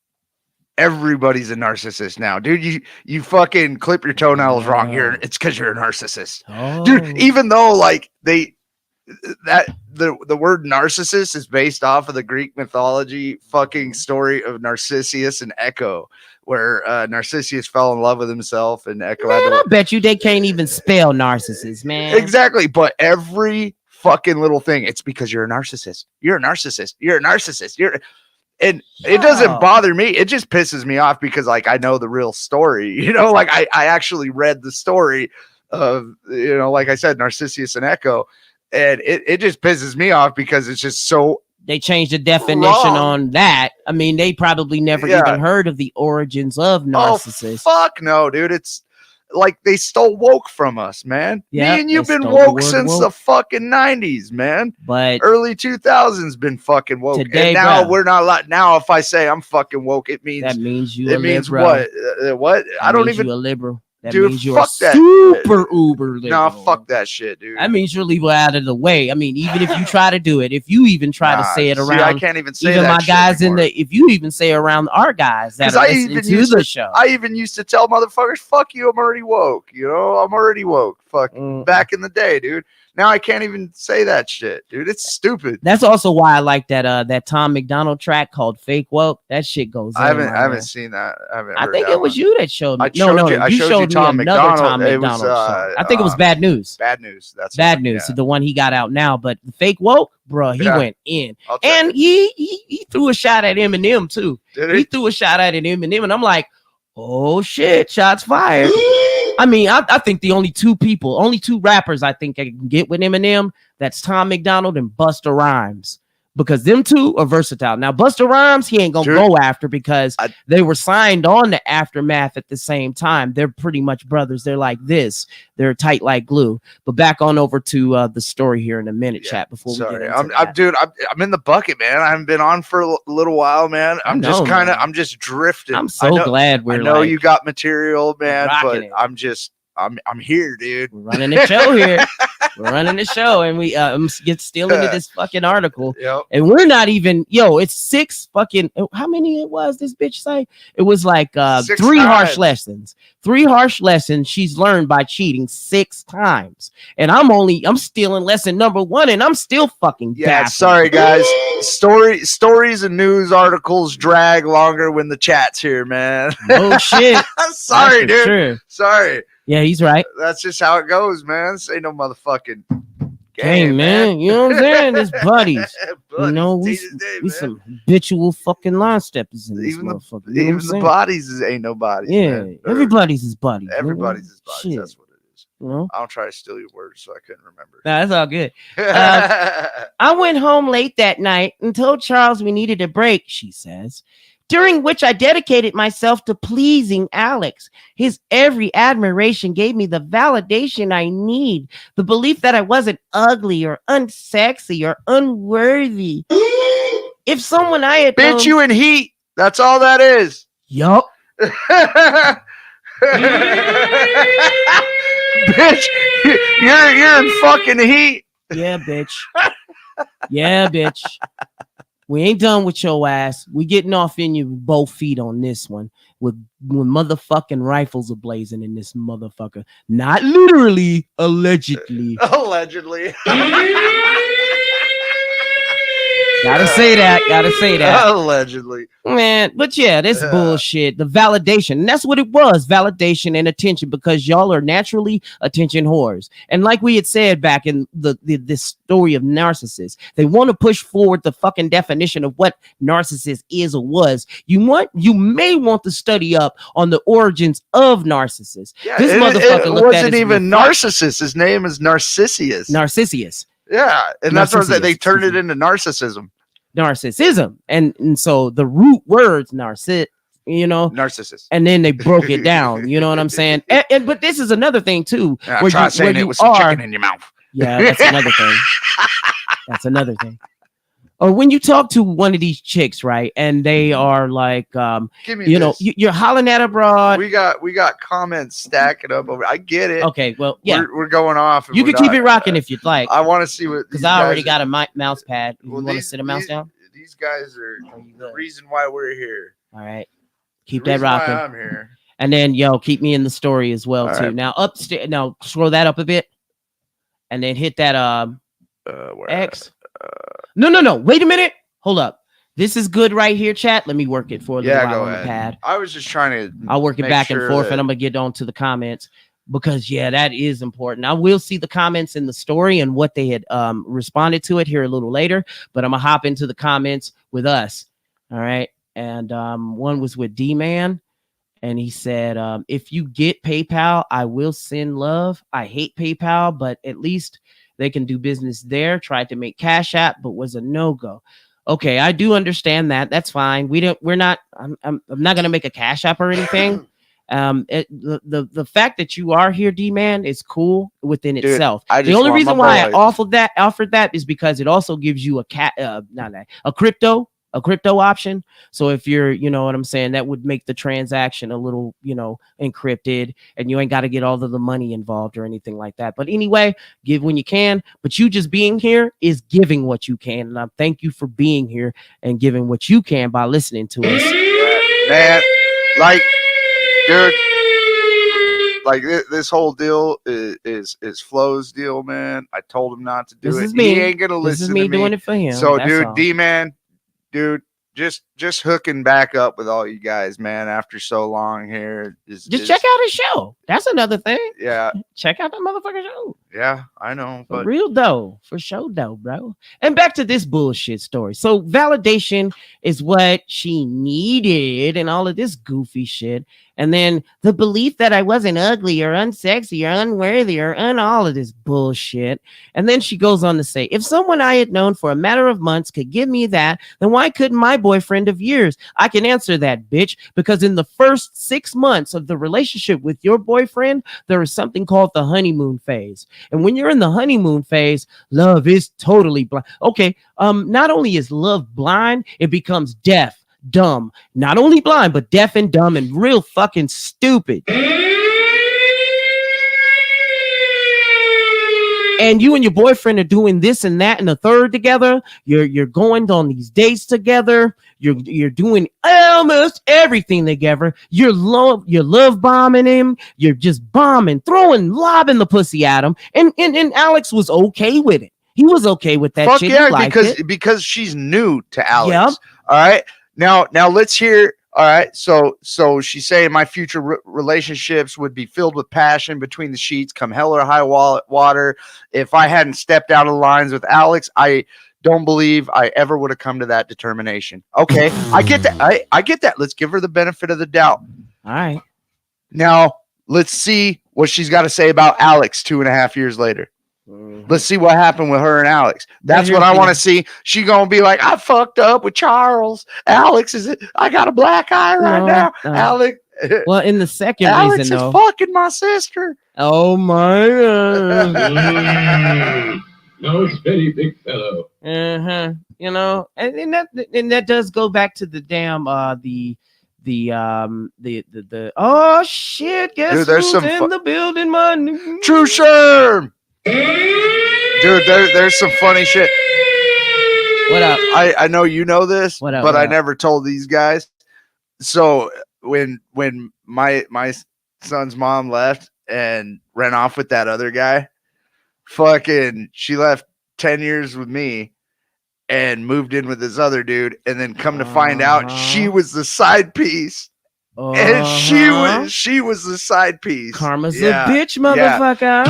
Everybody's a narcissist now, dude. You fucking clip your toenails wrong here. It's because you're a narcissist, dude. Even though like the word narcissist is based off of the Greek mythology fucking story of Narcissus and Echo, where Narcissus fell in love with himself and Echo. Man, I bet you they can't even spell narcissist, man. Exactly, but every fucking little thing, it's because you're a narcissist. You're a narcissist. You're a narcissist. And it doesn't bother me. It just pisses me off because, like, I know the real story. You know, like I actually read the story of, you know, like I said, Narcissus and Echo, and it just pisses me off because it's just so. They changed the definition wrong. on that. I mean, they probably never even heard of the origins of narcissists. Oh, fuck no, dude. It's like they stole woke from us, man. Yeah, me and you've been woke since the fucking 90s, man. But early 2000s been fucking woke. Today, and now we're not allowed. Now, if I say I'm fucking woke, it means you. It means what? What? I don't even. You a liberal. That dude, means you're fuck that. super uber liberal. Nah, fuck that shit, dude. That means you're legal out of the way. I mean, even if you try to do it, if you even try to say it around, I can't even say even that my shit guys anymore. if you even say around our guys that are listening to the show. I even used to tell motherfuckers, "Fuck you, I'm already woke." You know, I'm already woke. Fuck back in the day, dude. Now I can't even say that shit, dude. It's stupid. That's also why I like that Tom McDonald track called "Fake Woke." That shit goes. I haven't seen that. I think it was you that showed me. You showed me Tom McDonald. Tom McDonald song. I think it was Bad News. Bad News. That's Bad News. Yeah. So the one he got out now, but Fake Woke, bro, he went in, and he threw a shot at Eminem too. Did he threw a shot at Eminem, and I'm like, oh shit, shots fired. I mean, I think the only two rappers I think I can get with Eminem, that's Tom McDonald and Busta Rhymes, because them two are versatile. Now, Busta Rhymes, he ain't gonna go after because they were signed on to Aftermath at the same time. They're pretty much brothers. They're like this. They're tight like glue. But back on over to the story here in a minute, chat. Before we get into that. I'm in the bucket, man. I haven't been on for a little while, man. I'm just drifting. I'm so glad I know you got material, man, but I'm here, dude. We're running the show here. We're running the show, and we get still into this fucking article. Yep. And we're not even, it's 6 fucking, how many it was, this bitch say? It was like 3 harsh lessons. 3 harsh lessons she's learned by cheating 6 times. And I'm still in lesson number 1, and I'm still fucking baffled. Sorry, guys. Stories and news articles drag longer when the chat's here, man. Oh, shit. I'm sorry, dude. Sure. Sorry. Yeah, he's right. That's just how it goes, man. This ain't no motherfucking game, man. You know what I'm saying? It's buddies. You know, we some habitual fucking line steppers in this motherfucker. You know even the bodies ain't no bodies. Yeah, man. everybody's his buddies. Everybody's his buddies. Shit. That's what it is. You know? I don't try to steal your words, so I couldn't remember. Nah, that's all good. I went home late that night and told Charles we needed a break, she says. during which I dedicated myself to pleasing Alex. His every admiration gave me the validation I need, the belief that I wasn't ugly or unsexy or unworthy. If someone I had known, Bitch, you in heat. That's all that is. yup. Bitch, you're in fucking heat. Yeah, bitch. Yeah, bitch. We ain't done with your ass. We getting off in you with both feet on this one. With when motherfucking rifles are blazing in this motherfucker. Not literally, allegedly. Allegedly. Gotta say that. Allegedly. Man, but yeah, this bullshit. The validation. And that's what it was. Validation and attention, because y'all are naturally attention whores. And like we had said back in this story of narcissists, they want to push forward the fucking definition of what narcissist is or was. You may want to study up on the origins of narcissists. Yeah, This it motherfucker wasn't even Narcissus. His name is Narcissus. Narcissus. Yeah, and that's what they Narcissus, turned it excuse into narcissism. Narcissism. And so the root words narciss, Narcissus. and then they broke it down. You know what I'm saying? But this is another thing too. Yeah, try saying it with some chicken in your mouth. Yeah, that's another thing. That's another thing. Or when you talk to one of these chicks, right, and they are like, Give me this. you're hollering at a broad. We got comments stacking up over. I get it. Okay, well, yeah, we're going off. you can keep it rocking if you'd like. I want to see what, because I already got a mouse pad. You want to sit a mouse down? These guys are the reason why we're here. All right, keep The that reason why rocking. I'm here. And then, keep me in the story as well All too. right. Now upstairs, now scroll that up a bit, and then hit that Where X. No. Wait a minute. Hold up. This is good right here, chat. Let me work it for a little Yeah, while go on the ahead. pad. I was just trying to. I'll work it make back and sure forth, that- and I'm gonna get on to the comments because that is important. I will see the comments in the story and what they had responded to it here a little later, but I'm gonna hop into the comments with us. All right. And one was with D-Man, and he said, if you get PayPal, I will send love. I hate PayPal, but at least they can do business there. Tried to make Cash App, but was a no-go. Okay, I do understand that. That's fine. I'm not gonna make a Cash App or anything. The fact that you are here, D-Man, is cool within Dude, itself. I The just only want reason my why I boy. offered that is because it also gives you a crypto option. So if you're, you know what I'm saying, that would make the transaction a little, encrypted, and you ain't got to get all of the money involved or anything like that. But anyway, give when you can. But you just being here is giving what you can. And I thank you for being here and giving what you can by listening to us. Man, like, dude, like this whole deal is Flo's deal, man. I told him not to do This it. is me. He ain't gonna listen This is me to me doing it for him. So, That's dude, all. D-Man, dude, just hooking back up with all you guys, man. After so long here, Just check out his show. That's another thing. Yeah, Check out that motherfucking show. yeah, I know, For but real though, for sure though, bro. And back to this bullshit story. So validation is what she needed and all of this goofy shit. And then the belief that I wasn't ugly or unsexy or unworthy or all of this bullshit. And then she goes on to say, if someone I had known for a matter of months could give me that, then why couldn't my boyfriend of years? I can answer that, bitch, because in the first 6 months of the relationship with your boyfriend, there is something called the honeymoon phase. And when you're in the honeymoon phase, love is totally blind. Okay, not only is love blind, it becomes deaf, dumb. Not only blind, but deaf and dumb and real fucking stupid. And you and your boyfriend are doing this and that and the third together. You're going on these dates together. You're doing almost everything together. You're love bombing him. You're just bombing, lobbing the pussy at him. And Alex was okay with it. He was okay with that. fuck shit. yeah, He liked it. because she's new to Alex. Yep. All right, now let's hear. All right, so she's saying my future relationships would be filled with passion between the sheets, come hell or high water. If I hadn't stepped out of the lines with Alex, I don't believe I ever would have come to that determination. Okay, I get that. I get that. Let's give her the benefit of the doubt. All right. Now let's see what she's got to say about Alex 2.5 years later. Let's see what happened with her and Alex. That's what I want to see. She gonna be like, I fucked up with Charles. Alex I got a black eye right now. Alex. Well, in the second Alex reason, is though. fucking my sister. Oh my God. No, steady, big fellow. You know, and that does go back to the damn the oh shit, guess Dude, there's who's some in the building, man? True Sherm. Dude, there's some funny shit. What up? I know you know this, What up, but what I up? never told these guys. So when my son's mom left and ran off with that other guy, fucking she left 10 years with me and moved in with this other dude, and then come to find out she was the side piece. And she was the side piece. Karma's a bitch, motherfucker.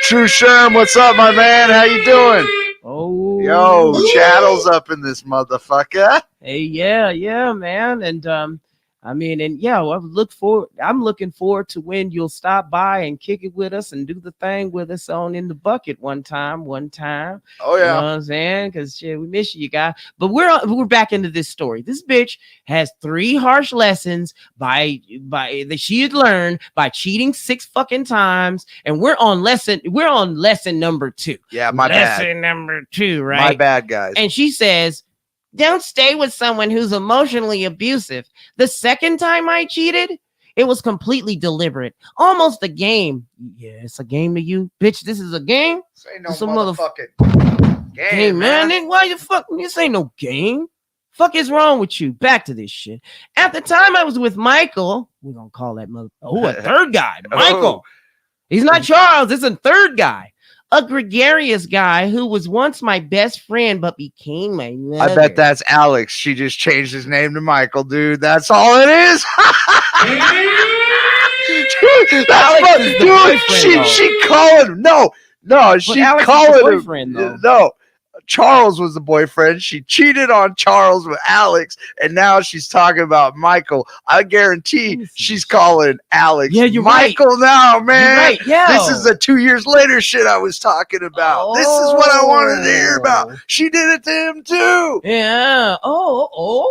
True Sherm, what's up, my man? How you doing? Oh, yo, Chattel's up in this motherfucker. Hey, yeah, man, and I mean, and yeah, I'm looking forward to when you'll stop by and kick it with us and do the thing with us on In the Bucket one time. Oh yeah, you know what I'm saying? Because shit, we miss you guys. But we're back into this story. This bitch has 3 harsh lessons that she had learned by cheating 6 fucking times, and we're on lesson number 2. Yeah, my bad. Lesson number 2, right? My bad, guys. And she says, don't stay with someone who's emotionally abusive. The second time I cheated, it was completely deliberate. Almost a game. Yeah, it's a game to you. Bitch, this is a game? Say no It's a motherfucking game, Hey, man, then why you fucking, this ain't no game. Fuck is wrong with you? Back to this shit. At the time I was with Michael, we're going to call that a third guy, Michael. He's not Charles, it's a third guy. A gregarious guy who was once my best friend but became my lover. I bet that's Alex. She just changed his name to Michael, dude. That's all it is. Dude, she calling him. No, she calling him. No, Charles was the boyfriend. She cheated on Charles with Alex, and now she's talking about Michael. I guarantee she's calling Alex Michael now, man. Right. Yeah. This is the 2 years later shit I was talking about. This is what I wanted to hear about. She did it to him too. Yeah. Oh,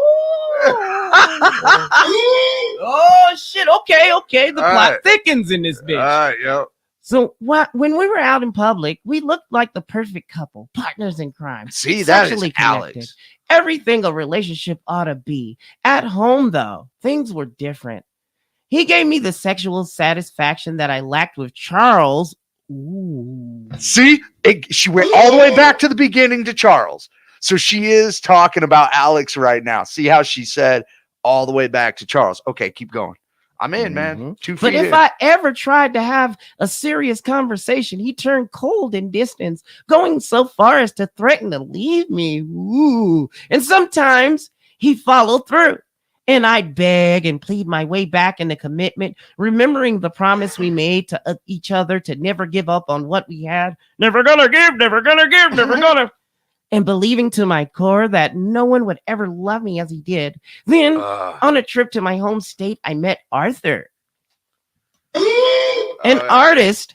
shit. Okay. The plot thickens in this bitch. All right, yo. So when we were out in public, we looked like the perfect couple, partners in crime. See, that is sexually Alex. connected. Everything a relationship ought to be. At home, though, things were different. He gave me the sexual satisfaction that I lacked with Charles. Ooh. See, she went all the way back to the beginning to Charles. So she is talking about Alex right now. See how she said all the way back to Charles. Okay, keep going. I'm in, man. 2 feet But if in. I ever tried to have a serious conversation, he turned cold in distance, going so far as to threaten to leave me. Ooh. And sometimes he followed through. And I'd beg and plead my way back into commitment, remembering the promise we made to each other to never give up on what we had. Never gonna give, never gonna give, never gonna. And believing to my core that no one would ever love me as he did. Then, on a trip to my home state, I met Arthur, an artist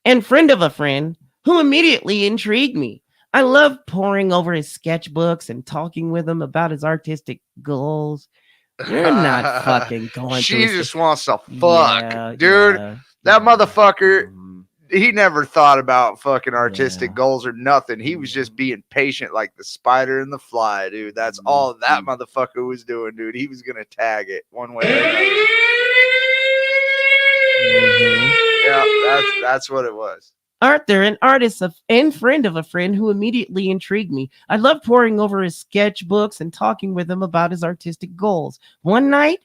and friend of a friend who immediately intrigued me. I love poring over his sketchbooks and talking with him about his artistic goals. You're not fucking going She to. just wants to fuck, dude. That motherfucker. He never thought about fucking artistic goals or nothing. He was just being patient like the spider and the fly, dude. That's all that motherfucker was doing, dude. He was gonna tag it one way or another. Yeah, that's what it was. Arthur, an artist and friend of a friend who immediately intrigued me. I love poring over his sketchbooks and talking with him about his artistic goals. One night,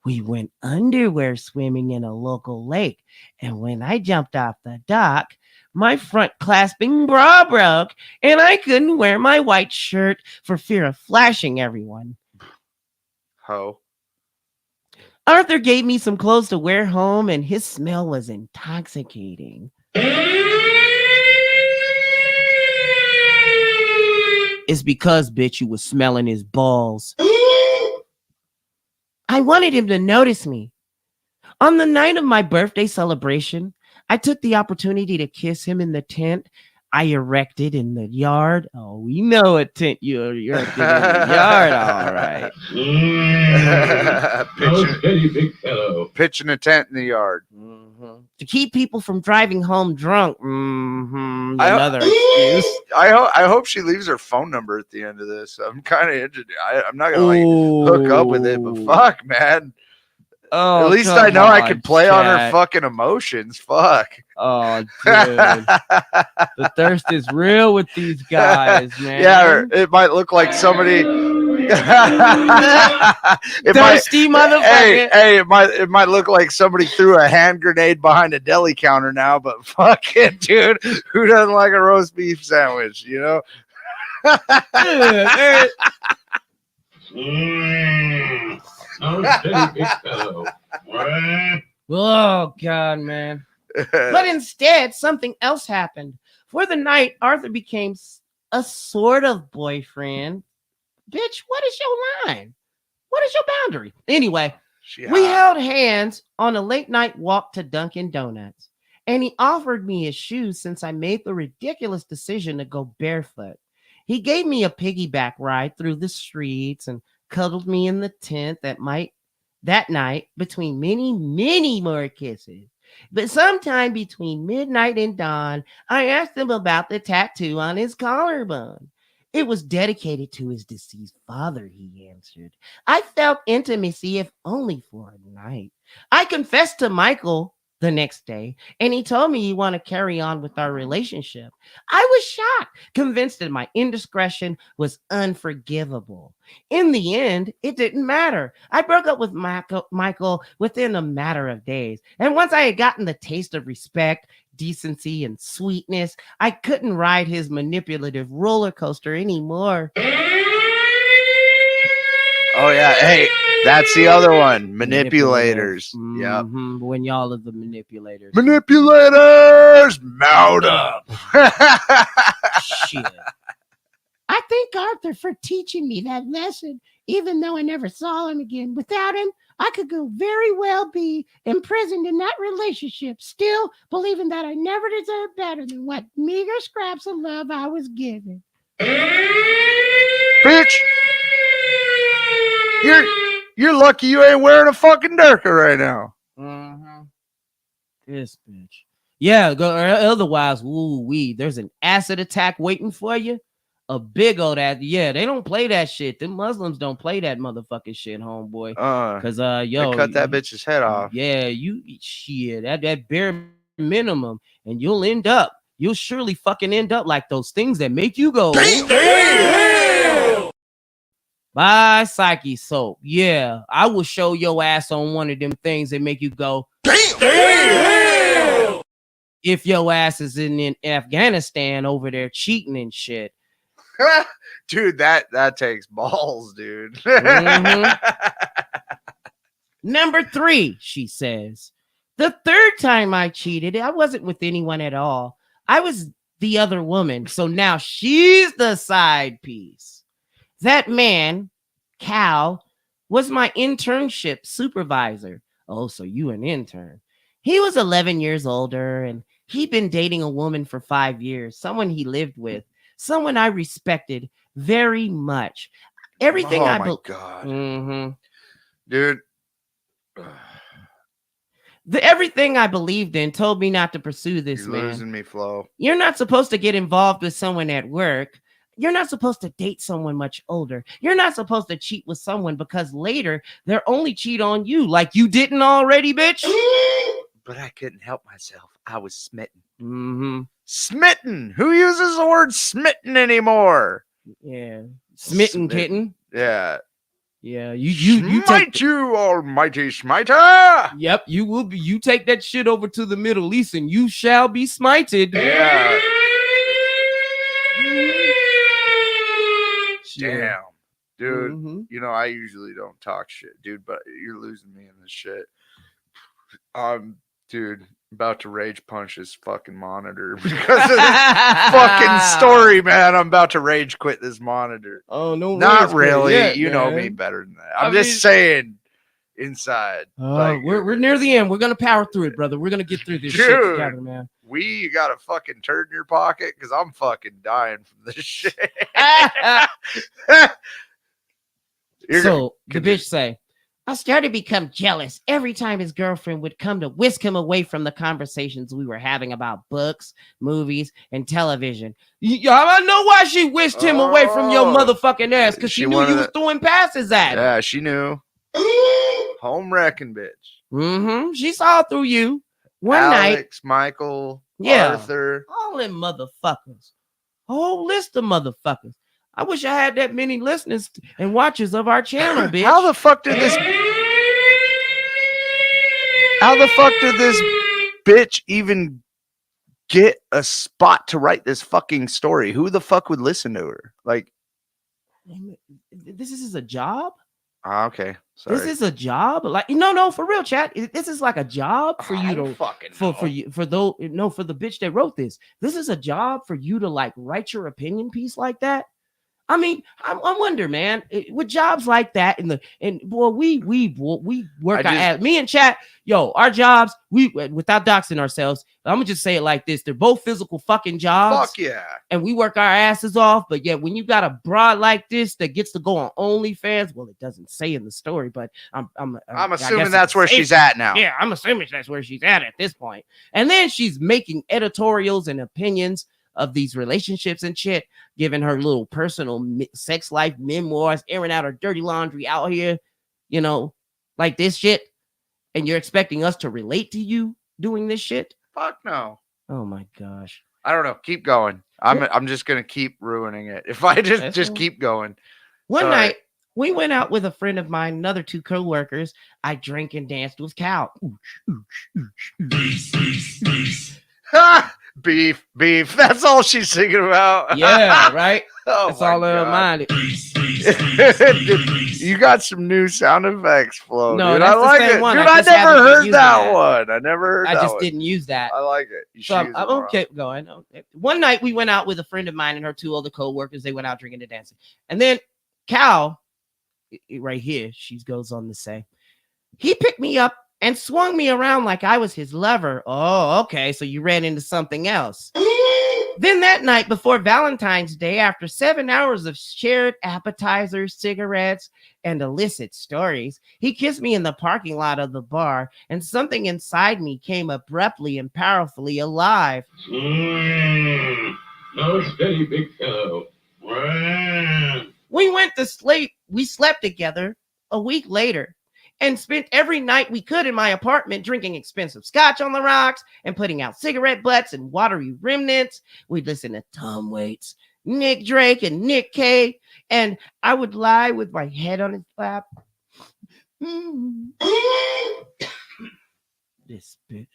we went underwear swimming in a local lake, and when I jumped off the dock, my front clasping bra broke, and I couldn't wear my white shirt for fear of flashing everyone. Ho. Arthur gave me some clothes to wear home, and his smell was intoxicating. It's because, bitch, you was smelling his balls. I wanted him to notice me. On the night of my birthday celebration, I took the opportunity to kiss him in the tent I erected in the yard. Oh, we know a tent you erected in the yard, all right. Pitching a tent in the yard. To keep people from driving home drunk. Another excuse. I hope she leaves her phone number at the end of this. I'm kind of interested. I'm not gonna hook up with it, but fuck, man. Oh, at least I know I can play on her fucking emotions. Fuck. Oh, dude. The thirst is real with these guys, man. Yeah, it might look like somebody. Thirsty motherfucker. Hey, it might look like somebody threw a hand grenade behind a deli counter now, but fuck it, dude. Who doesn't like a roast beef sandwich? You know. Oh, God, man. But instead, something else happened. For the night, Arthur became a sort of boyfriend. Bitch, what is your line? What is your boundary? Anyway, we held hands on a late night walk to Dunkin' Donuts, and he offered me his shoes since I made the ridiculous decision to go barefoot. He gave me a piggyback ride through the streets and cuddled me in the tent that night between many more kisses. But sometime between midnight and dawn, I asked him about the tattoo on his collarbone. It was dedicated to his deceased father, he answered. I felt intimacy, if only for a night. I confessed to Michael the next day, and he told me he wanted to carry on with our relationship. I was shocked, convinced that my indiscretion was unforgivable. In the end, it didn't matter. I broke up with Michael within a matter of days, and once I had gotten the taste of respect, decency, and sweetness, I couldn't ride his manipulative roller coaster anymore. Oh yeah, hey, that's the other one. Manipulators. Yep. When y'all are the manipulators. Manipulators, mount up. Shit. I thank Arthur for teaching me that lesson, even though I never saw him again. Without him, I could go very well be imprisoned in that relationship, still believing that I never deserved better than what meager scraps of love I was given. Bitch, you're lucky you ain't wearing a fucking durka right now. This bitch. Yeah, otherwise, there's an acid attack waiting for you. A big old ass. Yeah, they don't play that shit. The Muslims don't play that motherfucking shit, homeboy. Cause they cut that bitch's head off. Yeah, shit. That bare minimum, and you'll surely fucking end up like those things that make you go. Damn. By Psyche Soap. Yeah, I will show your ass on one of them things that make you go. Damn. If your ass is in Afghanistan over there cheating and shit. Dude, that takes balls, dude. Number 3, she says. The third time I cheated, I wasn't with anyone at all. I was the other woman. So now she's the side piece. That man, Cal, was my internship supervisor. Oh, so you an intern. He was 11 years older, and he'd been dating a woman for 5 years, someone he lived with. Someone I respected very much. Everything oh my God. Dude. Everything I believed in told me not to pursue this. You're man. Losing me, Flo. You're not supposed to get involved with someone at work. You're not supposed to date someone much older. You're not supposed to cheat with someone because later they'll only cheat on you like you didn't already, bitch. But I couldn't help myself. I was smitten. Smitten. Who uses the word smitten anymore? Yeah, smitten kitten. Yeah, yeah. You smite you, almighty smiter. Yep, you will be. You take that shit over to the Middle East, and you shall be smited. Yeah. Damn, dude. You know I usually don't talk shit, dude, but you're losing me in this shit. Dude. About to rage punch his fucking monitor because of this fucking story, man. I'm about to rage quit this monitor. Oh no, not really. Yet, you man. know me better than that. I'm just saying, inside. We're near the end. We're gonna power through it, brother. We're gonna get through this shit Dude. together, man. You got a fucking turd in your pocket because I'm fucking dying from this shit. So the bitch say, I started to become jealous every time his girlfriend would come to whisk him away from the conversations we were having about books, movies, and television. I know why she whisked him away from your motherfucking ass, because she knew you was throwing passes at him. Yeah, she knew. Home wrecking bitch. Mm-hmm. She saw through you. One Alex, night. Michael, Yeah. Arthur. All them motherfuckers. A whole list of motherfuckers. I wish I had that many listeners and watchers of our channel, bitch. How the fuck did this bitch even get a spot to write this fucking story? Who the fuck would listen to her? Like, this is a job? Okay. Sorry. This is a job? Like, no, for real, chat. This is like a job for you to fucking for the bitch that wrote this. This is a job for you to like write your opinion piece like that. I mean, I wonder, man, with jobs like that, we work. Me and chat, our jobs. We without doxing ourselves. I'm gonna just say it like this: they're both physical fucking jobs. Fuck yeah! And we work our asses off. But yet, when you got a broad like this that gets to go on OnlyFans, well, it doesn't say in the story, but I'm assuming that's where she's at now. Yeah, I'm assuming that's where she's at this point. And then she's making editorials and opinions of these relationships and shit, giving her little personal sex life memoirs, airing out her dirty laundry out here, like this shit. And you're expecting us to relate to you doing this shit? Fuck no. Oh my gosh. I don't know. Keep going. I'm just gonna keep ruining it. If I just keep going. One night we went out with a friend of mine, another two co-workers. I drank and danced with Cal. Beef. That's all she's singing about. Yeah, right. That's all in her mind. You got some new sound effects flowing. No, dude. that's I like the same it. one. Dude, I I just never haven't heard used that one. I never heard I that just one. didn't use that. I like it. So I'm okay going. One night we went out with a friend of mine and her two other co-workers. They went out drinking and dancing. And then Cal, right here, she goes on to say, he picked me up and swung me around like I was his lover. Oh, okay. So you ran into something else. Then that night before Valentine's Day, after 7 hours of shared appetizers, cigarettes, and illicit stories, he kissed me in the parking lot of the bar, and something inside me came abruptly and powerfully alive. Now steady, big fellow. We went to sleep. We slept together a week later and spent every night we could in my apartment drinking expensive scotch on the rocks and putting out cigarette butts and watery remnants. We'd listen to Tom Waits, Nick Drake, and Nick Cave, and I would lie with my head on his lap. This bitch.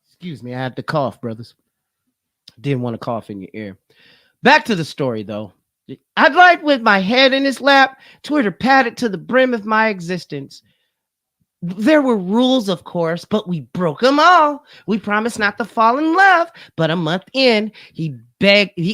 Excuse me, I had to cough, brothers. Didn't want to cough in your ear. Back to the story, though. I'd lie with my head in his lap, Twitter padded to the brim of my existence. There were rules, of course, but we broke them all. We promised not to fall in love, but a month in, he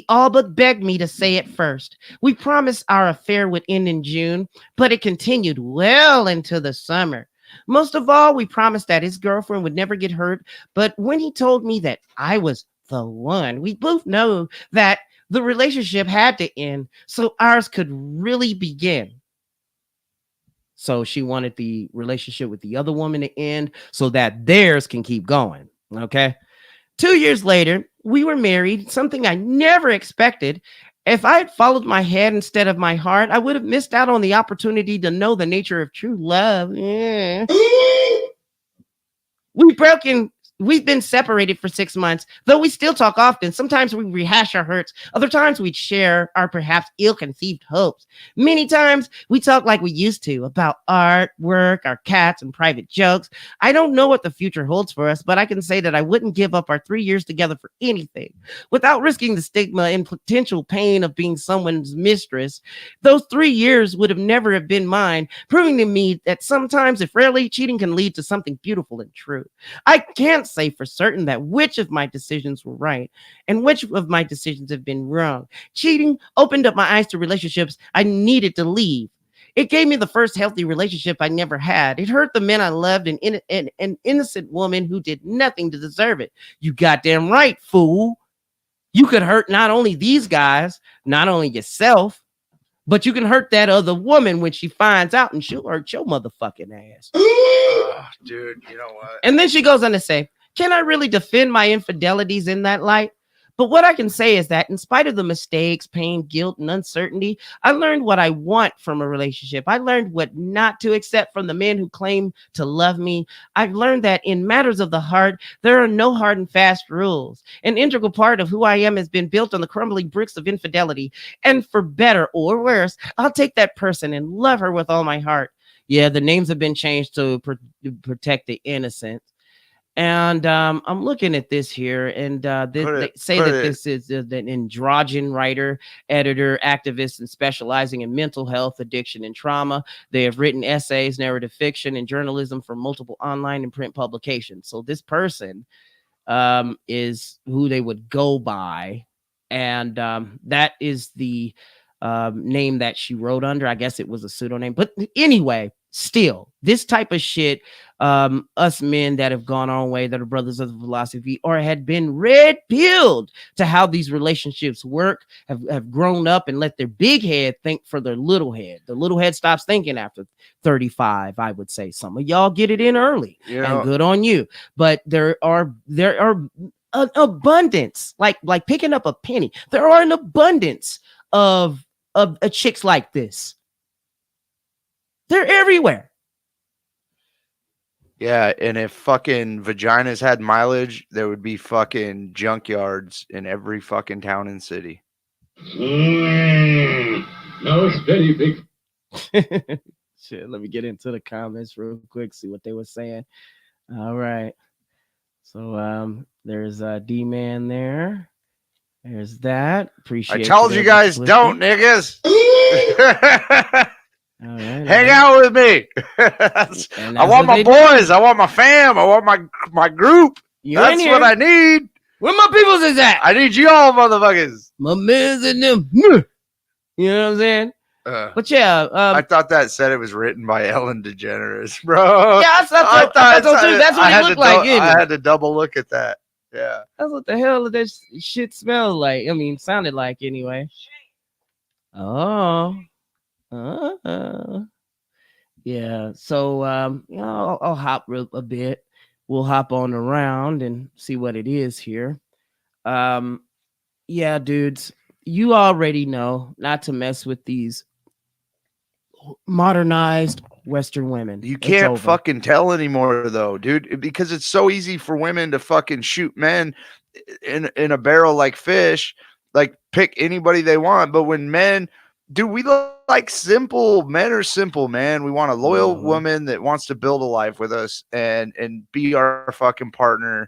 all but begged me to say it first. We promised our affair would end in June, but it continued well into the summer. Most of all, we promised that his girlfriend would never get hurt, but when he told me that I was the one, we both know that the relationship had to end so ours could really begin. So she wanted the relationship with the other woman to end so that theirs can keep going. Okay. 2 years later, we were married, something I never expected. If I had followed my head instead of my heart, I would have missed out on the opportunity to know the nature of true love. Yeah. We've been separated for 6 months, though we still talk often. Sometimes we rehash our hurts. Other times we share our perhaps ill-conceived hopes. Many times we talk like we used to about art, work, our cats, and private jokes. I don't know what the future holds for us, but I can say that I wouldn't give up our 3 years together for anything. Without risking the stigma and potential pain of being someone's mistress, those 3 years would have never have been mine, proving to me that sometimes, if rarely, cheating can lead to something beautiful and true. I can't say for certain that which of my decisions were right and which of my decisions have been wrong. Cheating opened up my eyes to relationships I needed to leave. It gave me the first healthy relationship I never had. It hurt the men I loved and an innocent woman who did nothing to deserve it. You goddamn right, fool. You could hurt not only these guys, not only yourself, but you can hurt that other woman when she finds out, and she'll hurt your motherfucking ass. Dude, you know what? And then she goes on to say, can I really defend my infidelities in that light? But what I can say is that in spite of the mistakes, pain, guilt, and uncertainty, I learned what I want from a relationship. I learned what not to accept from the men who claim to love me. I've learned that in matters of the heart, there are no hard and fast rules. An integral part of who I am has been built on the crumbling bricks of infidelity. And for better or worse, I'll take that person and love her with all my heart. Yeah, the names have been changed to protect the innocent. And I'm looking at this here, and they say that this is an androgen writer, editor, activist, and specializing in mental health, addiction, and trauma. They have written essays, narrative fiction, and journalism for multiple online and print publications. So this person is who they would go by, and that is the name that she wrote under. I guess it was a pseudonym, but anyway, still, this type of shit, us men that have gone our way, that are brothers of the philosophy, or had been red-pilled to how these relationships work, have grown up and let their big head think for their little head. The little head stops thinking after 35, I would say. Some of y'all get it in early, and good on you. But there are an abundance, like picking up a penny. There are an abundance of chicks like this. They're everywhere. Yeah, and if fucking vaginas had mileage, there would be fucking junkyards in every fucking town and city. No, it's very big. Shit, let me get into the comments real quick, see what they were saying. All right. So there's D-Man there. There's that. Appreciate I told you guys, don't, niggas. All right, hang out with me. I want my boys. I want my fam. I want my group. That's what I need. Where my peoples is at? I need you all, motherfuckers. My mans and them. You know what I'm saying? But yeah, I thought that said it was written by Ellen DeGeneres, bro. Yeah, I thought so too. That's what it looked like. I had to double look at that. Yeah, that's what the hell that shit smells like. I mean, sounded like anyway. Oh. Yeah, so you know, I'll hop a bit. We'll hop on around and see what it is here. Yeah, dudes, you already know not to mess with these modernized Western women. You can't fucking tell anymore though, dude, because it's so easy for women to fucking shoot men in a barrel like fish, like pick anybody they want. But when men, dude, we like simple men are simple, man. We want a loyal woman that wants to build a life with us and be our fucking partner.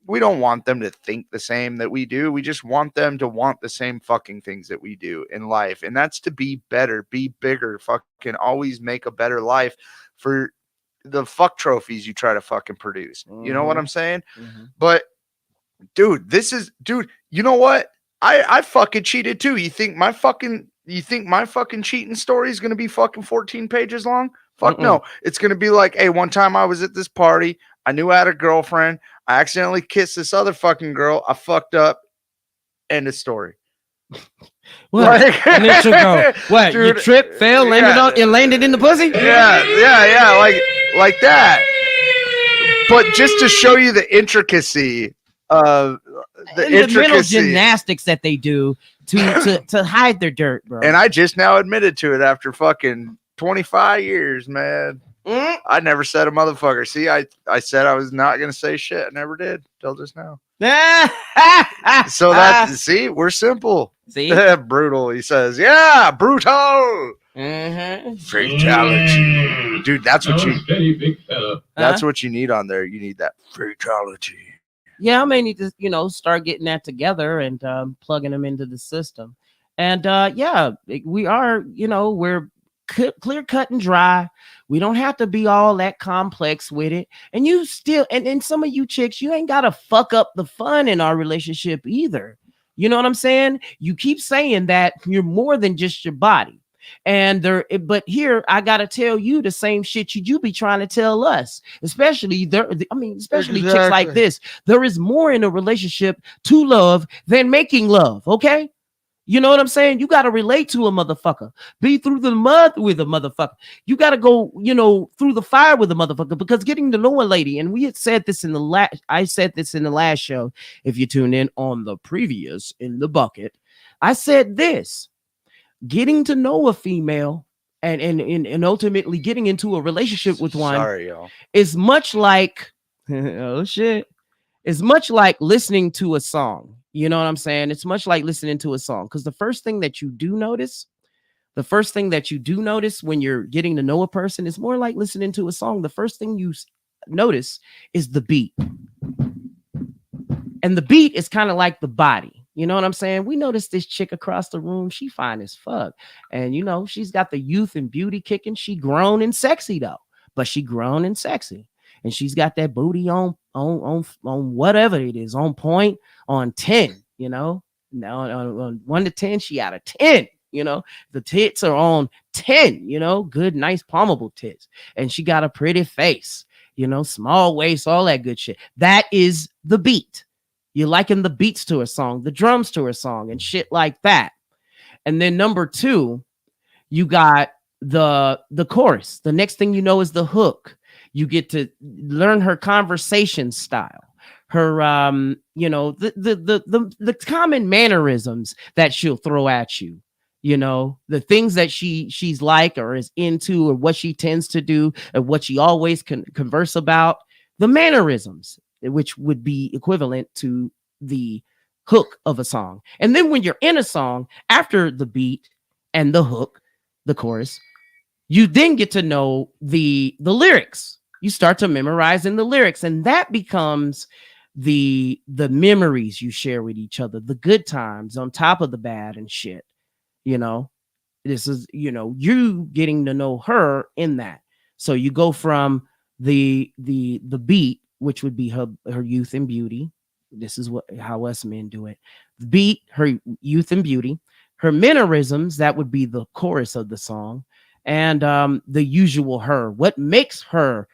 We don't want them to think the same that we do. We just want them to want the same fucking things that we do in life. And that's to be better, be bigger, fucking always make a better life for the fuck trophies you try to fucking produce. You know what I'm saying? But dude, you know what? I fucking cheated too. You think my fucking cheating story is going to be fucking 14 pages long? Fuck no. It's going to be like, hey, one time I was at this party. I knew I had a girlfriend. I accidentally kissed this other fucking girl. I fucked up. End of story. What? And then she'll go, what? Dude, you tripped, fell, landed in the pussy? Yeah. Like that. But just to show you the intricacy of the mental gymnastics that they do to hide their dirt, bro. And I just now admitted to it after fucking 25 years, man. I never said a motherfucker. See, I said I was not gonna say shit. I never did till just now. So see, we're simple. See, brutal. He says, yeah, brutal. Fatality, dude. That's what you. Very big fella. That's what you need on there. You need that fatality. Yeah, I may need to, start getting that together and plugging them into the system. And yeah, we are, we're clear cut and dry. We don't have to be all that complex with it. And you still, and some of you chicks, you ain't got to fuck up the fun in our relationship either. You know what I'm saying? You keep saying that you're more than just your body. And but here I gotta tell you the same shit you be trying to tell us, especially especially chicks like Exactly. this. There is more in a relationship to love than making love. Okay. You know what I'm saying? You got to relate to a motherfucker. Be through the mud with a motherfucker. You got to go, through the fire with a motherfucker, because getting to know a lady, and we had said this in the I said this in the last show. If you tune in on the previous in the bucket, I said this: getting to know a female and ultimately getting into a relationship with one Sorry, y'all. is much like oh shit. It's much like listening to a song. You know what I'm saying? It's much like listening to a song, because the first thing that you do notice when you're getting to know a person is more like listening to a song. The first thing you notice is the beat. And the beat is kind of like the body. You know what I'm saying? We noticed this chick across the room. She fine as fuck. And, she's got the youth and beauty kicking. She grown and sexy, though. But she grown and sexy. And she's got that booty on whatever it is, on point, on 10, Now on 1 to 10, she out of 10. The tits are on 10, good, nice palmable tits. And she got a pretty face, small waist, all that good shit. That is the beat. You're liking the beats to a song, the drums to a song, and shit like that. And then number 2, you got the chorus. The next thing you know is the hook. You get to learn her conversation style, her the common mannerisms that she'll throw at you. The things that she's like or is into, or what she tends to do, or what she always converse about. The mannerisms, which would be equivalent to the hook of a song. And then when you're in a song, after the beat and the hook, the chorus, you then get to know the lyrics. You start to memorize in the lyrics, and that becomes the memories you share with each other, the good times on top of the bad and shit. This is, you getting to know her in that. So you go from the beat, which would be her youth and beauty. This is how us men do it. The beat, her youth and beauty, her mannerisms, that would be the chorus of the song. And the usual her, what makes her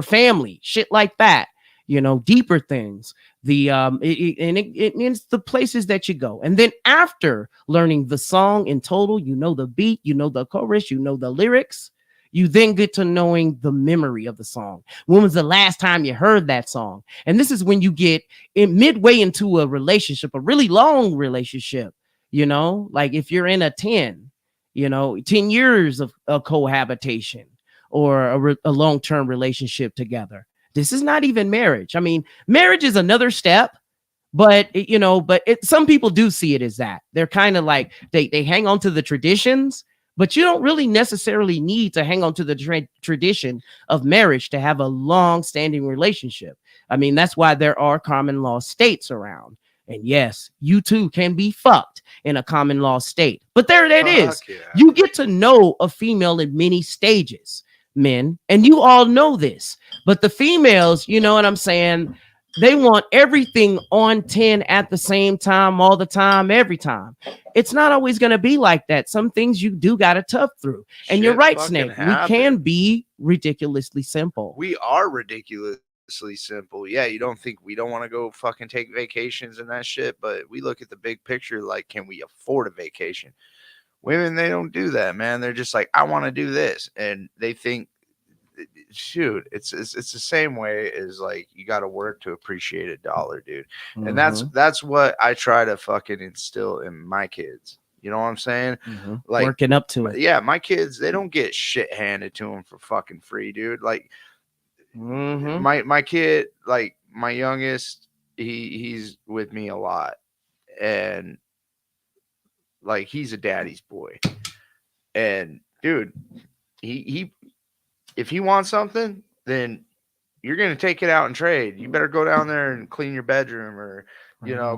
family, shit like that, deeper things. It's the places that you go. And then after learning the song in total, the beat, the chorus, the lyrics, you then get to knowing the memory of the song. When was the last time you heard that song? And this is when you get midway into a relationship, a really long relationship, like if you're in a 10 years of cohabitation, or a long-term relationship together. This is not even marriage. I mean, marriage is another step, but some people do see it as that. They're kind of like, they hang on to the traditions, but you don't really necessarily need to hang on to the tradition of marriage to have a long-standing relationship. I mean, that's why there are common law states around. And yes, you too can be fucked in a common law state. But there it is. Yeah. You get to know a female in many stages, men, and you all know this. But the females, you know what I'm saying? They want everything on 10 at the same time, all the time, every time. It's not always going to be like that. Some things you do got to tough through. And you're right, Snake. We can be ridiculously simple. We are ridiculously simple. Yeah, you don't think we don't want to go fucking take vacations and that shit, but we look at the big picture, like, can we afford a vacation? Women, they don't do that, man. They're just like, I want to do this, and they think, shoot, it's the same way as, like, you got to work to appreciate $1, dude. And that's what I try to fucking instill in my kids. You know what I'm saying? Like, working up to it. Yeah, my kids, they don't get shit handed to them for fucking free, dude. Like, my kid, like my youngest, he's with me a lot, and like, he's a daddy's boy. And dude, he if he wants something, then you're gonna take it out and trade. You better go down there and clean your bedroom, or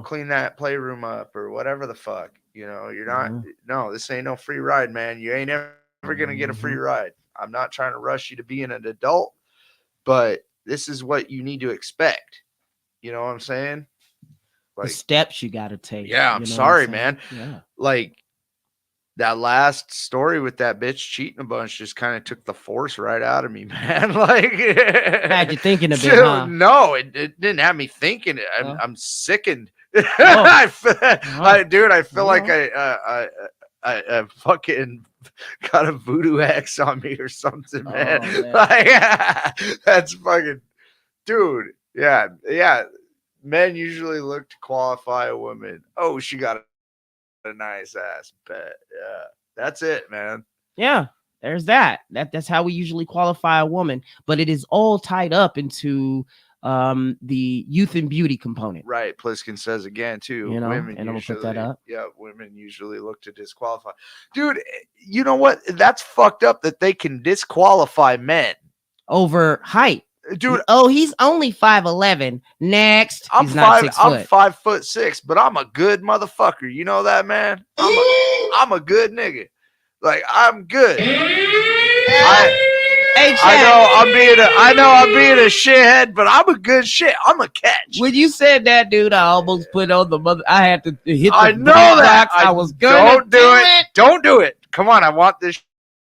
clean that playroom up, or whatever the fuck. You're not. No, this ain't no free ride, man. You ain't ever gonna get a free ride. I'm not trying to rush you to being an adult, but this is what you need to expect. You know what I'm saying? Like, the steps you got to take. Yeah, I'm sorry, man. Yeah. Like, that last story with that bitch cheating a bunch just kind of took the force right out of me, man. Like, Had you thinking a bit, so, huh? No, it didn't have me thinking. Oh. I'm sickened. Oh. Dude, I feel like Oh. I fucking got a voodoo hex on me or something, man. Oh, man. Like, that's fucking, dude. Yeah. Men usually look to qualify a woman. Oh, she got a nice ass. Bet. Yeah, that's it, man. Yeah, there's that. That's how we usually qualify a woman, but it is all tied up into the youth and beauty component. Right. Pliskin says again too. You know, women and I'm gonna put that up. Yeah, women usually look to disqualify. Dude, you know what? That's fucked up that they can disqualify men Over height. Dude, Oh, he's only 5'11". Next, I'm he's not 6 foot. I'm 5'6", but I'm a good motherfucker. You know that, man? I'm a good nigga. Like, I'm good. I know I'm being a shithead, but I'm a good shit. I'm a catch. When you said that, dude, I almost put on the mother. I had to hit the I know that. box. I was good. Don't do it. Don't do it. Come on. I want this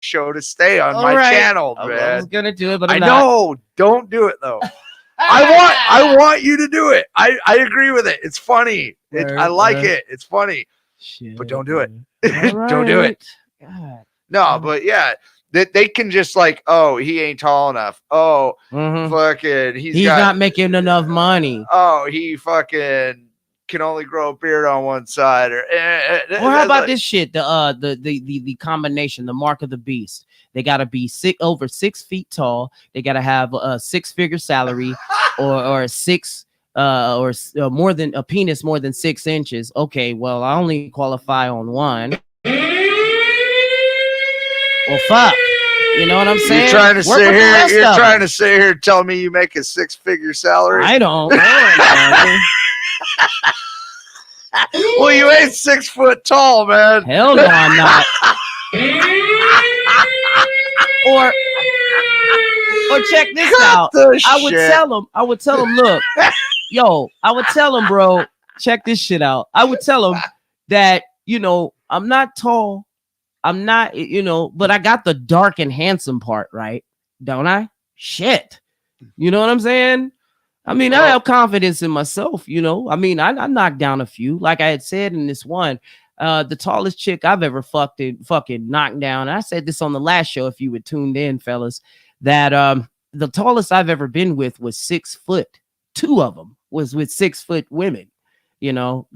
show to stay on my channel, man. I was gonna do it, but I know. Don't do it though. I want you to do it. I agree with it. It's funny. I like it. It's funny. Shit, but don't do it. Right. Don't do it. God. No, but yeah. They can just like, oh, he ain't tall enough. Oh, fucking, he's not making enough money. Oh, he fucking can only grow a beard on one side. Or how about this shit? The combination, the mark of the beast. They gotta be over 6 feet tall. They gotta have a 6-figure salary, or more than a penis more than 6 inches. Okay, well, I only qualify on one. Well, fuck. You know what I'm saying? You're trying to sit here. You're trying to sit here telling me you make a 6-figure salary. I don't. Well, you ain't 6 foot tall, man. Hell no, I'm not. or check this out. I would tell him, look, yo, I would tell him, bro, check this shit out. I would tell him that, I'm not tall. I'm not, but I got the dark and handsome part, right? Don't I? Shit. You know what I'm saying? I mean, I have confidence in myself, I mean, I knocked down a few. Like I had said in this one, the tallest chick I've ever fucking knocked down. I said this on the last show, if you would tuned in, fellas, that the tallest I've ever been with was 6 foot. 2 of them was with 6 foot women,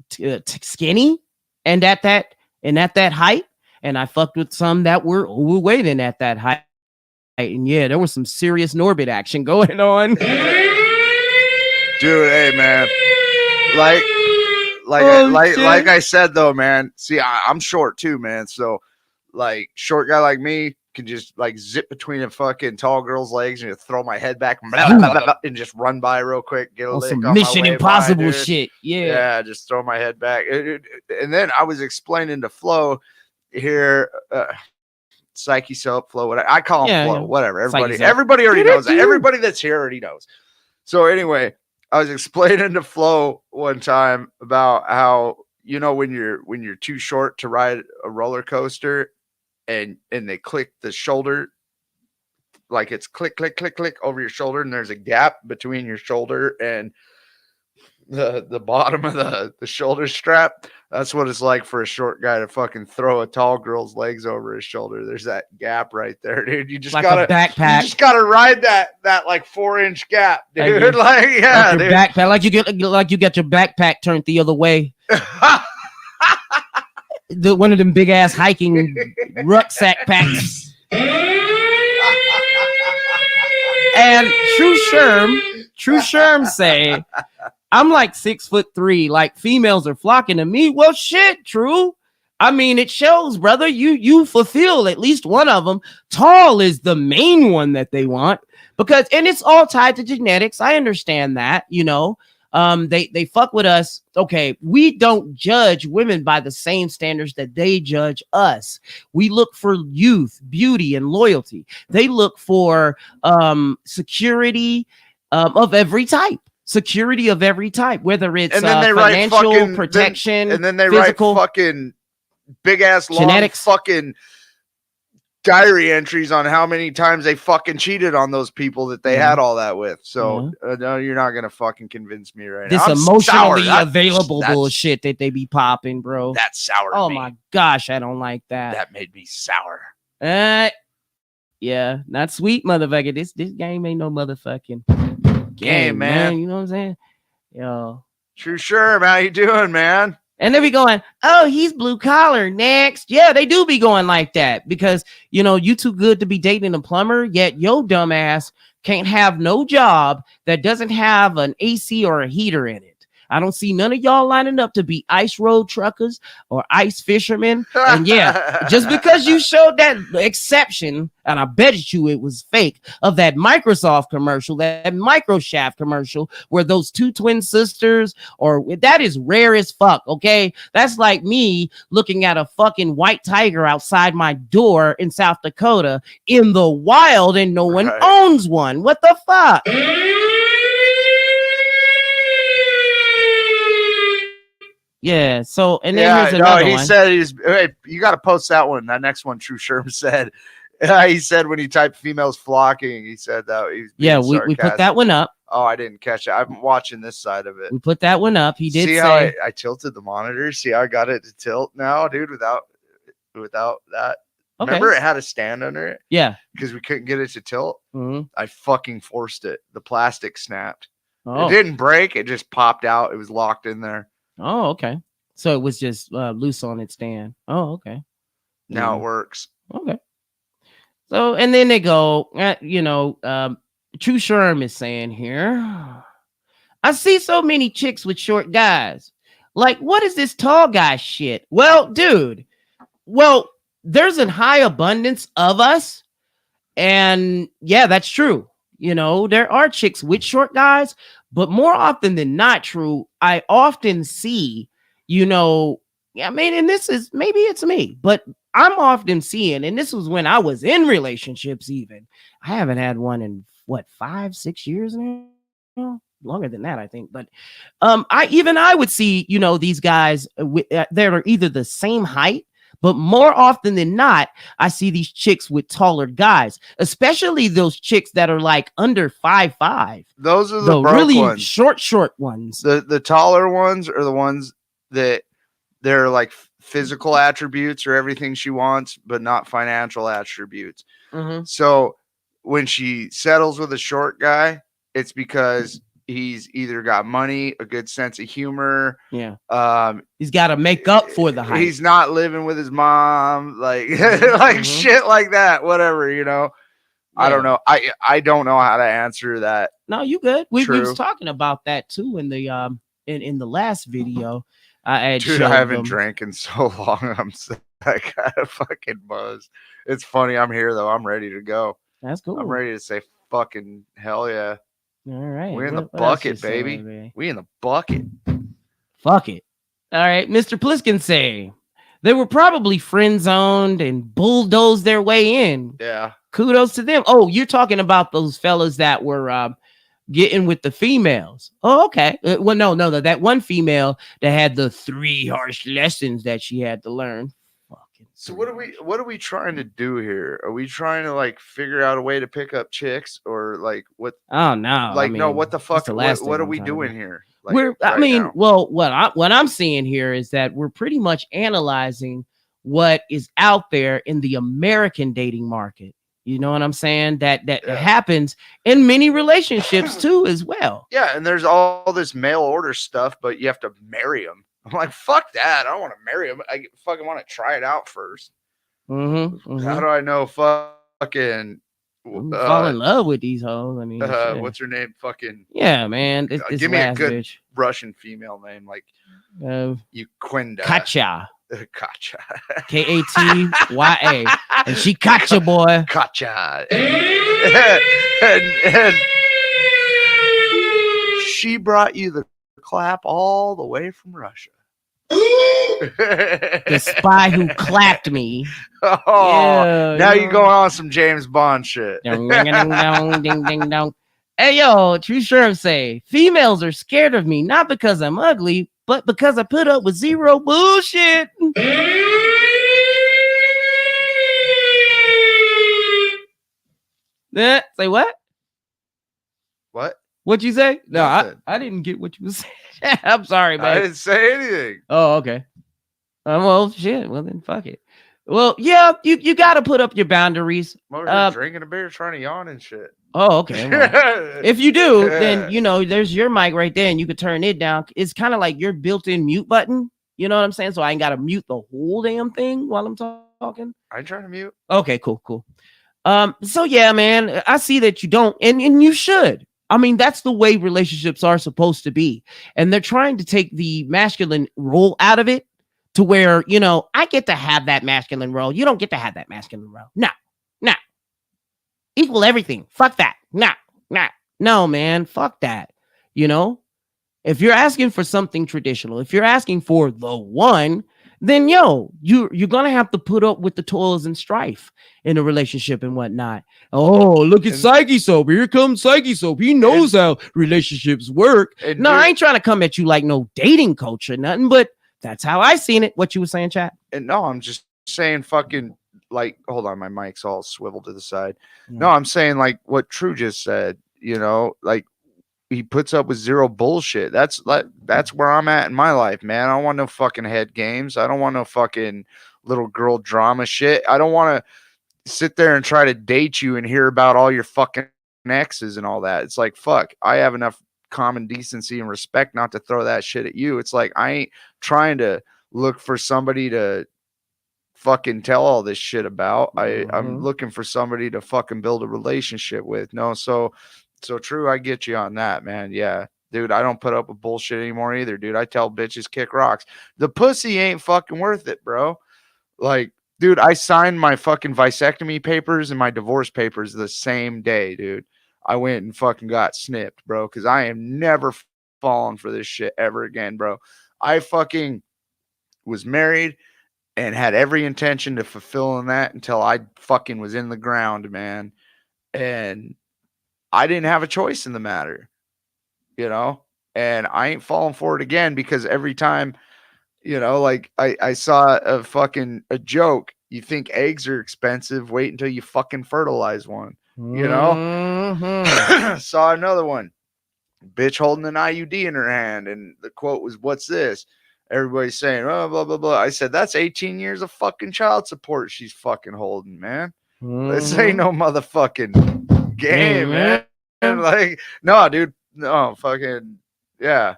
skinny and at that height. And I fucked with some that were overweight and at that height. And yeah, there was some serious Norbit action going on. Dude, hey man. Like I said though, man. See, I'm short too, man. So like short guy like me can just like zip between a fucking tall girl's legs and just throw my head back and just run by real quick, get a lick some on Mission my way Impossible by, shit. Yeah, just throw my head back. And then I was explaining to Flo here, Psyche Soap, Flo, whatever I call him, Flo, whatever. Everybody already knows that. Everybody that's here already knows. So anyway, I was explaining to Flo one time about how when you're too short to ride a roller coaster, and they click the shoulder, like it's click click click click over your shoulder, and there's a gap between your shoulder and the bottom of the shoulder strap. That's what it's like for a short guy to fucking throw a tall girl's legs over his shoulder. There's that gap right there, dude. You just like gotta a backpack. You just gotta ride that like 4-inch gap, dude. Like yeah, your backpack, like you get your backpack turned the other way. One of them big ass hiking rucksack packs. And True Sherm say, I'm like 6'3", like females are flocking to me. Well, shit, True. I mean, it shows, brother. You fulfill at least one of them. Tall is the main one that they want and it's all tied to genetics. I understand that, they fuck with us. Okay, we don't judge women by the same standards that they judge us. We look for youth, beauty, and loyalty. They look for security of every type. Security of every type, whether it's and then they financial write fucking, protection, and then they physical. write fucking big ass long Genetics. fucking diary entries on how many times they fucking cheated on those people that they had all that with. So no, you're not gonna fucking convince me right This now. I'm emotionally sour. available That's- bullshit that they be popping, bro. That soured Oh me. my gosh, I don't like that. That made me sour. Yeah, not sweet, motherfucker. This game ain't no motherfucking game, man. You know what I'm saying? Yo. True, sure, man. How you doing, man? And they be going, oh, he's blue collar next. Yeah, they do be going like that because, you know, you too good to be dating a plumber, yet your dumb ass can't have no job that doesn't have an AC or a heater in it. I don't see none of y'all lining up to be ice road truckers or ice fishermen. And yeah, just because you showed that exception, and I bet you it was fake, of that Microsoft commercial, that Microshaft commercial, where those two twin sisters, or that is rare as fuck, okay? That's like me looking at a fucking white tiger outside my door in South Dakota in the wild and no one owns one. What the fuck? Yeah, so and then here's another he one. said hey, you got to post that one. That next one, True Sherm said. He said when he typed females flocking, he said that he's we put that one up. Oh, I didn't catch it. I'm watching this side of it. We put that one up. He did see say how I tilted the monitor. See how I got it to tilt now, dude, without that. Okay. Remember it had a stand under it? Yeah. Because we couldn't get it to tilt. Mm-hmm. I fucking forced it. The plastic snapped. Oh. It didn't break. It just popped out. It was locked in there. Oh, okay. So it was just loose on its stand. Oh, okay. Now it works. Okay. So, and then they go, True Sherm is saying here, I see so many chicks with short guys. Like, what is this tall guy shit? Well, dude, there's a high abundance of us. And yeah, that's true. You know, there are chicks with short guys, but more often than not, True, I often see, and this is, maybe it's me, but I'm often seeing, and this was when I was in relationships even. I haven't had one in, 5-6 years now? Longer than that, I think. But I would see, these guys that are either the same height, but more often than not, I see these chicks with taller guys, especially those chicks that are like under 5'5". Those are the really ones. short ones. The taller ones are the ones that they're like physical attributes or everything she wants, but not financial attributes. Mm-hmm. So when she settles with a short guy, it's because he's either got money, a good sense of humor. Yeah. He's got to make up for the height. He's not living with his mom, like Mm-hmm. shit like that. Whatever, Yeah. I don't know. I don't know how to answer that. No, you good. We was talking about that too in the in the last video. I haven't drank in so long. I got a fucking buzz. It's funny. I'm here though. I'm ready to go. That's cool. I'm ready to say fucking hell yeah. All right. We're in the bucket, baby. We in the bucket. Fuck it. All right. Mr. Pliskin say they were probably friend zoned and bulldozed their way in. Yeah. Kudos to them. Oh, you're talking about those fellas that were getting with the females. Oh, okay. Well, no. That one female that had the 3 harsh lessons that she had to learn. So what are we trying to do here? Are we trying to like figure out a way to pick up chicks or like what? Oh no! Like no, what the fuck? What are we doing here? Like, what I'm seeing here is that we're pretty much analyzing what is out there in the American dating market. You know what I'm saying? That happens in many relationships too, as well. Yeah, and there's all this mail order stuff, but you have to marry them. I'm like, fuck that. I don't want to marry him. I fucking want to try it out first. Mm-hmm. How do I know fucking fall in love with these hoes? I mean, what's her name? Fucking yeah, man. Give me a good Russian female name, like Yuquinda. Katya. Katya. Katya. And she Katya, boy. Katya. and she brought you the clap all the way from Russia. The spy who clapped me. Oh, yeah, now you go on some James Bond shit. Ding, ding, dong. Hey, yo, True Sherm say, females are scared of me, not because I'm ugly, but because I put up with zero bullshit. Say what? What? What'd you say? No, Nothing. I didn't get what you were saying. I'm sorry, I man. didn't say anything. Oh, okay. Well, shit. Well, then fuck it. Well, yeah, you got to put up your boundaries. I'm over here drinking a beer, trying to yawn and shit. Oh, okay. Well, if you do, then there's your mic right there, and you could turn it down. It's kind of like your built-in mute button. You know what I'm saying? So I ain't got to mute the whole damn thing while I'm talking. I'm trying to mute. Okay, cool. So yeah, man, I see that you don't, and you should. I mean, that's the way relationships are supposed to be, and they're trying to take the masculine role out of it to where I get to have that masculine role. You don't get to have that masculine role. No. Equal everything. Fuck that. No, man. Fuck that. If you're asking for something traditional, if you're asking for the one, then you're gonna have to put up with the toils and strife in a relationship and whatnot. Oh, look at Psyche Soap. Here comes Psyche Soap. He knows how relationships work. No, I ain't trying to come at you like no dating coach or nothing, but that's how I seen it. What you were saying, chat? And no, I'm just saying fucking like, hold on, my mic's all swiveled to the side. No, I'm saying like what True just said, like he puts up with zero bullshit. That's where I'm at in my life, man. I don't want no fucking head games. I don't want no fucking little girl drama shit. I don't want to sit there and try to date you and hear about all your fucking exes and all that. It's like, fuck, I have enough common decency and respect not to throw that shit at you. It's like I ain't trying to look for somebody to fucking tell all this shit about. I'm looking for somebody to fucking build a relationship with. No, so True, I get you on that, man. Yeah, dude, I don't put up with bullshit anymore either, dude. I tell bitches kick rocks. The pussy ain't fucking worth it, bro. Like, dude, I signed my fucking vasectomy papers and my divorce papers the same day, dude. I went and fucking got snipped, bro, because I am never falling for this shit ever again, bro. I fucking was married and had every intention to fulfilling that until I fucking was in the ground, man. And I didn't have a choice in the matter, and I ain't falling for it again because every time, like I saw a joke. You think eggs are expensive? Wait until you fucking fertilize one, Saw another one. Bitch holding an IUD in her hand. And the quote was, "What's this?" Everybody's saying, "Oh, blah, blah, blah." I said, "That's 18 years of fucking child support she's fucking holding, man. This ain't no motherfucking game, man." Like, no, dude. No, fucking, yeah.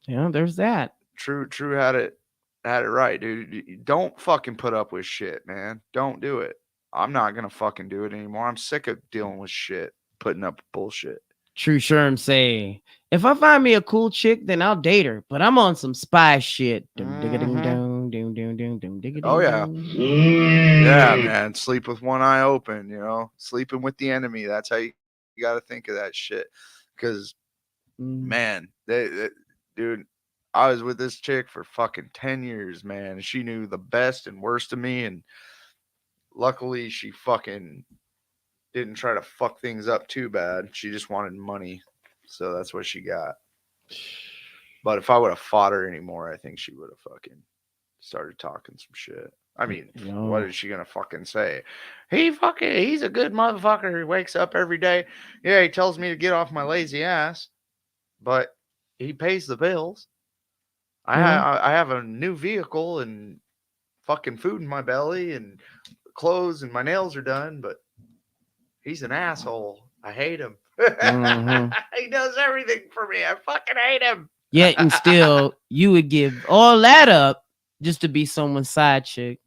Yeah, there's that. True had it right, dude. Don't fucking put up with shit, man. Don't do it. I'm not gonna fucking do it anymore. I'm sick of dealing with shit, putting up with bullshit. True Sherm say, if I find me a cool chick, then I'll date her. But I'm on some spy shit. Oh yeah. Yeah, man. Sleep with one eye open, sleeping with the enemy. That's how you got to think of that shit. Because, man, dude, I was with this chick for fucking 10 years, man. She knew the best and worst of me. And luckily, she fucking didn't try to fuck things up too bad. She just wanted money. So that's what she got. But if I would have fought her anymore, I think she would have fucking started talking some shit. I mean, what is she gonna fucking say? He's a good motherfucker. He wakes up every day. Yeah, he tells me to get off my lazy ass, but he pays the bills. I have a new vehicle and fucking food in my belly and clothes and my nails are done, but he's an asshole. I hate him. He does everything for me. I fucking hate him. Yet and still, you would give all that up just to be someone's side chick.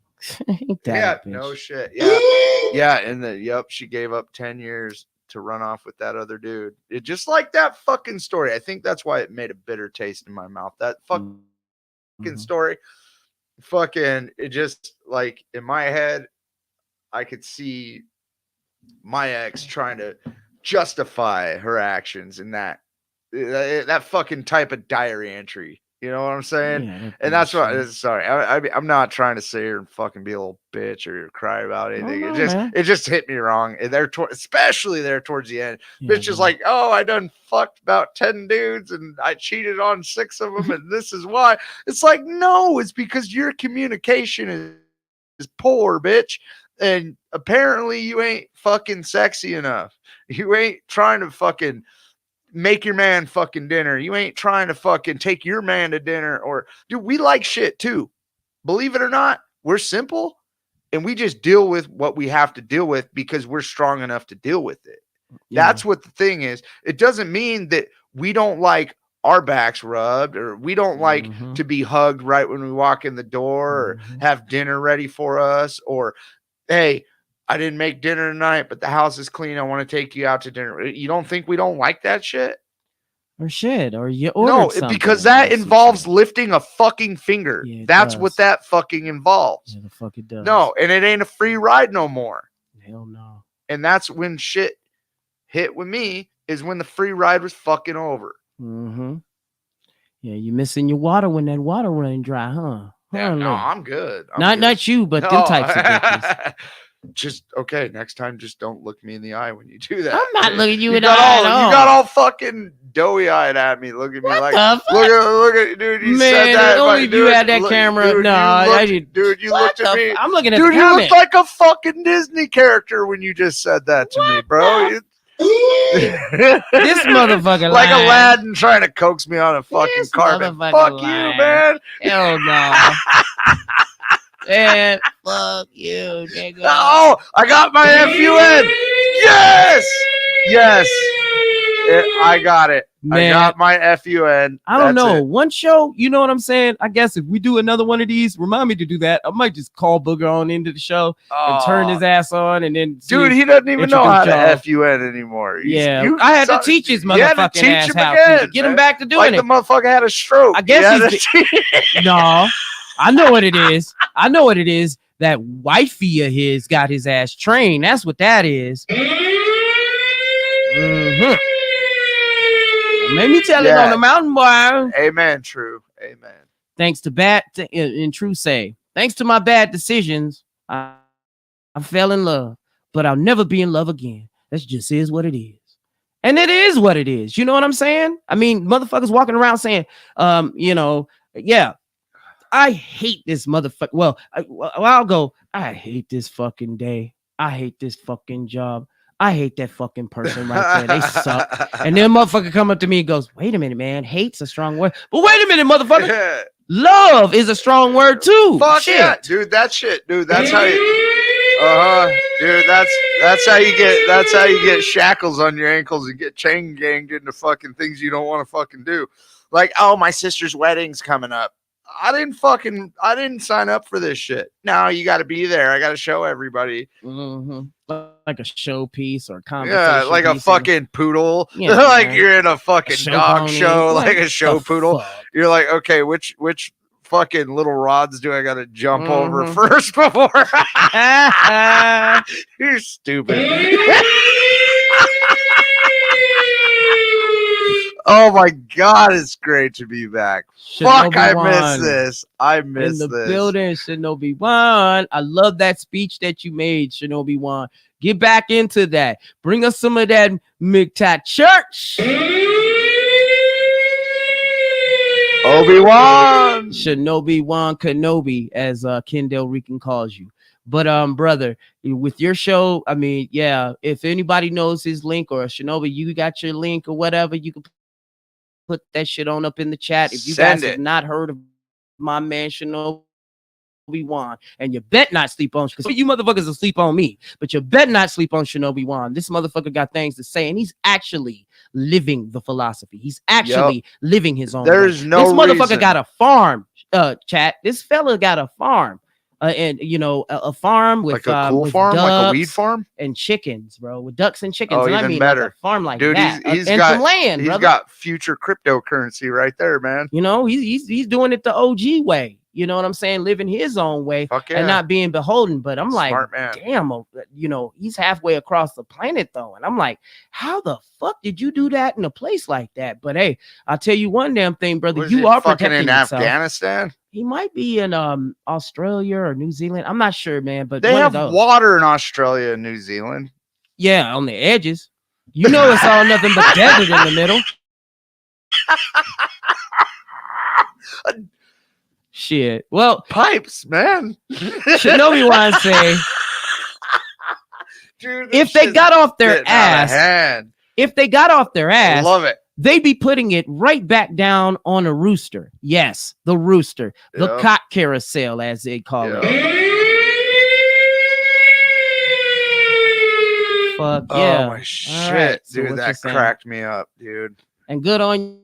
No shit. Yeah. And she gave up 10 years to run off with that other dude. It just like that fucking story. I think that's why it made a bitter taste in my mouth. That fucking story. Fucking, it just like in my head, I could see my ex trying to justify her actions in that fucking type of diary entry. You know what I'm saying? Yeah, and that's what. Sorry, I'm not trying to sit here and fucking be a little bitch or cry about anything. It just hit me wrong. And especially there towards the end, bitch is like, "Oh, I done fucked about 10 dudes and I cheated on 6 of them, and this is why." It's like, no, it's because your communication is poor, bitch. And apparently you ain't fucking sexy enough. You ain't trying to fucking make your man fucking dinner. You ain't trying to fucking take your man to dinner. Or, dude, we like shit too. Believe it or not, we're simple and we just deal with what we have to deal with because we're strong enough to deal with it. Yeah. That's what the thing is. It doesn't mean that we don't like our backs rubbed, or we don't like to be hugged right when we walk in the door, or have dinner ready for us, or, hey, I didn't make dinner tonight, but the house is clean. I want to take you out to dinner. You don't think we don't like that shit? Or shit, or you No, ordered something. because that involves lifting a fucking finger. Yeah, it That's does. what that fucking involves. Yeah, the fuck it does. No, and it ain't a free ride no more. Hell no. And that's when shit hit with me, is when the free ride was fucking over. Yeah, you missing your water when that water running dry, huh? Yeah, no, Lou? I'm good. Not you, but them types of bitches. Just okay. Next time, just don't look me in the eye when you do that. I'm not looking you in the got eye all, at all. You got all fucking doughy eyed at me. Look at me What like, the fuck? look at, dude. You Man, said that. only but, if you dude, had that look, camera. Dude, No, I didn't. Dude, you What looked at me. I'm looking at Dude, the you comment. looked like a fucking Disney character when you just said that to me, bro. This motherfucker like lying. Aladdin trying to coax me on a fucking This carpet. motherfucker Fuck you, lying. man. Hell no. Man, fuck you, nigga. Oh, I got my FUN. Yes. Yes. I got it. Man. I got my FUN. I don't That's know. it. One show, you know what I'm saying? I guess if we do another one of these, remind me to do that. I might just call Booger on into the show and turn his ass on, and then see Dude, if- he doesn't even know how to introduce y'all. FUN anymore. Yeah, I had to teach his you had to motherfucking teach ass him how again, to get him man. back to doing like it. the motherfucker had a stroke. I guess no. I know what it is. I know what it is. That wifey of his got his ass trained. That's what that is. Made me tell it on the mountain, boy. Amen. True. Amen. Thanks to in true say, thanks to my bad decisions, I fell in love, but I'll never be in love again. That just is what it is. And it is what it is. You know what I'm saying? I mean, motherfuckers walking around saying, yeah, I hate this motherfucker. Well, I'll go, I hate this fucking day. I hate this fucking job. I hate that fucking person right there. They suck. And then motherfucker come up to me and goes, wait a minute, man. Hate's a strong word. But wait a minute, motherfucker. Love is a strong word too. Fuck shit. Yeah, dude. That shit, dude. That's how you. Dude. That's how you get shackles on your ankles and get chain ganged into fucking things you don't want to fucking do. Like, oh, my sister's wedding's coming up. I didn't sign up for this shit. Now you got to be there. I got to show everybody. Like a showpiece or conversation. Yeah, like a fucking poodle. Yeah, like man. you're in a fucking dog pony. show, What like a show the poodle. fuck? You're like, okay, which fucking little rods do I got to jump over first before? You're stupid. Oh my God, it's great to be back. Fuck, I miss this. I miss this. In the this. building, Shinobi One. I love that speech that you made, Shinobi One. Get back into that. Bring us some of that McTat Church. Obi-Wan. Shinobi Wan Kenobi, as Kendall Rican calls you. But brother, with your show, I mean, yeah, if anybody knows his link, or Shinobi, you got your link or whatever, you can put that shit on up in the chat. If you guys have not heard of my man Shinobi Wan, and you bet not sleep on, because you motherfuckers will sleep on me, but you bet not sleep on Shinobi Wan. This motherfucker got things to say, and he's actually living the philosophy. He's actually living his own. There's way. no This motherfucker reason. got a farm. Chat. This fella got a farm. And you know, a farm with like a cool with farm, like a weed ducks farm and chickens, bro, with ducks and chickens. Oh, and I even mean, better. like a farm like Dude, that, he's and got some land. He's brother. got future cryptocurrency right there, man. You know, he's doing it the OG way. You know what I'm saying? Living his own way and not being beholden. But I'm Smart like, man. damn, you know, he's halfway across the planet though, and I'm like, how the fuck did you do that in a place like that? But hey, I'll tell you one damn thing, brother. Was You he are fucking protecting in yourself. Afghanistan. He might be in Australia or New Zealand. I'm not sure, man. But They one have of those. water in Australia and New Zealand. Yeah, on the edges. You know, it's all nothing but desert in the middle. Shit. Well, pipes, man. Shinobi Wan say, Dude, if they got off their ass, hand. if they got off their I ass, love it. they'd be putting it right back down on a rooster. Yes, the rooster, the Yep. cock carousel, as they call Yep. it. Fuck yeah. Oh my All shit, right, so dude, what you that saying? cracked me up, dude. And good on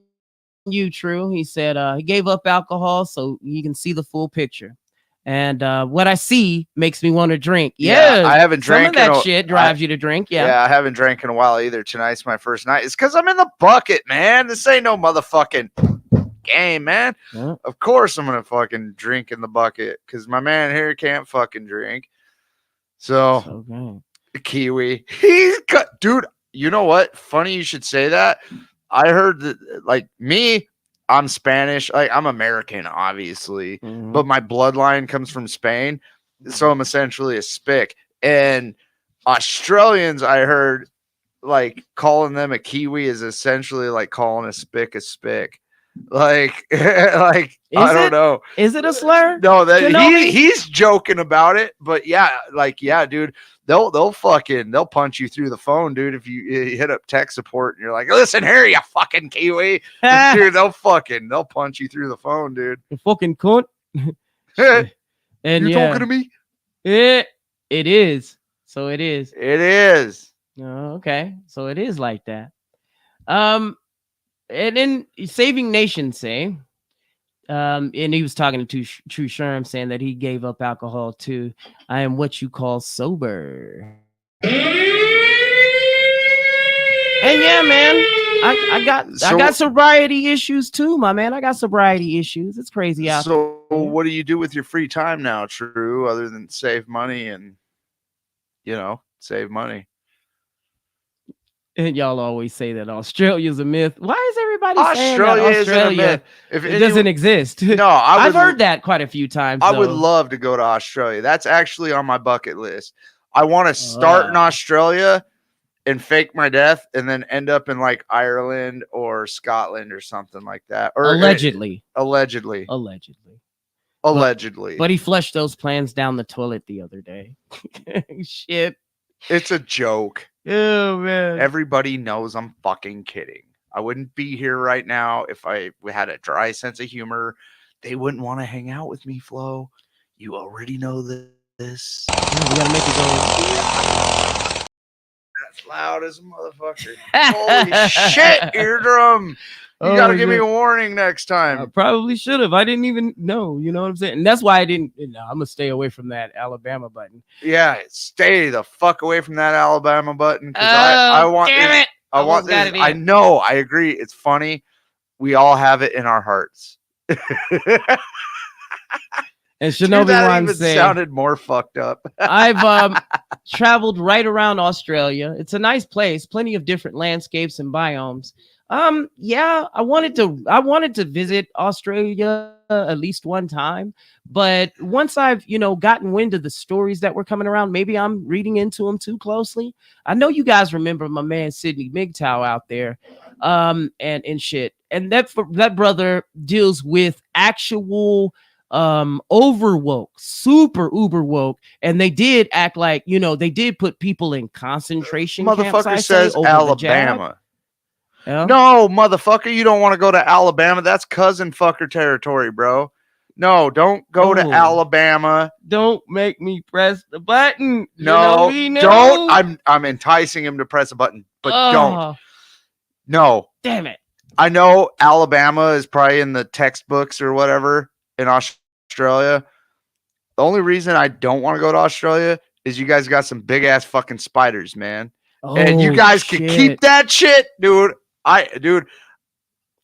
you, True. He said he gave up alcohol so you can see the full picture. And what I see makes me want to drink. Yeah, Yeah, I haven't some drank of that in a- shit drives you to drink. Yeah. I haven't drank in a while either. Tonight's my first night. It's because I'm in the bucket, man. This ain't no motherfucking game, man. Yeah. Of course I'm gonna fucking drink in the bucket because my man here can't fucking drink. So Okay. Kiwi, he's got, dude. You know what? Funny you should say that. I heard that, like me, I'm Spanish. Like I'm American, obviously, Mhm. but my bloodline comes from Spain, so I'm essentially a spick. And Australians, I heard, like calling them a Kiwi is essentially like calling a spick a spick. Like, like I don't know. Is it a slur? No, that Kenobi? he's joking about it, but yeah, like yeah, dude, they'll punch you through the phone, dude. If you hit up tech support and you're like, listen here, you fucking Kiwi, dude, they'll punch you through the phone, dude. You fucking cunt. Hey, And you yeah, talking to me? it is. So it is. It is. Oh, okay. So it is like that. And then Saving Nation say, and he was talking to True Sherm saying that he gave up alcohol too. I am what you call sober. And yeah, man, I got sobriety issues too, my man. I got sobriety issues. It's crazy out there. So what do you do with your free time now, True, other than save money and save money? And y'all always say that Australia's a myth. Why is everybody saying that Australia isn't a Australia myth. If it doesn't exist? No, I've heard that quite a few times. I would though. love to go to Australia. That's actually on my bucket list. I want to start in Australia and fake my death and then end up in like Ireland or Scotland or something like that. Or allegedly. Allegedly. But he flushed those plans down the toilet the other day. Shit. It's a joke. Oh man. Everybody knows I'm fucking kidding. I wouldn't be here right now if I had a dry sense of humor. They wouldn't want to hang out with me, Flo. You already know this. Yeah, we gotta make it go. That's loud as a motherfucker. Holy shit, eardrum. You gotta give me a warning next time. I probably should have. I didn't even know. You know what I'm saying? And that's why I didn't. I'm gonna stay away from that Alabama button. Yeah, stay the fuck away from that Alabama button. I want damn it. I want this. I know. I agree. It's funny. We all have it in our hearts. And Shinobi that Wan say, sounded more fucked up. I've traveled right around Australia. It's a nice place, plenty of different landscapes and biomes. Yeah, I wanted to visit Australia at least one time, but once I've gotten wind of the stories that were coming around, maybe I'm reading into them too closely. I know you guys remember my man Sidney MGTOW out there, and shit, and that brother deals with actual over woke, super uber woke, and they did act like they did put people in concentration camps. Motherfucker says Alabama. Yeah. No, motherfucker, you don't want to go to Alabama. That's cousin fucker territory, bro. No, don't go to Alabama. Don't make me press the button. No, don't. I'm enticing him to press a button, but don't. No. Damn it. I know Alabama is probably in the textbooks or whatever in Australia. The only reason I don't want to go to Australia is you guys got some big ass fucking spiders, man. And you guys can keep that shit, dude.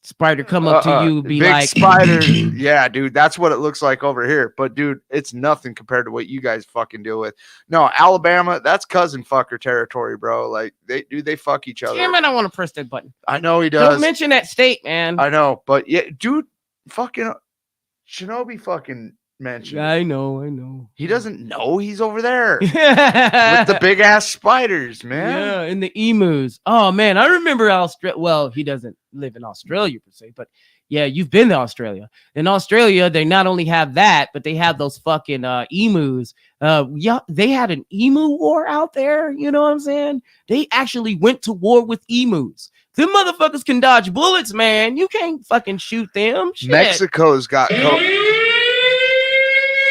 Spider come up to you, be big like spiders. Yeah, dude, that's what it looks like over here. But dude, it's nothing compared to what you guys fucking deal with. No, Alabama, that's cousin fucker territory, bro. Like they fuck each other. Damn it, I want to press that button. I know he does. Don't mention that state, man. I know, but yeah, dude, fucking Shinobi fucking mentioned. I know. He doesn't know he's over there with with the big ass spiders, man. Yeah, and the emus. Oh man, I remember Australia. Well, he doesn't live in Australia per se, but yeah, you've been to Australia. In Australia, they not only have that, but they have those fucking emus. Yeah, they had an emu war out there. You know what I'm saying? They actually went to war with emus. Them motherfuckers can dodge bullets, man. You can't fucking shoot them. Shit. Mexico's got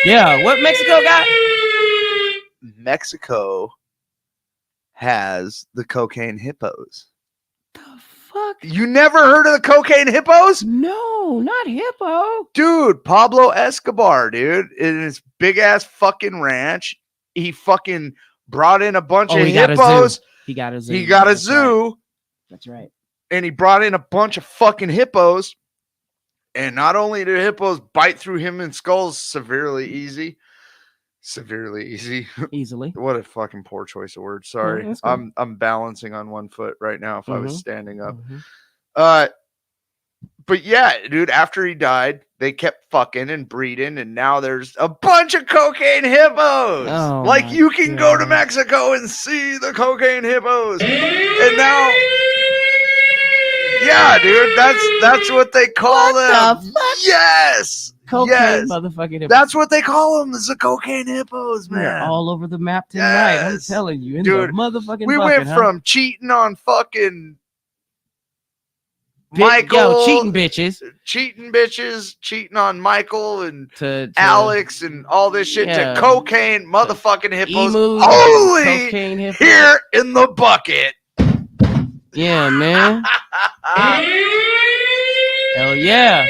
Yeah, what Mexico got? Mexico has the cocaine hippos. The fuck? You never heard of the cocaine hippos? No, not hippo. Dude, Pablo Escobar, dude, in his big ass fucking ranch, he fucking brought in a bunch of he got hippos. a zoo. He got a zoo. He got a That's zoo. Right. That's right. And he brought in a bunch of fucking hippos. And not only did hippos bite through human skulls severely easy. Easily. What a fucking poor choice of words. Sorry. that's good. I'm balancing on one foot right now if I was standing up. Mhm. But yeah, dude, after he died, they kept fucking and breeding, and now there's a bunch of cocaine hippos. Oh, like my you can go to God. Mexico and see the cocaine hippos. And now yeah, dude, that's what they call What them. the fuck? Yes. Cocaine yes. motherfucking hippos. That's what they call them, is the cocaine hippos, man. They're all over the map tonight. I'm Yes. telling you, in Dude, the motherfucking we bucket, went huh? from cheating on fucking Yo, Michael, cheating bitches cheating on Michael and to Alex and all this shit Yeah. to cocaine motherfucking hippos. emus, Holy cocaine hippos. here in the bucket. Yeah, man. Hell yeah.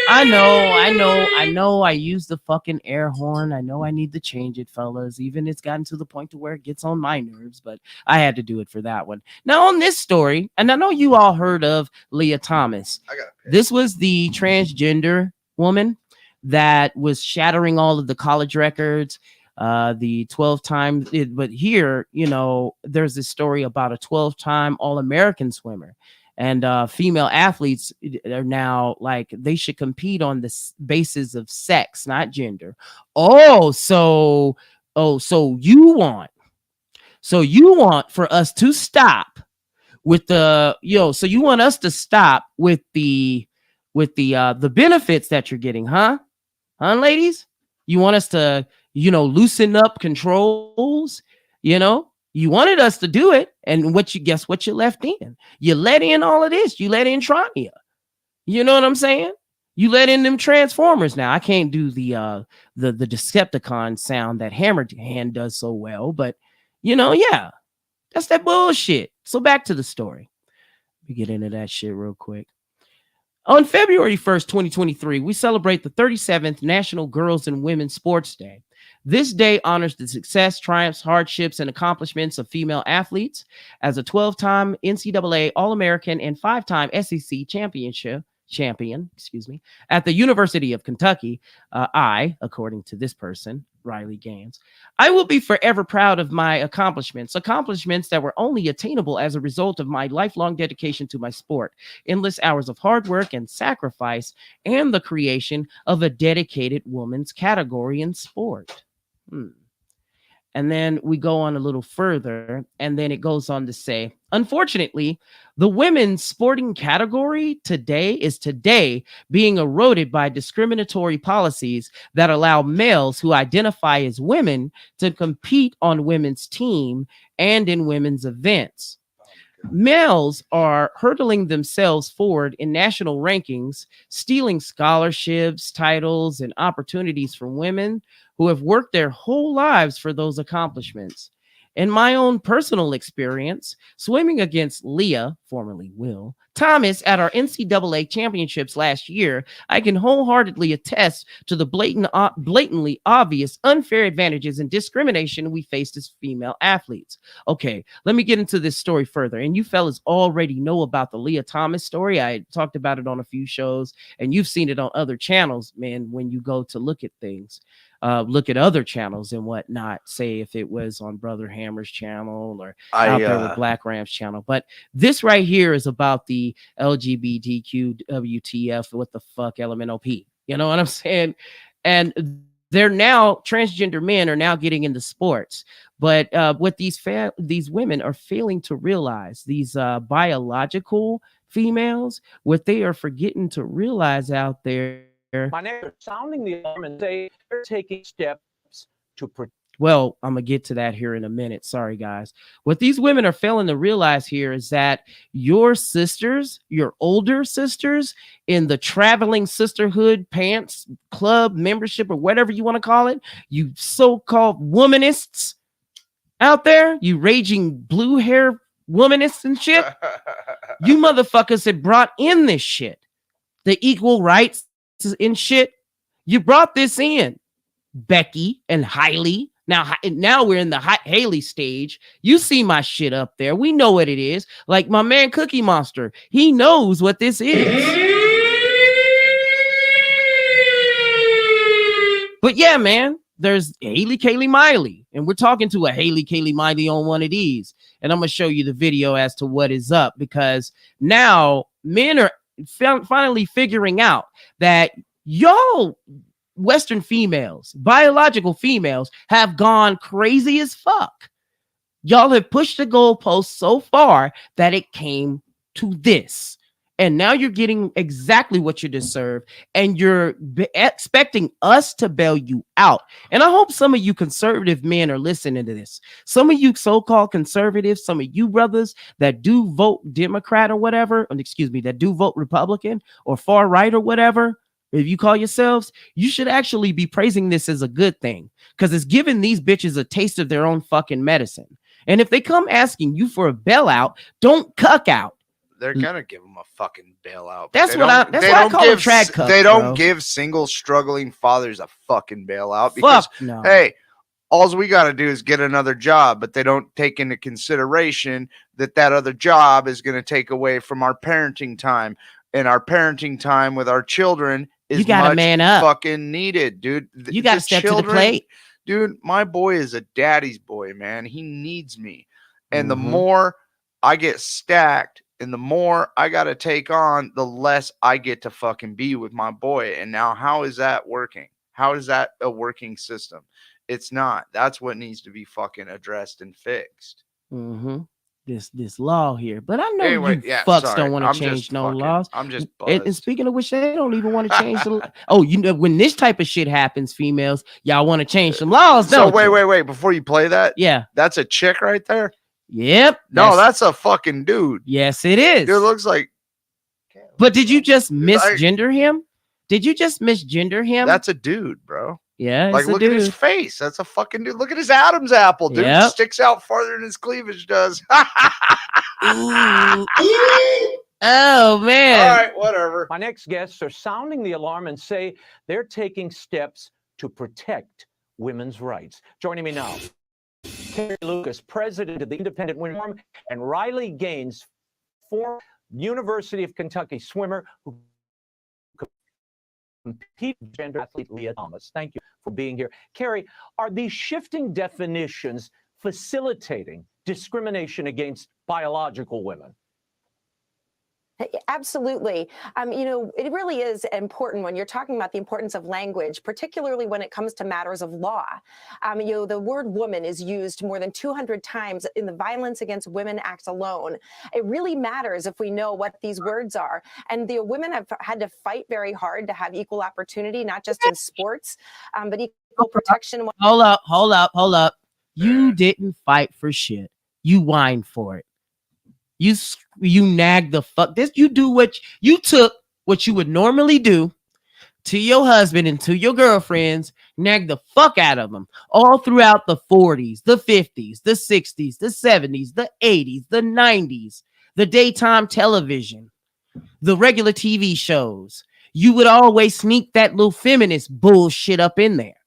I know. I use the fucking air horn. I know I need to change it, fellas. Even it's gotten to the point to where it gets on my nerves, but I had to do it for that one. Now, on this story, and I know you all heard of Leah Thomas. This was the transgender woman that was shattering all of the college records, the 12 times. But here, there's this story about a 12-time All-American swimmer. And female athletes are now like they should compete on the basis of sex, not gender. So you want for us to stop with the so you want us to stop with the benefits that you're getting, huh, ladies? You want us to loosen up controls, You wanted us to do it, and guess what you left in? You let in all of this. You let in Trania. You know what I'm saying? You let in them Transformers. Now I can't do the Decepticon sound that Hammerhand does so well, but yeah, that's that bullshit. So back to the story. Let me get into that shit real quick. On February 1st, 2023, we celebrate the 37th National Girls and Women's Sports Day. This day honors the success, triumphs, hardships, and accomplishments of female athletes. As a 12-time NCAA All-American and 5-time SEC champion, at the University of Kentucky, I, according to this person, Riley Gaines, I will be forever proud of my accomplishments that were only attainable as a result of my lifelong dedication to my sport, endless hours of hard work and sacrifice, and the creation of a dedicated women's category in sport. And then we go on a little further, and then it goes on to say, unfortunately, the women's sporting category is today being eroded by discriminatory policies that allow males who identify as women to compete on women's team and in women's events. Males are hurtling themselves forward in national rankings, stealing scholarships, titles, and opportunities from women who have worked their whole lives for those accomplishments. In my own personal experience, swimming against Leah, formerly Will, Thomas at our NCAA championships last year, I can wholeheartedly attest to the blatantly obvious unfair advantages and discrimination we faced as female athletes. Okay, let me get into this story further. And you fellas already know about the Leah Thomas story. I talked about it on a few shows, and you've seen it on other channels, man, when you go to look at things. Look at other channels and whatnot, say if it was on Brother Hammer's channel or out there with Black Ram's channel. But this right here is about the LGBTQ WTF, what the fuck, LMNOP. You know what I'm saying? And They're now transgender men are now getting into sports. But what these women are failing to realize, these biological females, what they are forgetting to realize out there. My neighbors sounding the alarm and say they're taking steps to protect. Well, I'm going to get to that here in a minute. Sorry, guys. What these women are failing to realize here is that your sisters, your older sisters in the traveling sisterhood pants club membership or whatever you want to call it, you so-called womanists out there, you raging blue hair womanists and shit, you motherfuckers have brought in this shit. The equal rights and shit. You brought this in, Becky and Hailey. Now we're in the Haley stage. You see my shit up there. We know what it is. Like my man Cookie Monster, he knows what this is. But yeah, man, there's Haley Kaylee Miley, and we're talking to a Haley Kaylee Miley on one of these, and I'm gonna show you the video as to what is up, because now men are finally figuring out that y'all Western females, biological females, have gone crazy as fuck. Y'all have pushed the goalpost so far that it came to this. And now you're getting exactly what you deserve, and you're expecting us to bail you out. And I hope some of you conservative men are listening to this. Some of you so-called conservatives, some of you brothers that do vote Democrat or whatever, that do vote Republican or far right or whatever, if you call yourselves, you should actually be praising this as a good thing, because it's giving these bitches a taste of their own fucking medicine. And if they come asking you for a bailout, don't cuck out. They're gonna give them a fucking bailout. That's why I call them trad cucks. They don't give single struggling fathers a fucking bailout because no. Hey, all we got to do is get another job, but they don't take into consideration that other job is going to take away from our parenting time, and our parenting time with our children is you gotta much man up. fucking needed, dude. You got to step to the plate. Dude, my boy is a daddy's boy, man. He needs me. And the more I get stacked and the more I got to take on, the less I get to fucking be with my boy. And now how is that working? How is that a working system? It's not. That's what needs to be fucking addressed and fixed. This law here, but I know fucks don't want to change laws. I'm just buzzed. And speaking of which, they don't even want to change the. Oh, you know, when this type of shit happens, females, y'all want to change some laws, don't you? Wait. Before you play that, yeah, that's a chick right there. Yep. No, that's a fucking dude. Yes, it is. Dude, looks like. But did you just misgender him? Did you just misgender him? That's a dude, bro. Yeah, like look at his face. That's a fucking dude. Look at his Adam's apple, dude. Yep. Sticks out farther than his cleavage does. Oh man. All right, whatever. My next guests are sounding the alarm and say they're taking steps to protect women's rights. Joining me now, Carrie Lucas, president of the Independent Women's Forum, and Riley Gaines, former University of Kentucky swimmer who compete gender athlete Leah Thomas. Thank you for being here. Carrie, are these shifting definitions facilitating discrimination against biological women? Absolutely. It really is important when you're talking about the importance of language, particularly when it comes to matters of law. The word woman is used more than 200 times in the Violence Against Women Act alone. It really matters if we know what these words are. And the women have had to fight very hard to have equal opportunity, not just in sports, but equal protection. Hold up. You didn't fight for shit. You whined for it. You nagged the fuck. You took what you would normally do to your husband and to your girlfriends, nagged the fuck out of them all throughout the 40s, the 50s, the 60s, the 70s, the 80s, the 90s, the daytime television, the regular TV shows. You would always sneak that little feminist bullshit up in there.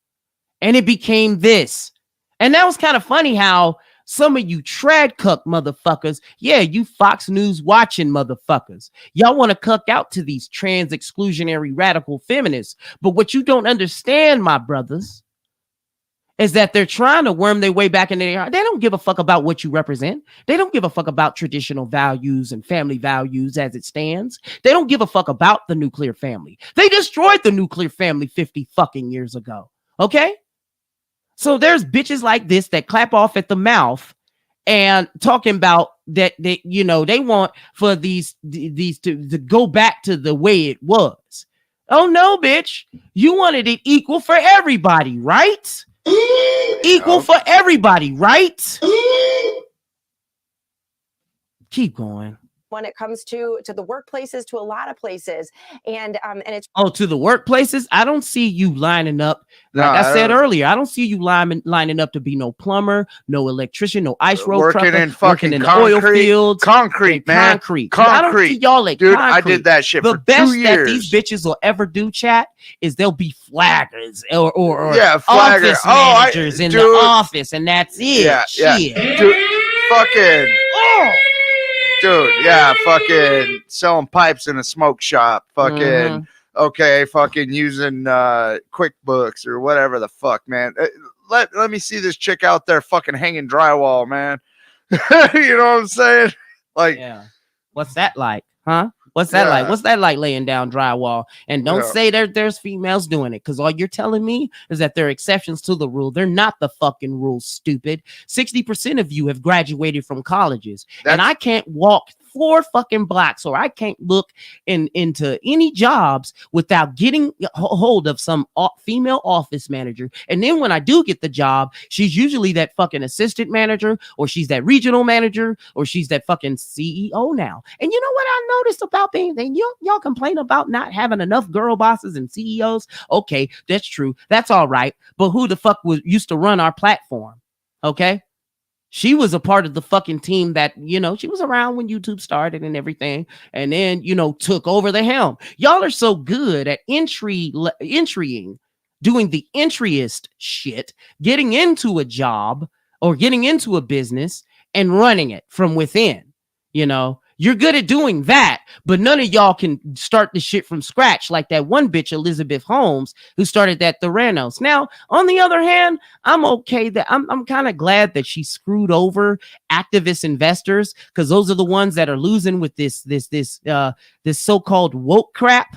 And it became this. And that was kind of funny how some of you trad cuck motherfuckers, you Fox News watching motherfuckers, y'all want to cuck out to these trans exclusionary radical feminists. But what you don't understand, my brothers, is that they're trying to worm their way back in there. They don't give a fuck about what you represent. They don't give a fuck about traditional values and family values as it stands. They don't give a fuck about the nuclear family. They destroyed the nuclear family 50 fucking years ago. Okay. So there's bitches like this that clap off at the mouth and talking about that they, you know, they want for these to go back to the way it was. Oh no, bitch. You wanted it equal for everybody, right? Equal for everybody, right? Keep going. When it comes to the workplaces, to a lot of places, and it's to the workplaces. I don't see you lining up. Like No, I said don't- earlier, I don't see you lining up to be no plumber, no electrician, no ice road Working trucker, in fucking in the oil concrete, fields, concrete, man. concrete. I don't see y'all at Dude, concrete. I did that shit The for best 2 that years. these bitches will ever do, chat, is they'll be flaggers or Yeah, flagger. office Oh, managers in the dude. office, and that's it. Yeah, yeah. Shit. Dude, fucking. Dude, yeah, fucking selling pipes in a smoke shop. Fucking, Mhm. okay, fucking using QuickBooks or whatever the fuck, man. Let me see this chick out there fucking hanging drywall, man. You know what I'm saying? Like, Yeah. What's that like? Huh? What's that like? Yeah. What's that like laying down drywall? And don't Yeah. say there's females doing it, because all you're telling me is that there are exceptions to the rule. They're not the fucking rule, stupid. 60% of you have graduated from colleges, and I can't walk 4 fucking blocks, or I can't look into any jobs without getting hold of some female office manager. And then when I do get the job, she's usually that fucking assistant manager, or she's that regional manager, or she's that fucking CEO now. And you know what I noticed about being, y'all complain about not having enough girl bosses and CEOs. Okay, that's true. That's all right. But who the fuck used to run our platform? Okay. She was a part of the fucking team that, you know, she was around when YouTube started and everything, and then, you know, took over the helm. Y'all are so good at entrying, doing the entryist shit, getting into a job or getting into a business and running it from within. You know, you're good at doing that, but none of y'all can start the shit from scratch like that one bitch, Elizabeth Holmes, who started that Theranos. Now, on the other hand, I'm okay that I'm kind of glad that she screwed over activist investors, because those are the ones that are losing with this so-called woke crap.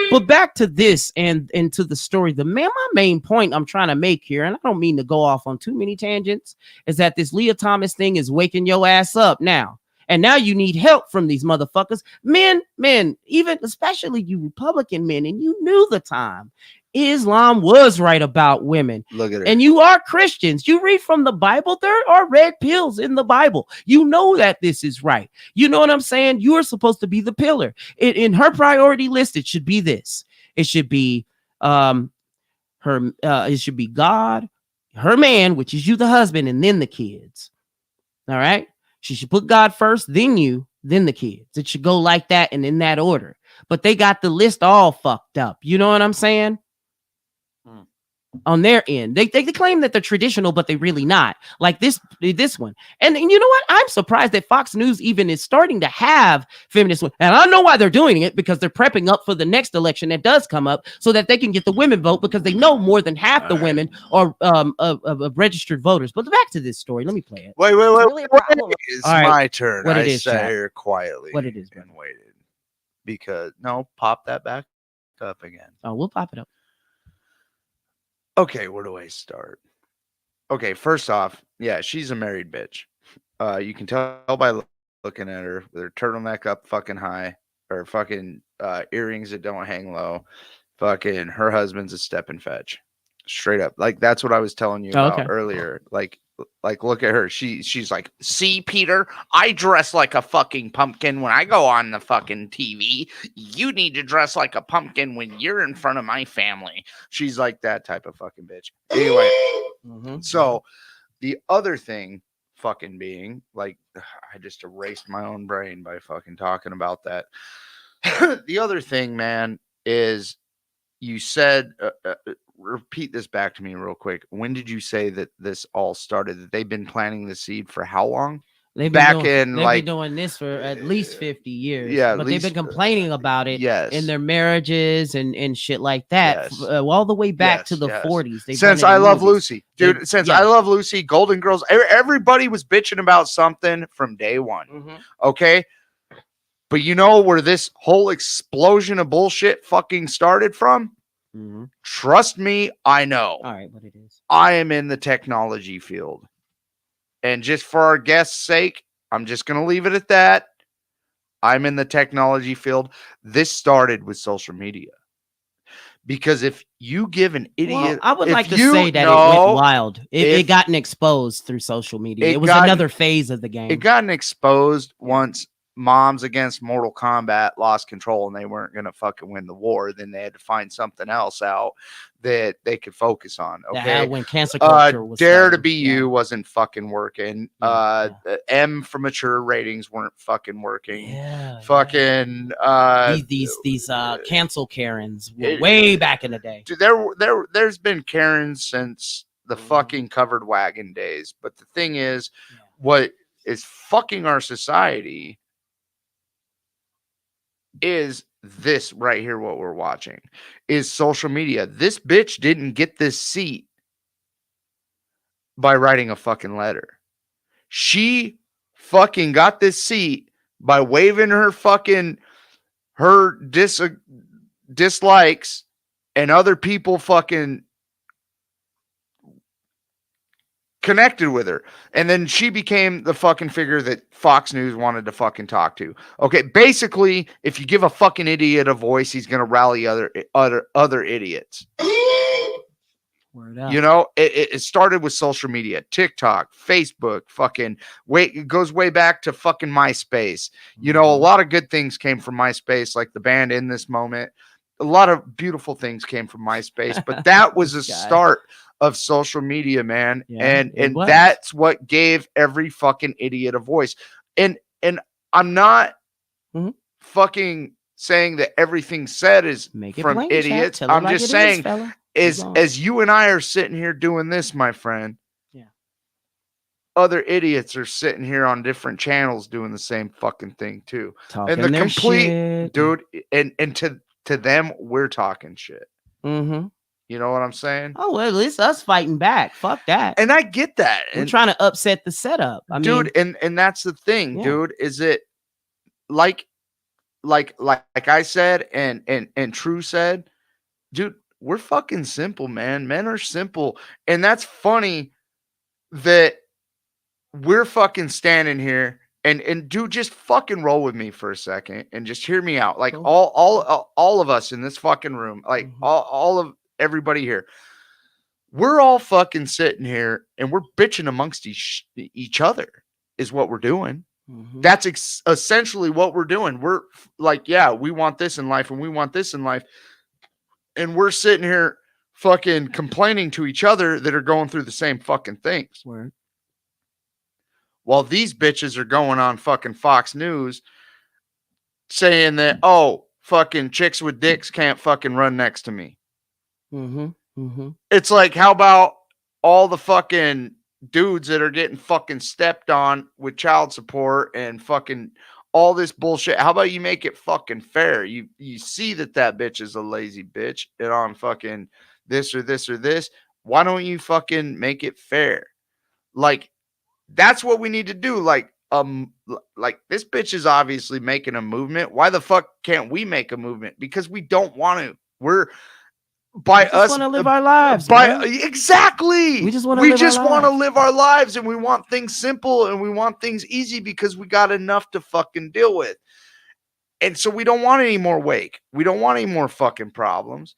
But back to this and to the story, my main point I'm trying to make here, and I don't mean to go off on too many tangents, is that this Leah Thomas thing is waking your ass up now. And now you need help from these motherfuckers. Men, even especially you Republican men, and you knew the time. Islam was right about women. look at her. And you are Christians. You read from the Bible. There are red pills in the Bible. You know that this is right. You know what I'm saying? You are supposed to be the pillar. In her priority list, it should be this. It should be it should be God, her man, which is you, the husband, and then the kids. All right. She should put God first, then you, then the kids. It should go like that and in that order. But they got the list all fucked up. You know what I'm saying? On their end, they claim that they're traditional, but they really not. Like this one. And you know what? I'm surprised that Fox News even is starting to have feminist women. And I know why they're doing it, because they're prepping up for the next election that does come up, so that they can get the women vote, because they know more than half the women are of registered voters. But back to this story. Let me play it. Wait. really a problem. It's All right, my turn. what it I is, sat chat. here quietly. What it is, and brother. waited. Because pop that back up again. Oh, we'll pop it up. Okay, where do I start? Okay, first off, yeah, she's a married bitch. You can tell by looking at her with her turtleneck up fucking high, or fucking earrings that don't hang low. Fucking her husband's a step and fetch. Straight up. Like, that's what I was telling you about earlier. Like look at her. She's like, see, Peter, I dress like a fucking pumpkin when I go on the fucking TV. You need to dress like a pumpkin when you're in front of my family. She's like that type of fucking bitch. Anyway, so the other thing fucking being, like, I just erased my own brain by fucking talking about that. The other thing, man, is you said, repeat this back to me real quick. When did you say that this all started? That they've been planting the seed for how long? They've been doing this for at least 50 years. Yeah, but they've been complaining about it yes. in their marriages and shit like that. Yes. All the way back to the Yes. 40s. They've Since done it I in Love movies. Lucy, dude. I Love Lucy, Golden Girls, everybody was bitching about something from day one. Okay, But you know where this whole explosion of bullshit fucking started from? Mm-hmm. Trust me, I know. All right, what it is. I am in the technology field. And just for our guests' sake, I'm just going to leave it at that. I'm in the technology field. This started with social media. Because if you give an idiot, Well, I would if like to you say that it know, went wild. It if- gotten exposed through social media. It was gotten- another phase of the game. it gotten exposed once Moms Against Mortal Kombat lost control and they weren't going to fucking win the war. Then they had to find something else out that they could focus on. Okay. When cancer culture was Dare to starting. Be You wasn't fucking working. The M for mature ratings weren't fucking working. Fucking these cancel Karens were way back in the day. Dude, there's been Karens since the fucking covered wagon days. But the thing is, what is fucking our society is this right here. What we're watching is social media. This bitch didn't get this seat by writing a fucking letter. She fucking got this seat by waving her dislikes and other people fucking connected with her. And then she became the fucking figure that Fox News wanted to fucking talk to. Okay, basically, if you give a fucking idiot a voice, he's going to rally other idiots. Word up. You know, it started with social media, TikTok, Facebook, it goes way back to fucking MySpace. You know, a lot of good things came from MySpace, like the band In This Moment. A lot of beautiful things came from MySpace, but that was a start of social media, man. And that's what gave every fucking idiot a voice. And I'm not fucking saying that everything said is from idiots. I'm just saying as you and I are sitting here doing this, my friend, other idiots are sitting here on different channels doing the same fucking thing too. Talking and the their complete shit. dude, and to them, we're talking shit. Mm-hmm. You know what I'm saying? Oh, well, it's us fighting back. Fuck that. And I get that. We're trying to upset the setup. I mean, and that's the thing, dude, is it like I said, and True said, dude, we're fucking simple, man. Men are simple. And that's funny that we're fucking standing here and dude, just fucking roll with me for a second and just hear me out. Like all of us in this fucking room, like all of everybody here, we're all fucking sitting here and we're bitching amongst each other is what we're doing. That's essentially what we're doing. We're like, yeah, we want this in life and we want this in life. And we're sitting here fucking complaining to each other that are going through the same fucking things. Word. While these bitches are going on fucking Fox News saying that, oh, fucking chicks with dicks can't fucking run next to me. It's like, how about all the fucking dudes that are getting fucking stepped on with child support and fucking all this bullshit? How about you make it fucking fair? You see that bitch is a lazy bitch and on fucking this or this or this. Why don't you fucking make it fair? Like, that's what we need to do. Like this bitch is obviously making a movement. Why the fuck can't we make a movement? Because we don't want to. We're by we us want to live our lives. Exactly. We just want to live our lives, and we want things simple and we want things easy because we got enough to fucking deal with. And so we don't want any more wake. We don't want any more fucking problems.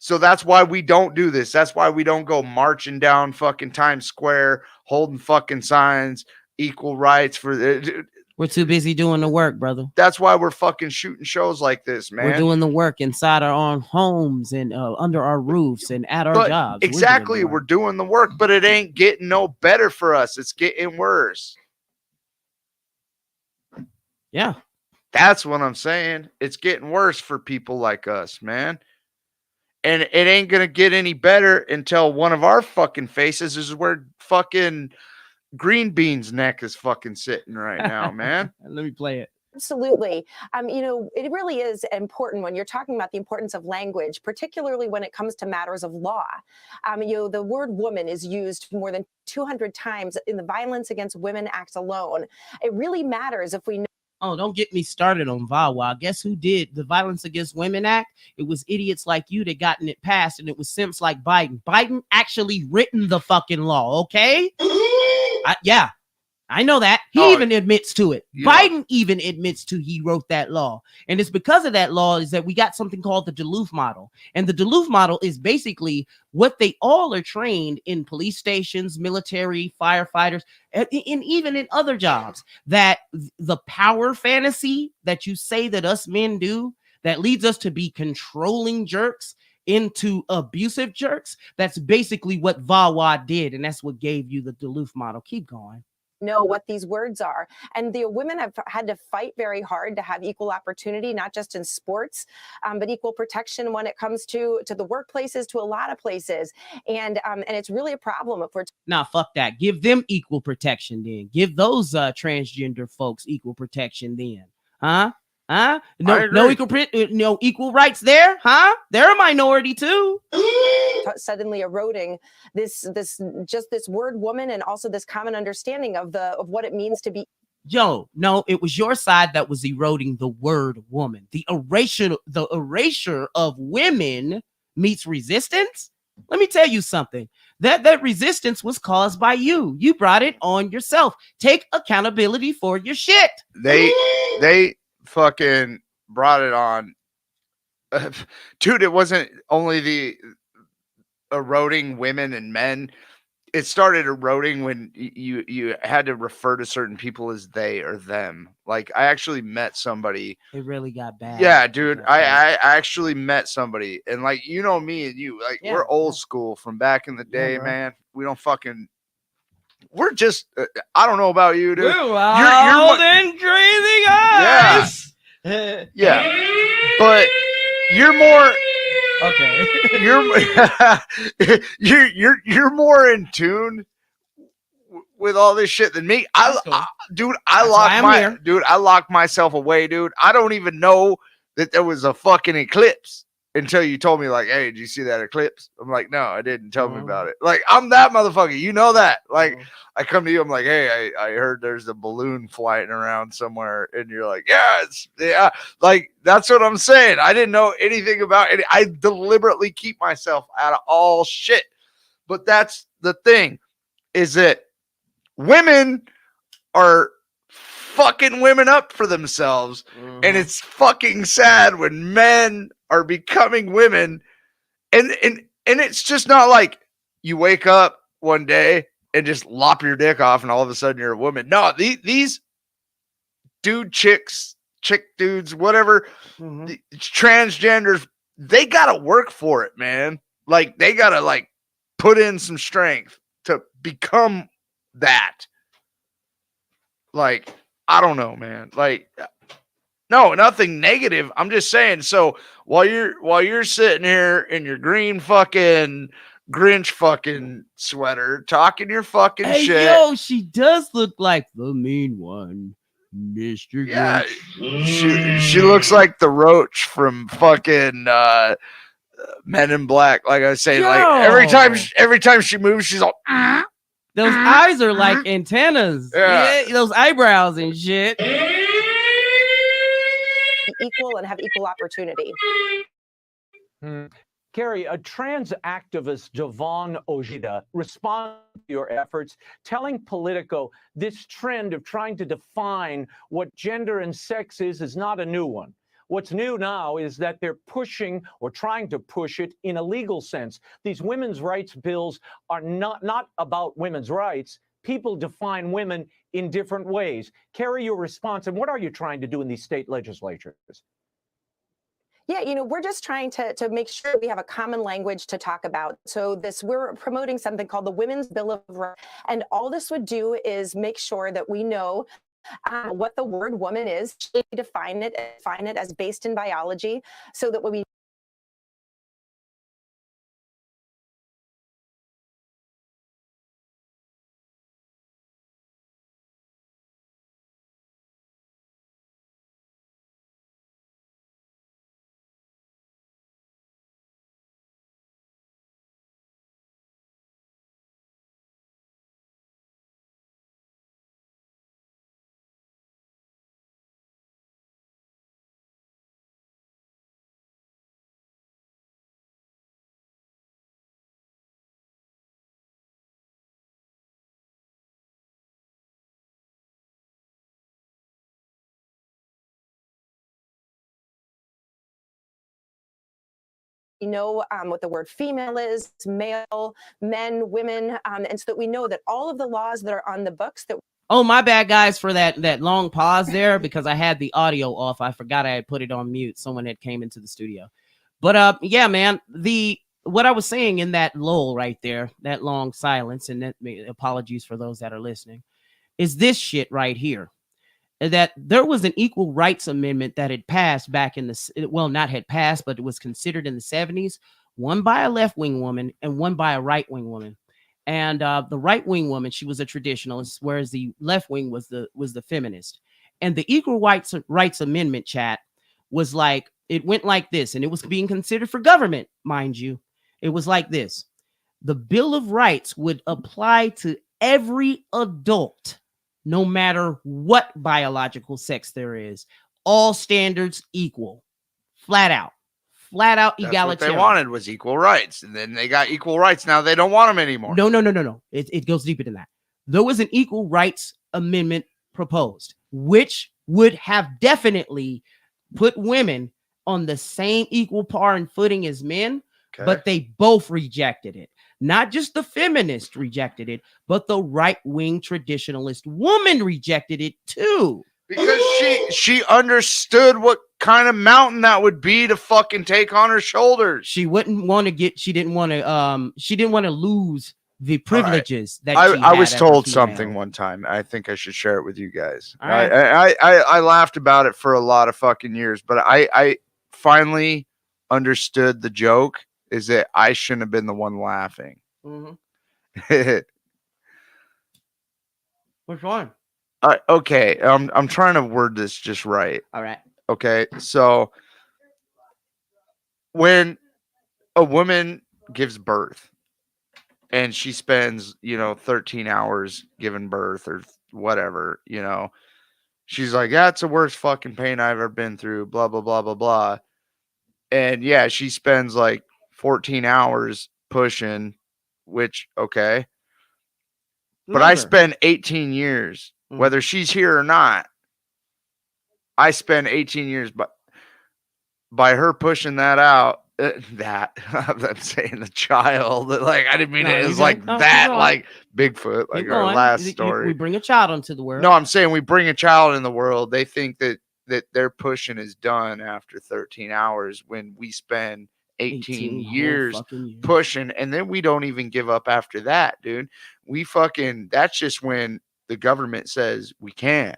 So that's why we don't do this. That's why we don't go marching down fucking Times Square, holding fucking signs, equal rights for the. We're too busy doing the work, brother. That's why we're fucking shooting shows like this, man. We're doing the work inside our own homes and under our roofs and at our jobs. Exactly. We're doing the work, but it ain't getting no better for us. It's getting worse. Yeah. That's what I'm saying. It's getting worse for people like us, man. And it ain't going to get any better until one of our fucking faces is where fucking Green Bean's neck is fucking sitting right now, man. Let me play it. Absolutely. It really is important when you're talking about the importance of language, particularly when it comes to matters of law. The word woman is used more than 200 times in the Violence Against Women Act alone. It really matters if we know Oh, don't get me started on VAWA. Guess who did the Violence Against Women Act? It was idiots like you that gotten it passed, and it was simps like Biden. Biden actually written the fucking law, okay? Yeah, I know that. He even admits to it. Biden even admits to he wrote that law. And it's because of that law is that we got something called the Duluth model. And the Duluth model is basically what they all are trained in police stations, military, firefighters, and even in other jobs, that the power fantasy that you say that us men do that leads us to be controlling jerks into abusive jerks. That's basically what VAWA did. And that's what gave you the Duluth model. Keep going. Know what these words are. And the women have had to fight very hard to have equal opportunity, not just in sports, but equal protection when it comes to the workplaces, to a lot of places. And it's really a problem if we're Nah, fuck that. Give them equal protection then. Give those transgender folks equal protection then. Huh? No equal rights there, huh? They're a minority too. Suddenly eroding this word woman, and also this common understanding of what it means to be. Joe, no, it was your side that was eroding the word woman. The erasure of women meets resistance. Let me tell you something. That resistance was caused by you. You brought it on yourself. Take accountability for your shit. They fucking brought it on. Dude, it wasn't only the eroding women and men. It started eroding when you had to refer to certain people as they or them. Like, I actually met somebody. It really got bad. Yeah, dude. I actually met somebody, and like, you know, me and you, like, Yeah, we're old school from back in the day, man. We don't fucking. We're just. I don't know about you, dude. We're wild and crazy guys. Yeah, but you're more. Okay. You're more in tune with all this shit than me. I locked myself away, dude. I don't even know that there was a fucking eclipse until you told me, like, hey, did you see that eclipse? I'm like, no, I didn't. Tell me about it. Like, I'm that motherfucker. You know that. Like, I come to you, I'm like, hey, I heard there's a balloon flying around somewhere. And you're like, yeah. Like, that's what I'm saying. I didn't know anything about it. I deliberately keep myself out of all shit. But that's the thing, is that women are fucking women up for themselves. And it's fucking sad when men are becoming women. And it's just not like you wake up one day and just lop your dick off and all of a sudden you're a woman. No, these chick dudes, whatever, transgenders, they got to work for it, man. Like, they got to, like, put in some strength to become that. Like, I don't know, man. Like, no, nothing negative. I'm just saying. So while you're sitting here in your green fucking Grinch fucking sweater, talking your fucking shit. Yo, she does look like the mean one, Mr. Yeah, Grinch. she looks like the roach from fucking Men in Black. Like I say, like every time she moves, she's all. Those eyes are like antennas. Yeah, those eyebrows and shit. Equal and have equal opportunity. Carrie, a trans activist, Devon Ojeda, responded to your efforts, telling Politico this trend of trying to define what gender and sex is not a new one. What's new now is that they're pushing or trying to push it in a legal sense. These women's rights bills are not about women's rights. People define women in different ways. Carrie, your response, and what are you trying to do in these state legislatures? Yeah, we're just trying to make sure we have a common language to talk about. So we're promoting something called the Women's Bill of Rights. And all this would do is make sure that we know what the word woman is, define it as based in biology, so that when we know what the word female is, male, men, women, and so that we know that all of the laws that are on the books that. Oh, my bad, guys, for that long pause there because I had the audio off. I forgot I had put it on mute. Someone had came into the studio. But yeah, man, what I was saying in that lull right there, that long silence, and that, apologies for those that are listening, is this shit right here. That there was an equal rights amendment that had passed back in not had passed, but it was considered in the 70s, one by a left-wing woman and one by a right-wing woman. And the right-wing woman, she was a traditionalist, whereas the left-wing was the feminist. And the equal rights amendment, chat, was like, it went like this, and it was being considered for government, mind you. It was like this. The Bill of Rights would apply to every adult, no matter what biological sex there is. All standards equal. Flat out That's egalitarian. what they wanted was equal rights. And then they got equal rights. Now they don't want them anymore. No. It goes deeper than that. There was an equal rights amendment proposed, which would have definitely put women on the same equal par and footing as men, but they both rejected it. Not just the feminist rejected it, but the right-wing traditionalist woman rejected it too. Because she understood what kind of mountain that would be to fucking take on her shoulders. She didn't want to lose the privileges that I was told something one time. I think I should share it with you guys. I laughed about it for a lot of fucking years, but I finally understood the joke is that I shouldn't have been the one laughing. Mm-hmm. Which one? Okay, I'm trying to word this just right. All right. Okay, so when a woman gives birth and she spends, 13 hours giving birth or whatever, she's like, that's the worst fucking pain I've ever been through, blah, blah, blah, blah, blah. And yeah, she spends like 14 hours pushing, which, okay. But I spend 18 years, whether she's here or not. I spend 18 years by her pushing that out. I'm saying the child. Like, I didn't mean it was like that, like Bigfoot, like our last story. We bring a child into the world. No, I'm saying we bring a child in the world. They think that their pushing is done after 13 hours when we spend 18 years pushing, and then we don't even give up after that, dude. That's just when the government says we can.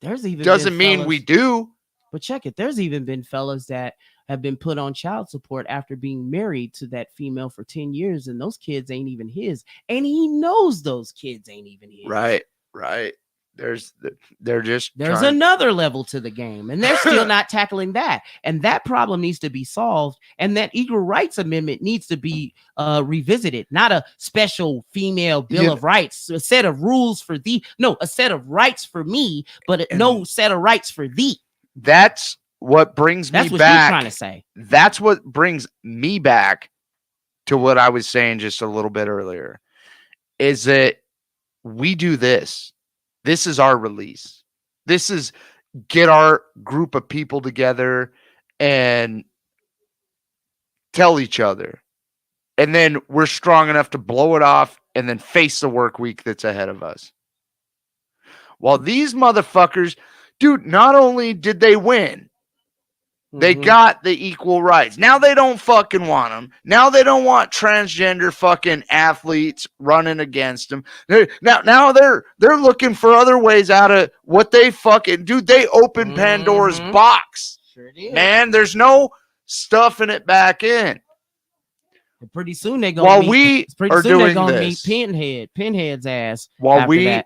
There's even doesn't mean we do. But check it. There's even been fellas that have been put on child support after being married to that female for 10 years, and those kids ain't even his, and he knows those kids ain't even his. Right. There's another level to the game, and they're still not tackling that, and that problem needs to be solved, and that equal rights amendment needs to be revisited. Not a special female bill of rights, a set of rules for thee. No, a set of rights for me, but no set of rights for thee. That's what brings me back. That's what you're trying to say. That's what brings me back to what I was saying just a little bit earlier, is that we do this. This is our release. This is get our group of people together and tell each other. And then we're strong enough to blow it off and then face the work week that's ahead of us. While these motherfuckers, dude, not only did they win, they got the equal rights. Now they don't fucking want them. Now they don't want transgender fucking athletes running against them. Now they're looking for other ways out of what they fucking do. They open Pandora's box. Sure did. Man, there's no stuffing it back in. And pretty soon they're gonna meet Pinhead's ass. While we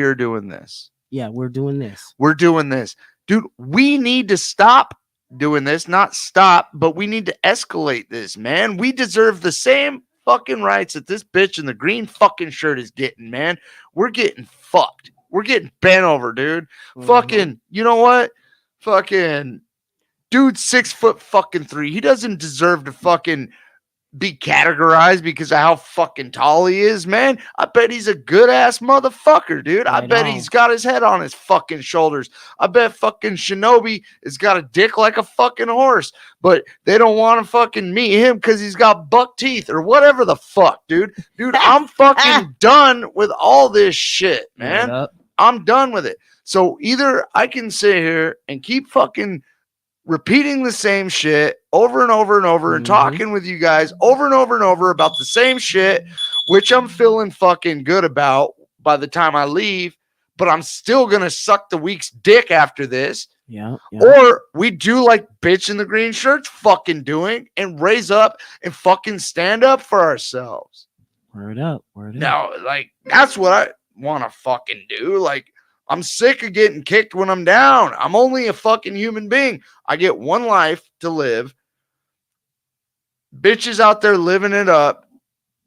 are doing this. Yeah, we're doing this. We're doing this. Dude, we need to stop doing this, not stop, but we need to escalate this, man. We deserve the same fucking rights that this bitch in the green fucking shirt is getting, man. We're getting fucked. We're getting bent over, dude. Fucking, you know what? Fucking dude, 6'3". He doesn't deserve to fucking be categorized because of how fucking tall he is, man. I bet he's a good ass motherfucker, dude. I Right bet on. he's got his head on his fucking shoulders. I bet fucking Shinobi has got a dick like a fucking horse, but they don't want to fucking meet him because he's got buck teeth or whatever the fuck, dude. Dude, I'm fucking done with all this shit, Word man. up. I'm done with it. So either I can sit here and keep fucking repeating the same shit over and over and over and talking with you guys over and over and over about the same shit, which I'm feeling fucking good about by the time I leave, but I'm still going to suck the week's dick after this. Yeah. Or we do like bitch in the green shirts fucking doing and raise up and fucking stand up for ourselves. Word up. Word up. Now, like, that's what I want to fucking do. Like, I'm sick of getting kicked when I'm down. I'm only a fucking human being. I get one life to live. Bitches out there living it up.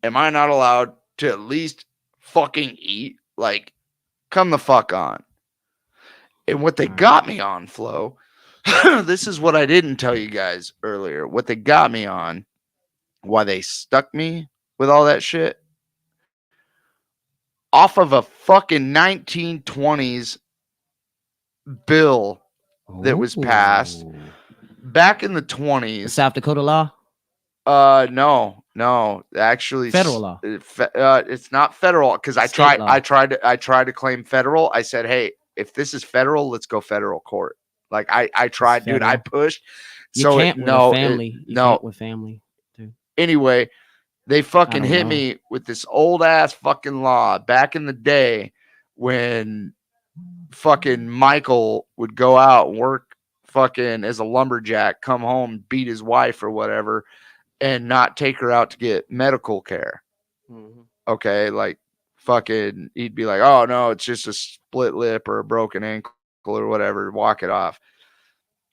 Am I not allowed to at least fucking eat? Like, come the fuck on. And what they got me on, Flo, this is what I didn't tell you guys earlier. What they got me on, why they stuck me with all that shit, off of a fucking 1920s bill that was passed back in the 20s. South Dakota law? No, actually Federal law. It's not federal because I State law. tried to claim federal. I said, hey, if this is federal, let's go federal court. Like I tried, dude. I pushed. You So can't with a family. You can't with family. Dude. Anyway, they fucking don't hit know. me with this old ass fucking law back in the day when fucking Michael would go out and work fucking as a lumberjack, come home, beat his wife or whatever, and not take her out to get medical care. Okay, like fucking, he'd be like, oh no, it's just a split lip or a broken ankle or whatever, walk it off.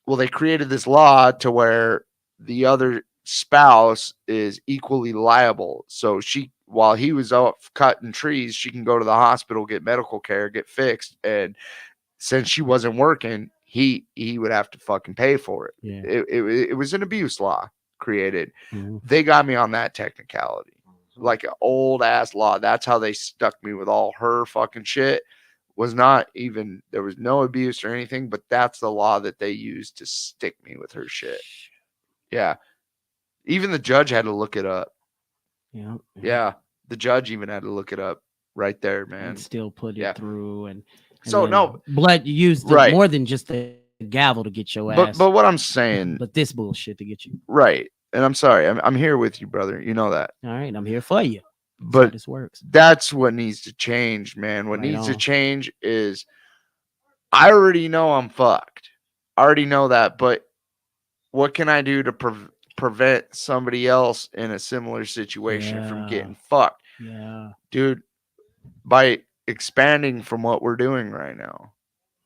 Well, they created this law to where the other spouse is equally liable. So she, while he was out cutting trees, she can go to the hospital, get medical care, get fixed, and since she wasn't working, he would have to fucking pay for it. Yeah. It was an abuse law created. They got me on that technicality, like an old ass law. That's how they stuck me with all her fucking shit. Was not even, there was no abuse or anything, but that's the law that they used to stick me with her shit. Yeah. Even the judge had to look it up. Yeah. Yeah. The judge even had to look it up right there, man. And still put it through. And so then no, blood, you used right. more than just the gavel to get your ass. But what I'm saying, but this bullshit to get you. Right. And I'm sorry. I'm here with you, brother. You know that. All right. I'm here for you. But this works. That's what needs to change, man. What Right needs to on. change is I already know I'm fucked. I already know that. But what can I do to prevent somebody else in a similar situation from getting fucked? Yeah. Dude, by expanding from what we're doing right now.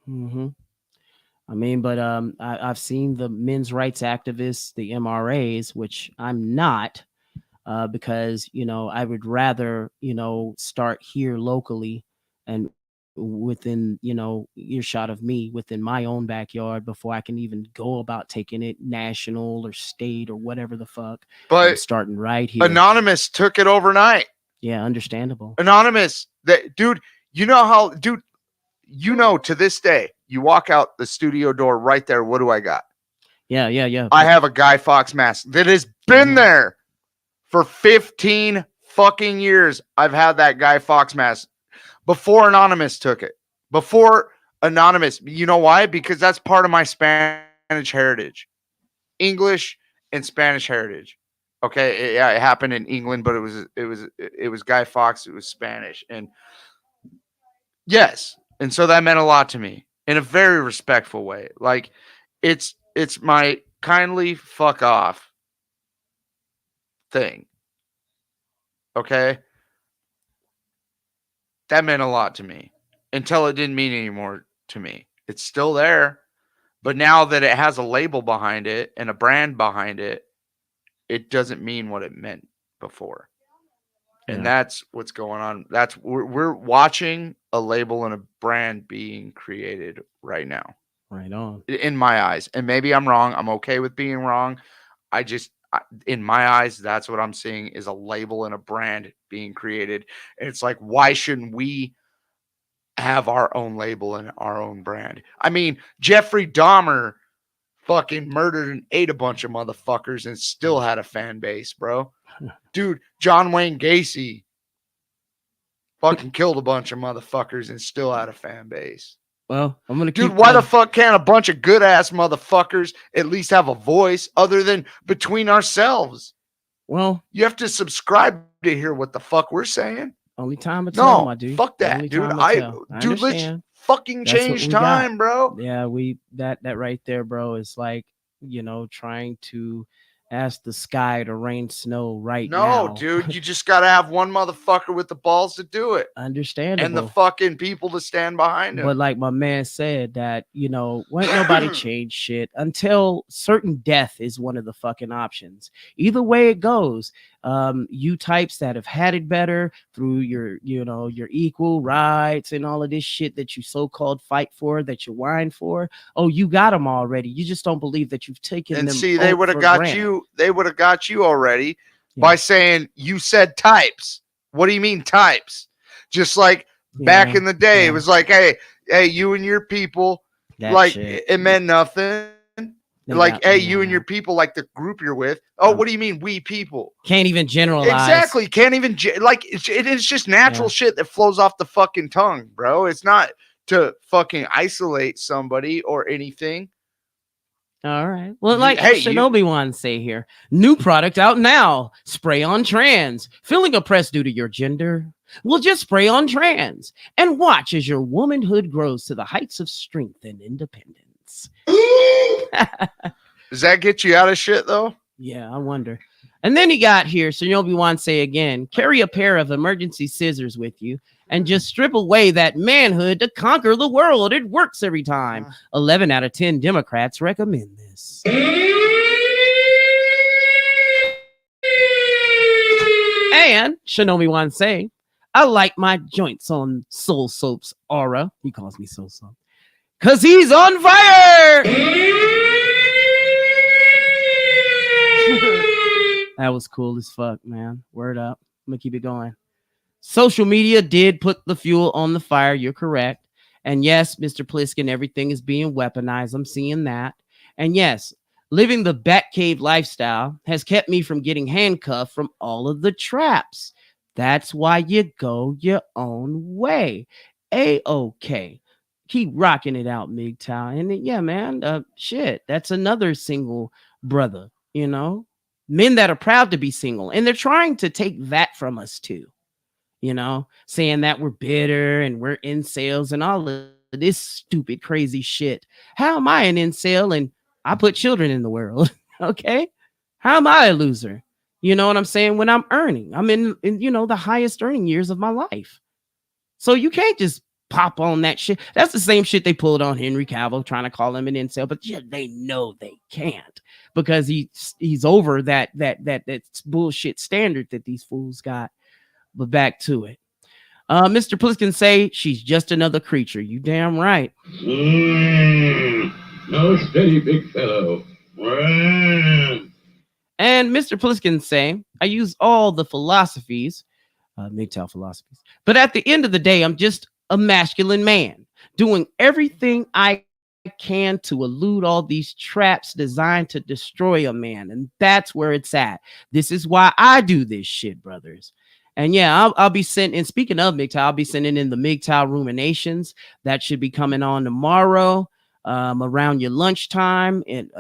I mean, but I've seen the men's rights activists, the MRAs, which I'm not, because I would rather start here locally and within earshot of me within my own backyard before I can even go about taking it national or state or whatever the fuck. But I'm starting right here. Anonymous took it overnight. Yeah, understandable. Anonymous, that dude, to this day, you walk out the studio door right there. What do I got? Yeah. I have a Guy Fawkes mask that has been there for 15 fucking years. I've had that Guy Fawkes mask before Anonymous took it. Before Anonymous, you know why? Because that's part of my Spanish heritage, English and Spanish heritage. Okay, it happened in England, but it was Guy Fawkes. It was Spanish, and yes, and so that meant a lot to me in a very respectful way. Like it's my kindly fuck off thing. Okay, that meant a lot to me until it didn't mean any more to me. It's still there, but now that it has a label behind it and a brand behind it, it doesn't mean what it meant before. And that's what's going on. We're watching a label and a brand being created right now. Right on. In my eyes. And maybe I'm wrong. I'm okay with being wrong. I in my eyes, that's what I'm seeing is a label and a brand being created. And it's like, why shouldn't we have our own label and our own brand? I mean, Jeffrey Dahmer fucking murdered and ate a bunch of motherfuckers and still had a fan base, bro. Dude, John Wayne Gacy fucking killed a bunch of motherfuckers and still had a fan base. Well, I'm gonna Dude, keep why the fuck can't a bunch of good ass motherfuckers at least have a voice other than between ourselves? Well, you have to subscribe to hear what the fuck we're saying. Only time will tell, No, my dude. fuck that, Only dude. time will tell. I Dude, let's understand. fucking That's what change we got. time, bro. Yeah, that right there, bro, is like, trying to ask the sky to rain snow right now. No, dude, you just gotta have one motherfucker with the balls to do it. Understandable. And the fucking people to stand behind him. But like my man said, that won't nobody change shit until certain death is one of the fucking options. Either way it goes, you types that have had it better through your equal rights and all of this shit that you so-called fight for, that you whine for. Oh, you got them already. You just don't believe that you've taken and them. see, they would have got granted. you. They would have got you already by saying you said types. What do you mean types? Just like back in the day, it was like, hey, you and your people, That like shit. it meant nothing. They Like, got hey, me you on and that. your people, like the group you're with. Oh, what do you mean, we people? Can't even generalize. Exactly. Can't even like it's just natural shit that flows off the fucking tongue, bro. It's not to fucking isolate somebody or anything. All right. Well, like Hey, Shinobi Wan say here, new product out now. Spray on trans. Feeling oppressed due to your gender? Well, just spray on trans and watch as your womanhood grows to the heights of strength and independence. Does that get you out of shit though? Yeah, I wonder. And then he got here, Shinobi Wan say again, carry a pair of emergency scissors with you and just strip away that manhood to conquer the world. It works every time. 11 out of 10 Democrats recommend this. And Shinobi Wan say, I like my joints on Soul Soap's aura. He calls me Soul Soap. Cause he's on fire. That was cool as fuck, man. Word up. I'm gonna keep it going. Social media did put the fuel on the fire. You're correct. And yes, Mr. Pliskin, everything is being weaponized. I'm seeing that. And yes, living the Batcave lifestyle has kept me from getting handcuffed from all of the traps. That's why you go your own way. A-OK. Keep rocking it out, MGTOW. And yeah, man, shit, that's another single brother, men that are proud to be single. And they're trying to take that from us too, saying that we're bitter and we're incels and all of this stupid, crazy shit. How am I an incel and I put children in the world? Okay. How am I a loser? You know what I'm saying? When I'm earning, I'm in the highest earning years of my life. So you can't just pop on that shit. That's the same shit they pulled on Henry Cavill, trying to call him an incel, but yeah, they know they can't because he's over that bullshit standard that these fools got. But back to it. Mr. Pliskin say she's just another creature. You damn right. No, steady, big fellow. And Mr. Pliskin say, I use all the philosophies, MGTOW philosophies, but at the end of the day, I'm just a masculine man doing everything I can to elude all these traps designed to destroy a man. And that's where it's at. This is why I do this shit, brothers. And yeah, I'll be sending, and speaking of MGTOW, I'll be sending in the MGTOW Ruminations. That should be coming on tomorrow around your lunchtime in,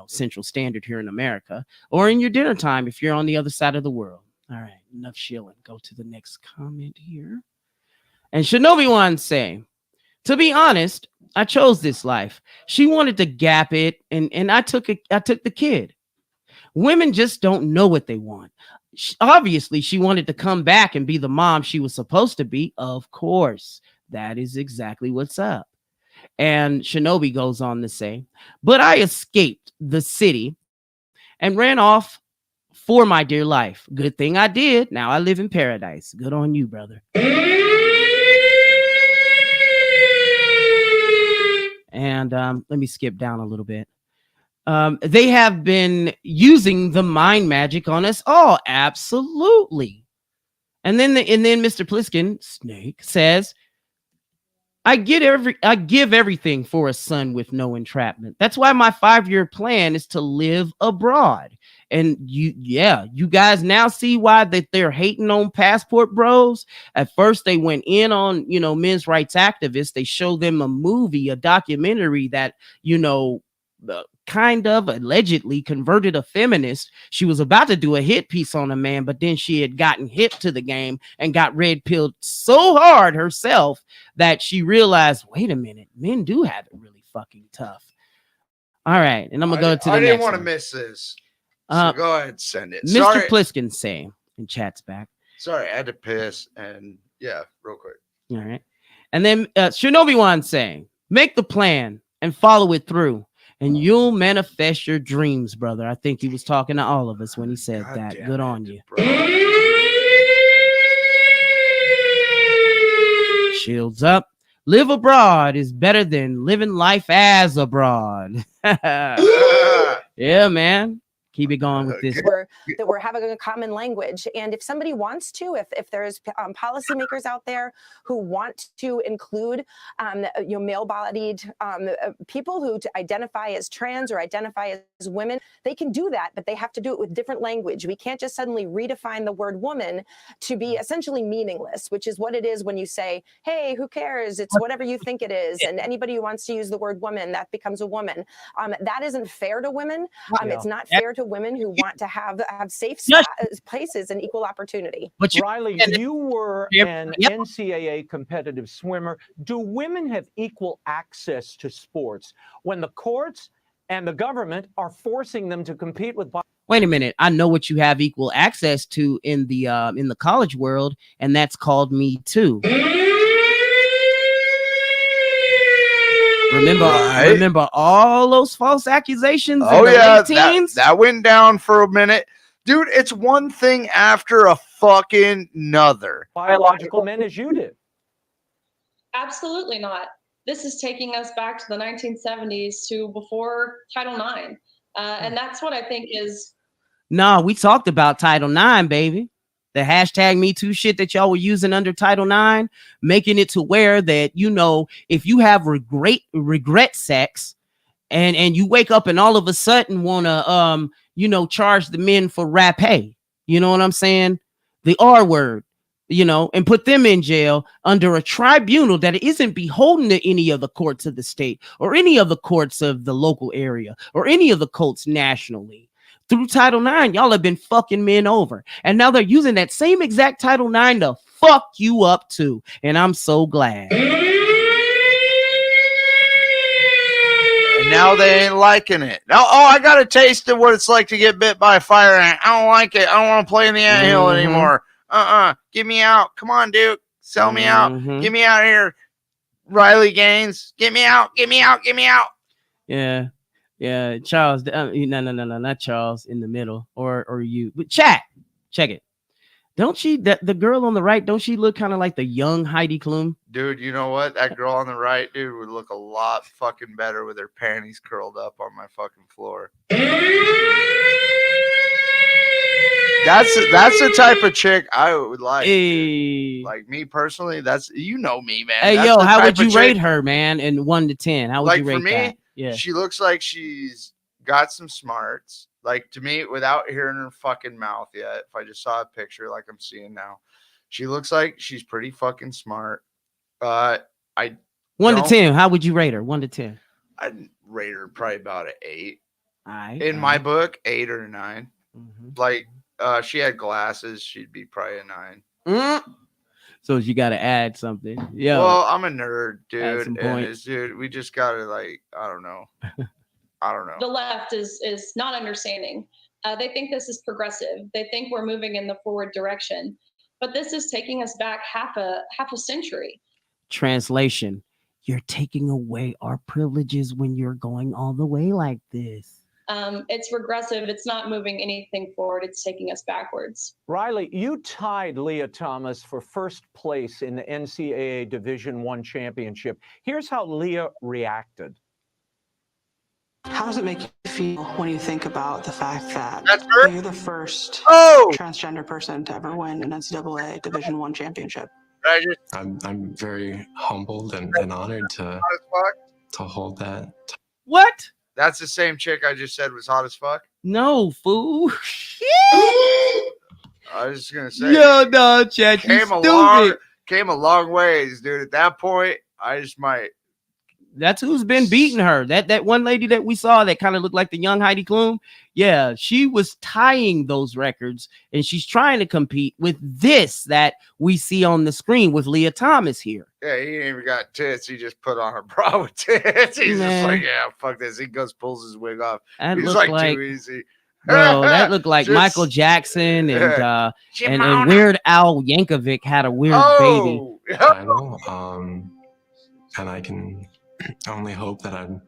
Central Standard here in America, or in your dinner time if you're on the other side of the world. All right, enough shilling. Go to the next comment here. And Shinobi Wan say, to be honest, I chose this life. She wanted to gap it, and I took the kid. Women just don't know what they want. Obviously, she wanted to come back and be the mom she was supposed to be. Of course, that is exactly what's up. And Shinobi goes on to say, but I escaped the city and ran off for my dear life. Good thing I did. Now I live in paradise. Good on you, brother. And let me skip down a little bit. They have been using the mind magic on us all. Absolutely. And then Mr. Pliskin, Snake, says, I give everything for a son with no entrapment. That's why my 5-year plan is to live abroad. And you guys now see why that they're hating on passport bros. At first they went in on, men's rights activists. They showed them a movie, a documentary that, kind of allegedly converted a feminist. She was about to do a hit piece on a man, but then she had gotten hip to the game and got red pilled so hard herself that she realized, wait a minute, men do have it really fucking tough. All right, and I'm gonna go to the next. I didn't want to one. miss this. So go ahead and send it. Mr. Sorry. Pliskin saying in chat's back. Sorry, I had to piss, and yeah, real quick. All right, and then Shinobi Wan saying, make the plan and follow it through, and you'll manifest your dreams, brother. I think he was talking to all of us when he said that. Good on you. Shields up. Live abroad is better than living life as abroad. Yeah, man. Keep it going with this. That we're having a common language. And if somebody wants to, if there's policymakers out there who want to include male-bodied people who identify as trans or identify as women, they can do that, but they have to do it with different language. We can't just suddenly redefine the word woman to be essentially meaningless, which is what it is when you say, hey, who cares? It's whatever you think it is. And anybody who wants to use the word woman, that becomes a woman. That isn't fair to women. It's not fair to women who want to have safe places and equal opportunity. But Riley, you were an NCAA competitive swimmer. Do women have equal access to sports when the courts and the government are forcing them to compete with? Wait a minute. I know what you have equal access to in the college world, and that's called Me Too. Remember all those false accusations? Oh yeah, that went down for a minute, dude. It's one thing after a fucking another. Biological men as you did. Absolutely not. This is taking us back to the 1970s to before Title IX, and that's what I think is. No, we talked about Title IX, baby. The hashtag Me Too shit that y'all were using under Title IX, making it to where that, if you have regret sex and you wake up and all of a sudden want to, charge the men for rapé, you know what I'm saying? The R word, and put them in jail under a tribunal that isn't beholden to any of the courts of the state or any of the courts of the local area or any of the courts nationally. Through Title IX, y'all have been fucking men over. And now they're using that same exact Title IX to fuck you up too. And I'm so glad. And now they ain't liking it. Now, I got a taste of what it's like to get bit by a fire ant. I don't like it. I don't want to play in the anthill anymore. Get me out. Come on, Duke. Sell me out. Get me out of here. Riley Gaines. Get me out. Get me out. Get me out. Yeah. Yeah, Charles. No, not Charles in the middle or you. But chat, check it. Don't she? The girl on the right, don't she look kind of like the young Heidi Klum? Dude, you know what? That girl on the right, dude, would look a lot fucking better with her panties curled up on my fucking floor. That's the type of chick I would like. Hey. Like me personally, that's me, man. Hey, that's how would you rate her, man? In 1 to 10, how would you rate for me? That? Yeah, she looks like she's got some smarts. Like to me, without hearing her fucking mouth yet, if I just saw a picture like I'm seeing now, she looks like she's pretty fucking smart. 1 to 10, how would you rate her? 1 to 10. I'd rate her probably about an 8. In my book, 8 or 9. Mm-hmm. Like she had glasses, she'd be probably a 9. So you got to add something. Yeah. Well, I'm a nerd, dude. Add some points. Dude, we just gotta I don't know. The left is not understanding. They think this is progressive. They think we're moving in the forward direction, but this is taking us back half a century. Translation: you're taking away our privileges when you're going all the way like this. It's regressive. It's not moving anything forward. It's taking us backwards. Riley, you tied Leah Thomas for first place in the NCAA Division I championship. Here's how Leah reacted. How does it make you feel when you think about the fact that you're the first transgender person to ever win an NCAA Division I championship? I'm very humbled and honored to hold that. What? That's the same chick I just said was hot as fuck. No, fool. I was just gonna say. Yo, no, Chad, you stupid. Came a long ways, dude. At that point, I just might. That's who's been beating her. That one lady that we saw that kind of looked like the young Heidi Klum. Yeah, she was tying those records, and she's trying to compete with this that we see on the screen with Leah Thomas here. Yeah, he ain't even got tits. He just put on a bra with tits. He's just like, yeah, fuck this. He goes, pulls his wig off. He's like too easy. Bro, that looked like Michael Jackson and Weird Al Yankovic had a weird baby. And I can only hope that I'm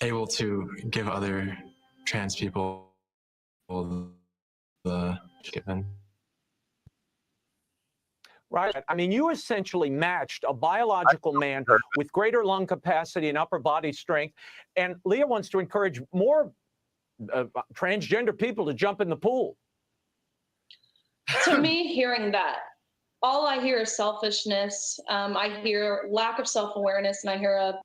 able to give other trans people the given. Right. I mean, you essentially matched a biological man with greater lung capacity and upper body strength. And Leah wants to encourage more transgender people to jump in the pool. To me, hearing that, all I hear is selfishness. I hear lack of self-awareness, and I hear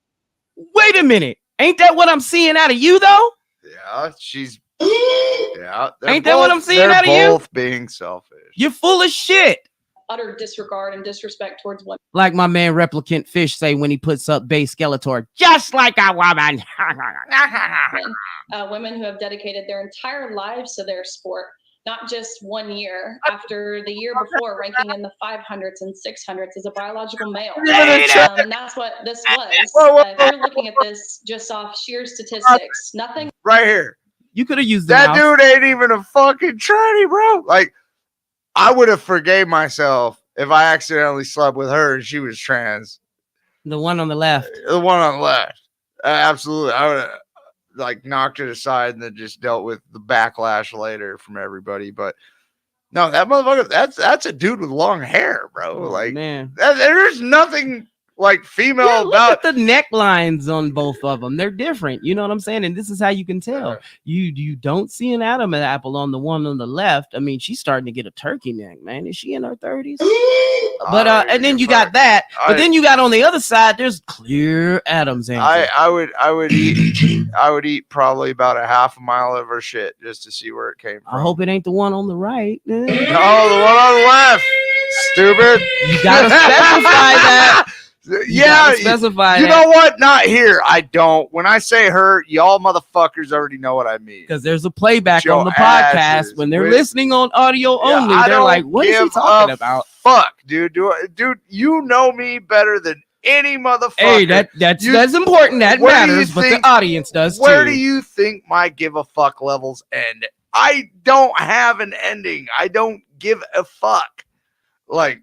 Wait a minute. Ain't that what I'm seeing out of you, though? Yeah, she's... Yeah. Ain't that what I'm seeing out of you? They're both being selfish. You're full of shit. Utter disregard and disrespect towards women. Like my man Replicant Fish say when he puts up Bay Skeletor, just like a woman. Women who have dedicated their entire lives to their sport, not just 1 year after the year before, ranking in the 500s and 600s as a biological male. And that's what this was. If you're looking at this just off sheer statistics, nothing. Right here. You could have used that dude ain't even a fucking tranny, bro. Like, I would have forgave myself if I accidentally slept with her and she was trans. The one on the left. The one on the left. Absolutely. I would have like knocked it aside and then just dealt with the backlash later from everybody. But no, that motherfucker, that's a dude with long hair, bro. Oh, like, man. There's nothing like female about the necklines on both of them. They're different. You know what I'm saying? And this is how you can tell. You don't see an Adam apple on the one on the left. I mean, she's starting to get a turkey neck, man. Is she in her 30s? But and then you got that. But then you got on the other side, there's clear Adam's answer. I would eat probably about a half a mile of her shit just to see where it came from. I hope it ain't the one on the right. No, the one on the left. Stupid. You gotta specify that. Yeah, specify you know what? Not here. I don't. When I say her, y'all motherfuckers already know what I mean. Because there's a playback on the podcast when they're listening on audio only. They're like, "What is he talking about?" Fuck, dude. Dude, you know me better than any motherfucker. Hey, that's important. That matters, but the audience does too. Where do you think my give a fuck levels end? I don't have an ending. I don't give a fuck. Like.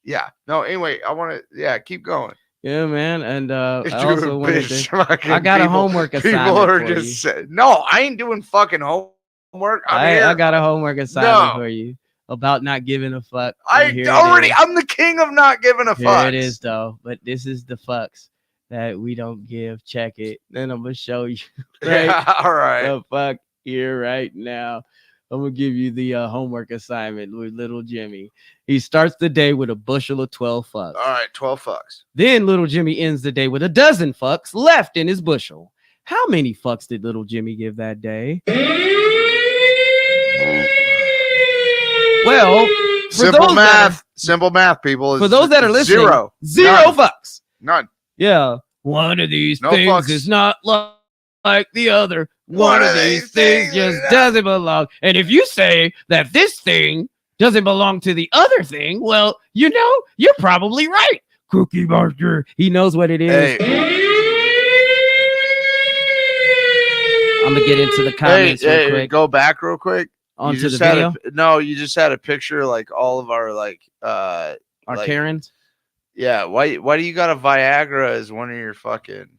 Yeah. No, anyway, I want to, keep going. Yeah, man. And I also wanted to, I got a homework assignment. People are just no, I ain't doing fucking homework. I got a homework assignment for you about not giving a fuck. I'm the king of not giving a fuck. Here it is, though. But this is the fucks that we don't give. Check it. Then I'm going to show you. Right? Yeah, all right. The fuck here right now. I'm going to give you the homework assignment with little Jimmy. He starts the day with a bushel of 12 fucks. All right, 12 fucks. Then little Jimmy ends the day with a dozen fucks left in his bushel. How many fucks did little Jimmy give that day? Well, simple math, people. For those that are listening, zero fucks. None. Yeah. One of these things is not like the other. One of these things just doesn't belong. And if you say that this thing doesn't belong to the other thing, well, you know, you're probably right. Cookie Monster. He knows what it is. Hey. I'm going to get into the comments real quick. Go back real quick. Onto the video? No, you just had a picture like all of our our Karens? Yeah. Why do you got a Viagra as one of your fucking...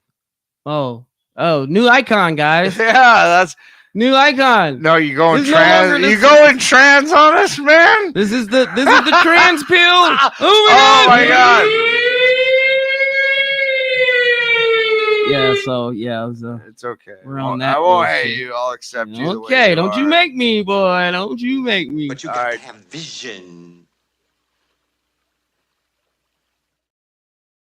Oh, new icon, guys. Yeah, that's new icon. No, you going trans. You going trans on us, man. This is the trans pill. Oh my god. Yeah, so yeah, it's okay. we're on that. I won't bullshit. hate you. I'll accept you. The way Okay, you don't you are. make me, boy. Don't you make me. But you got to have vision.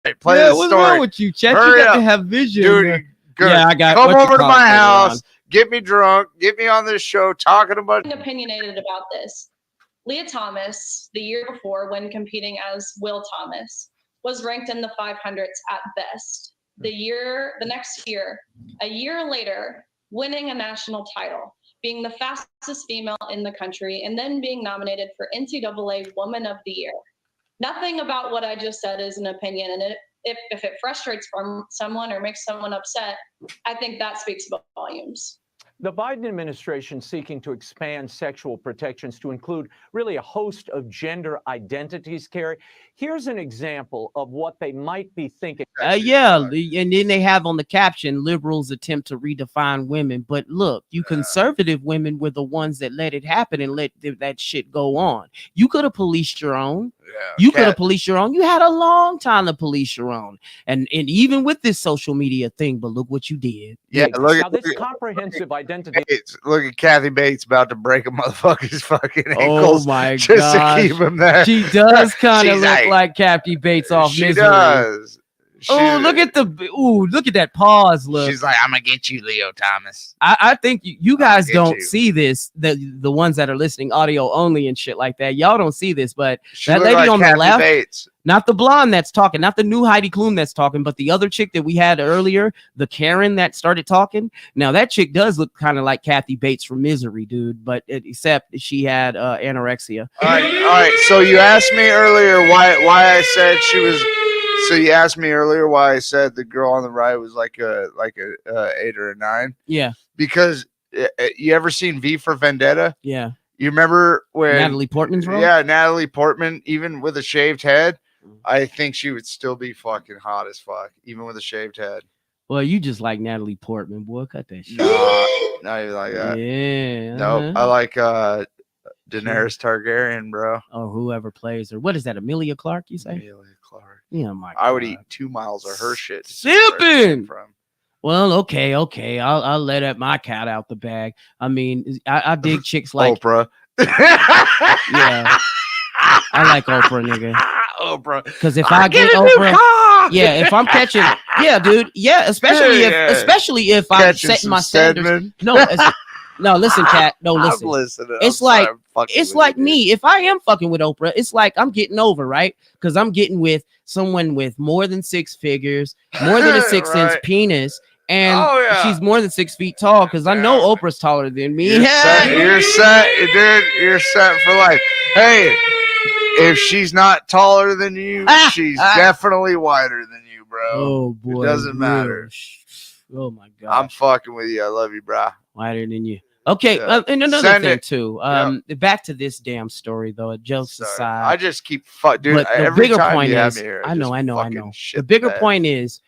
Hey, play Yeah, the what's story. wrong with you, Chet? Hurry you got up. to have vision. Dude, good. Yeah, I got. Come what you over to call my it later house. on. Get me drunk. Get me on this show talking about. Opinionated about this. Leah Thomas, the year before, when competing as Will Thomas, was ranked in the 500s at best. The next year, a year later, winning a national title, being the fastest female in the country, and then being nominated for NCAA Woman of the Year. Nothing about what I just said is an opinion, and if it frustrates someone or makes someone upset, I think that speaks volumes. The Biden administration seeking to expand sexual protections to include really a host of gender identities, Carrie. Here's an example of what they might be thinking. Yeah, and then they have on the caption, liberals attempt to redefine women. But look, you conservative women were the ones that let it happen and let that shit go on. You could have policed your own. You could have policed your own. You had a long time to police your own. And even with this social media thing, but look what you did. Yeah, look now at this comprehensive identity. Look at Kathy Bates about to break a motherfucker's fucking Oh ankles. my just gosh. to keep him there. She does kind of She's look like Kathy Bates off she Misery. does. Oh, look at look at that pause look. She's like, I'm gonna get you, Leo Thomas. I think you guys get don't you. see this, the ones that are listening audio only and shit like that. Y'all don't see this, but She that looked lady like on Kathy the left, Bates. not the blonde that's talking, not the new Heidi Klum that's talking, but the other chick that we had earlier, the Karen that started talking. Now that chick does look kind of like Kathy Bates from Misery, dude, but except she had anorexia. All right. So you asked me earlier why I said she was. So you asked me earlier why I said the girl on the right was like a 8 or a 9. Yeah. Because you ever seen V for Vendetta? Yeah. You remember when Natalie Portman's role? Yeah, Natalie Portman, even with a shaved head, I think she would still be fucking hot as fuck, even with a shaved head. Well, you just like Natalie Portman, boy. Cut that shit. Not even like that. Yeah. Nope. I like Daenerys Targaryen, bro. Or whoever plays her. What is that? Amelia Clark, you say? Amelia Clark. Yeah, my I would God. eat 2 miles of her shit. to see where it came Sipping. from. Well, okay. I'll let my cat out the bag. I mean, I dig chicks like Oprah. Yeah. I like Oprah, nigga. Oprah. Because if I get Oprah, yeah, if I'm catching, yeah, dude, yeah, especially if I'm Catching setting some my standards. Stedman. No, listen, cat. No, I'm listen. listening. It's I'm like sorry, I'm fucking it's with like you, me. If I am fucking with Oprah, it's like I'm getting over, right? Because I'm getting with someone with more than 6 figures, more than a 6-inch Right. penis, and Oh, yeah. she's more than 6 feet tall. Because I know Oprah's taller than me. You're set, dude. You're set for life. Hey, if she's not taller than you, she's definitely wider than you, bro. Oh boy, it doesn't matter. Oh my god, I'm fucking with you. I love you, bro. wider than you. Okay, Yeah. and another Send thing it. too. Back to this damn story though. Jokes Sorry. aside, I just keep dude. but the Every bigger time point you have is, me here, I know. fucking shit The bigger bed. point is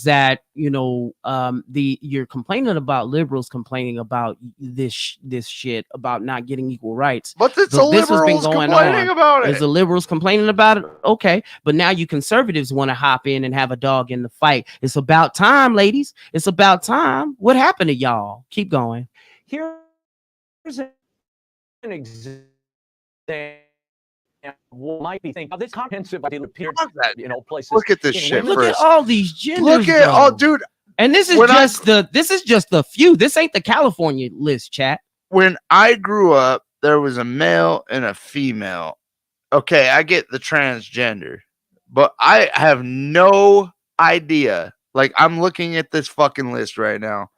that you're complaining about liberals complaining about this shit about not getting equal rights. But it's the this has been liberals going complaining on. about it. Is the liberals complaining about it? Okay, but now you conservatives want to hop in and have a dog in the fight. It's about time, ladies. It's about time. What happened to y'all? Keep going. Here's an example. What might be thinking this comprehensive idea appeared, places. Look at this in shit. women. Look at all these genders. Look at though. dude. And this is When just the few. This ain't the California list, chat. When I grew up, there was a male and a female. Okay, I get the transgender, but I have no idea. Like, I'm looking at this fucking list right now.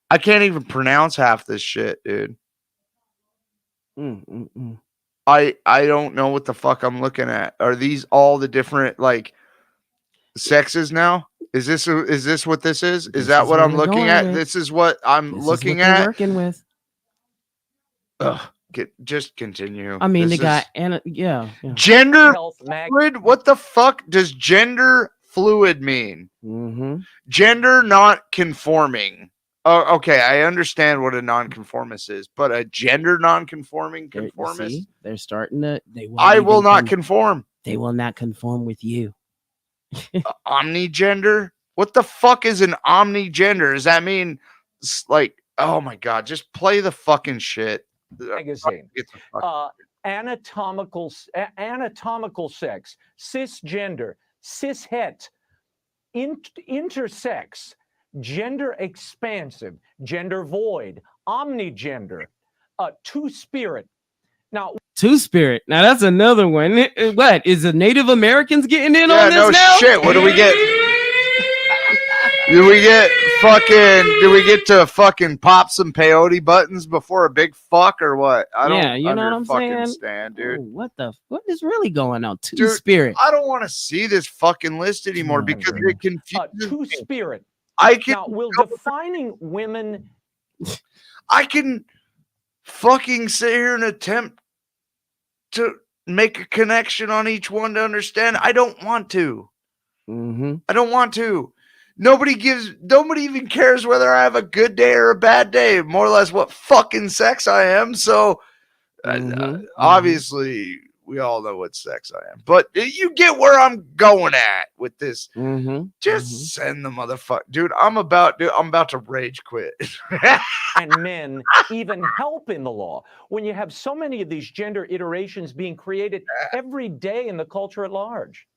I can't even pronounce half this shit, dude. I don't know what the fuck I'm looking at. Are these all the different like sexes now? Is this what this is? Is that what I'm looking at? This is what I'm looking at. Working with. Ugh, just continue. I mean, This they got is- yeah. gender fluid. What the fuck does gender fluid mean? Gender not conforming. Oh, okay. I understand what a nonconformist is, but a gender non-conforming conformist. See, they're starting to. I will not conform. They will not conform with you. Omnigender. What the fuck is an omnigender? Does that mean like, oh my God, just play the fucking shit. Magazine. Anatomical sex, cisgender, cishet, intersex, gender expansive, gender void, omnigender, two-spirit. Now, Two-spirit. Now that's another one. What is the Native Americans getting in on this no now? Shit. What do we get? Do we get to fucking pop some peyote buttons before a big fuck or what? I don't you know what I'm saying? stand, dude. Oh, what is really going on? Two-spirit. I don't want to see this fucking list anymore because it confuses two-spirit. Now, will defining women... I can fucking sit here and attempt to make a connection on each one to understand. I don't want to. I don't want to. Nobody even cares whether I have a good day or a bad day, more or less what fucking sex I am. So obviously we all know what sex I am, but you get where I'm going at with this. Just send the motherfucker, dude. I'm about to rage quit. And men even help in the law when you have so many of these gender iterations being created every day in the culture at large.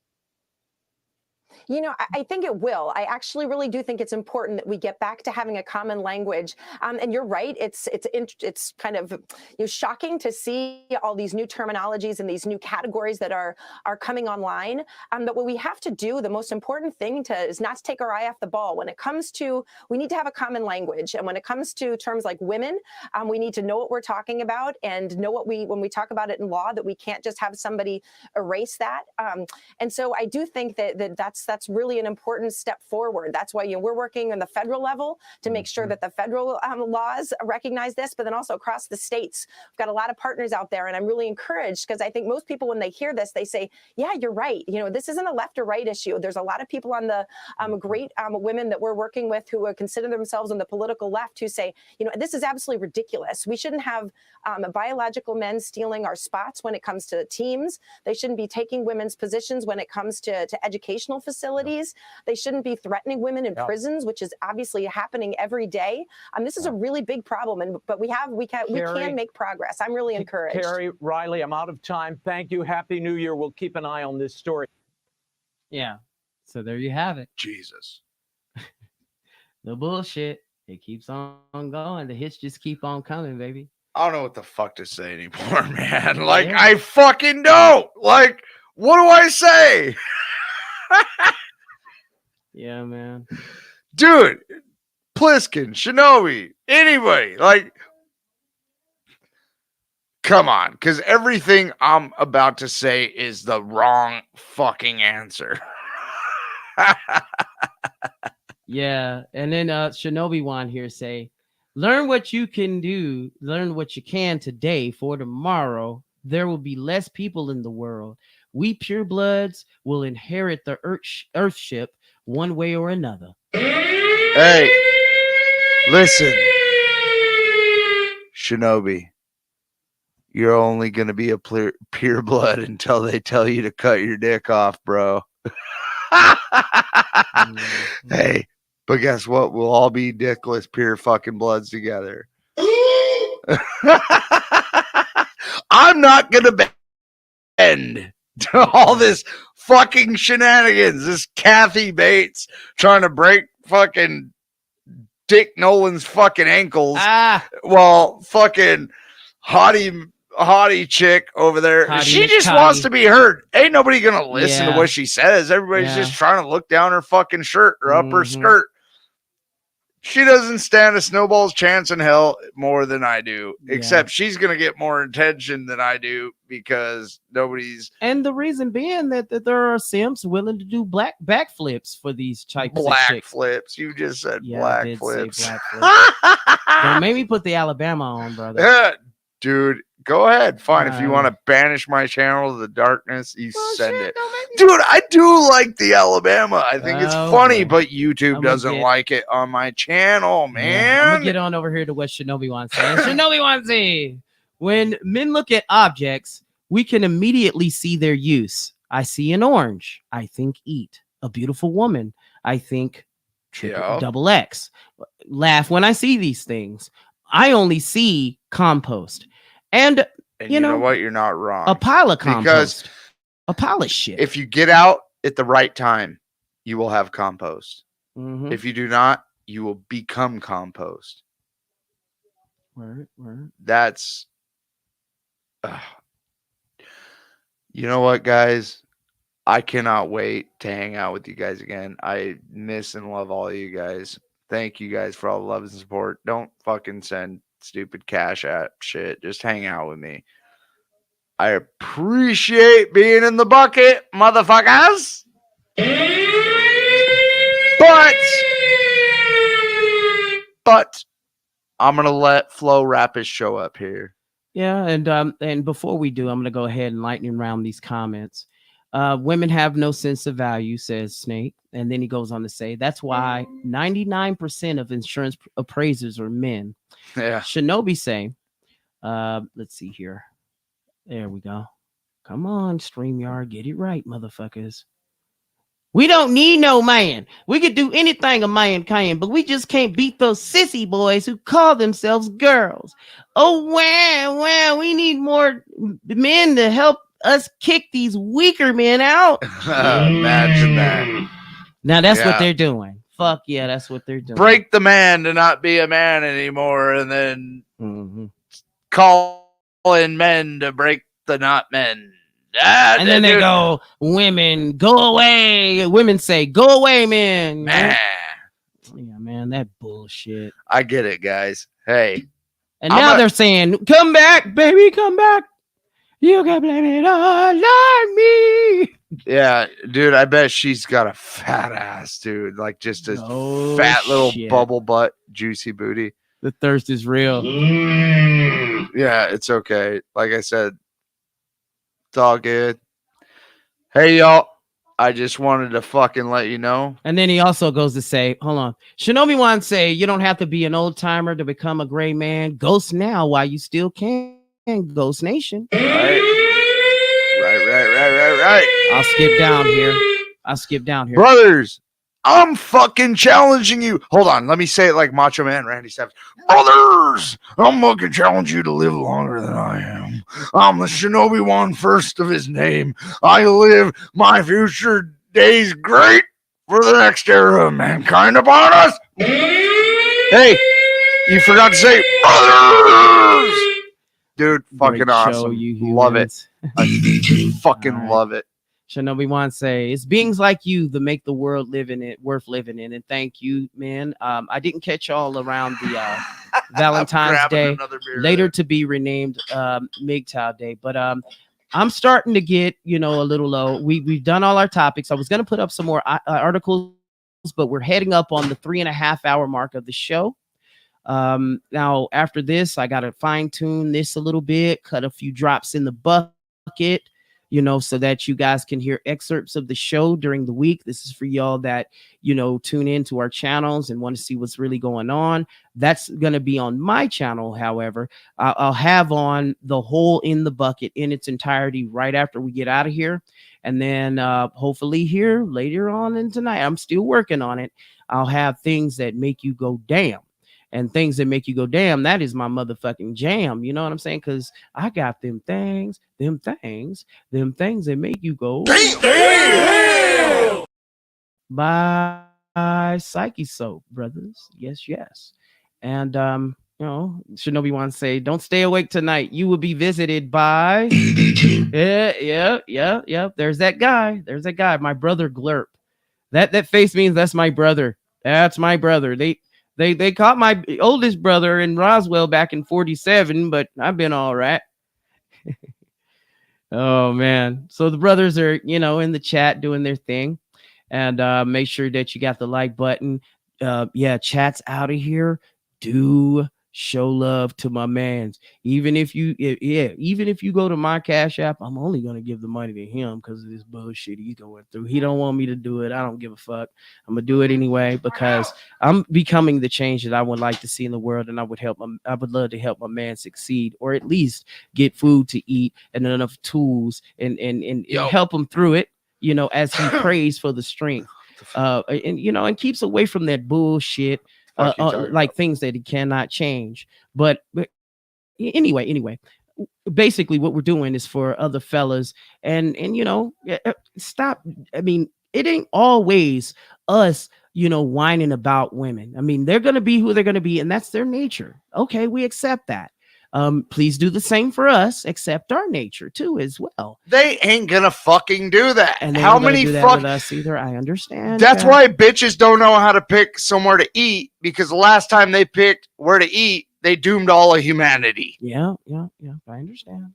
You know, I think it will. I actually really do think it's important that we get back to having a common language. And you're right. It's kind of shocking to see all these new terminologies and these new categories that are coming online. But what we have to do, the most important thing is not to take our eye off the ball. When it comes to, we need to have a common language. And when it comes to terms like women, we need to know what we're talking about and know when we talk about it in law, that we can't just have somebody erase that. And so I do think that's really an important step forward. That's why we're working on the federal level to make sure that the federal laws recognize this, but then also across the states. We've got a lot of partners out there, and I'm really encouraged because I think most people, when they hear this, they say, yeah, you're right. This isn't a left or right issue. There's a lot of people on the great women that we're working with who consider themselves on the political left who say, this is absolutely ridiculous. We shouldn't have biological men stealing our spots when it comes to teams. They shouldn't be taking women's positions when it comes to educational facilities. They shouldn't be threatening women in prisons, which is obviously happening every day. This is a really big problem, but we can make progress. I'm really encouraged. Carrie, Riley, I'm out of time. Thank you. Happy New Year. We'll keep an eye on this story. Yeah. So there you have it. Jesus. The bullshit. It keeps on going. The hits just keep on coming, baby. I don't know what the fuck to say anymore, man. Like, I fucking don't. Like, what do I say? Yeah, man. Dude, Pliskin, Shinobi, anybody, like, come on, because everything I'm about to say is the wrong fucking answer. Yeah, and then Shinobi Wan here say, learn what you can do, learn what you can today, for tomorrow there will be less people in the world. We purebloods will inherit the Earthship one way or another. Hey, listen, Shinobi, you're only going to be a pureblood until they tell you to cut your dick off, bro. Hey, but guess what? We'll all be dickless, pure fucking bloods together. I'm not going to bend to all this fucking shenanigans. This Kathy Bates trying to break fucking Dick Nolan's fucking ankles while fucking hottie chick over there, she just wants to be heard. Ain't nobody gonna listen to what she says. Everybody's just trying to look down her fucking shirt or up her skirt. She doesn't stand a snowball's chance in hell more than I do, except she's going to get more attention than I do because nobody's. And the reason being that there are simps willing to do backflips for these types of chicks. Flips. You just said black flips. Don't make me put the Alabama on, brother. Yeah, dude. Go ahead. Fine. If you want to banish my channel to the darkness, you send it. Dude, I do like the Alabama. I think it's funny, but YouTube doesn't like it on my channel, man. Yeah, I'm going to get on over here to what Shinobi wants to say. Shinobi wants to say, when men look at objects, we can immediately see their use. I see an orange. I think eat. A beautiful woman. I think double X. Laugh when I see these things. I only see compost. And you know what? You're not wrong. A pile of compost. Because a pile of shit. If you get out at the right time, you will have compost. Mm-hmm. If you do not, you will become compost. Word. That's... you know what, guys? I cannot wait to hang out with you guys again. I miss and love all of you guys. Thank you guys for all the love and support. Don't fucking send stupid Cash App shit. Just hang out with me. I appreciate being in the bucket, motherfuckers. But I'm gonna let Flo wrap his show up here. Yeah, and before we do, I'm gonna go ahead and lightning round these comments. Women have no sense of value, says Snake. And then he goes on to say, that's why 99% of insurance appraisers are men. Yeah. Shinobi say, let's see here. There we go. Come on, StreamYard, get it right, motherfuckers. We don't need no man. We could do anything a man can, but we just can't beat those sissy boys who call themselves girls. Oh, wow, we need more men to help us kick these weaker men out. Imagine that. Now that's what they're doing. Fuck yeah, that's what they're doing. Break the man to not be a man anymore, and then call in men to break the not men. And then they go, women, go away. Women say, go away, men. Man. Yeah, man, that bullshit. I get it, guys. Hey. And now they're saying, come back, baby, come back. You can blame it all on me. Yeah, dude, I bet she's got a fat ass, dude. Like just a fat little bubble butt, juicy booty. The thirst is real. Yeah, it's okay. Like I said, it's all good. Hey, y'all. I just wanted to fucking let you know. And then he also goes to say, hold on. Shinobi wants to say, you don't have to be an old timer to become a gray man. Ghost now while you still can. Ghost Nation. Right. I'll skip down here. Brothers, I'm fucking challenging you. Hold on. Let me say it like Macho Man Randy Savage. Brothers, I'm fucking challenge you to live longer than I am. I'm the Shinobi one first of his name. I live my future days great for the next era of mankind upon us. Hey, you forgot to say brothers. Dude, fucking awesome. Love it. I fucking love it. Shinobi Wan say, it's beings like you that make the world worth living in. And thank you, man. I didn't catch y'all around the Valentine's Day, later to be renamed MGTOW Day. But I'm starting to get, a little low. We've done all our topics. I was going to put up some more articles, but we're heading up on the 3.5 hour mark of the show. Now after this, I got to fine tune this a little bit, cut a few drops in the bucket, so that you guys can hear excerpts of the show during the week. This is for y'all that, tune into our channels and want to see what's really going on. That's going to be on my channel. However, I'll have on the whole In the Bucket in its entirety right after we get out of here. And then hopefully here later on in tonight, I'm still working on it. I'll have things that make you go, damn. And things that make you go, damn, that is my motherfucking jam. You know what I'm saying? Because I got them things that make you go, damn. By Psyche Soap, brothers. Yes. And, Shinobi wants to say, don't stay awake tonight. You will be visited by, yeah. There's that guy, my brother Glurp. That face means that's my brother. That's my brother. They caught my oldest brother in Roswell back in 47, but I've been all right. Oh, man. So the brothers are, in the chat doing their thing. And make sure that you got the like button. Chat's out of here. Do show love to my mans. Even if you go to my Cash App, I'm only going to give the money to him because of this bullshit he's going through. He don't want me to do it. I don't give a fuck. I'm going to do it anyway because I'm becoming the change that I would like to see in the world, and I would love to help my man succeed, or at least get food to eat and enough tools and help him through it, as he prays for the strength. and and keeps away from that bullshit, like things that he cannot change. But anyway, basically what we're doing is for other fellas, and stop. I mean, it ain't always us, whining about women. I mean, they're gonna be who they're gonna be, and that's their nature. Okay, we accept that. Please do the same for us. Accept our nature too, as well. They ain't gonna fucking do that. And how many fuck with us either? I understand. That's why bitches don't know how to pick somewhere to eat, because the last time they picked where to eat, they doomed all of humanity. Yeah. I understand.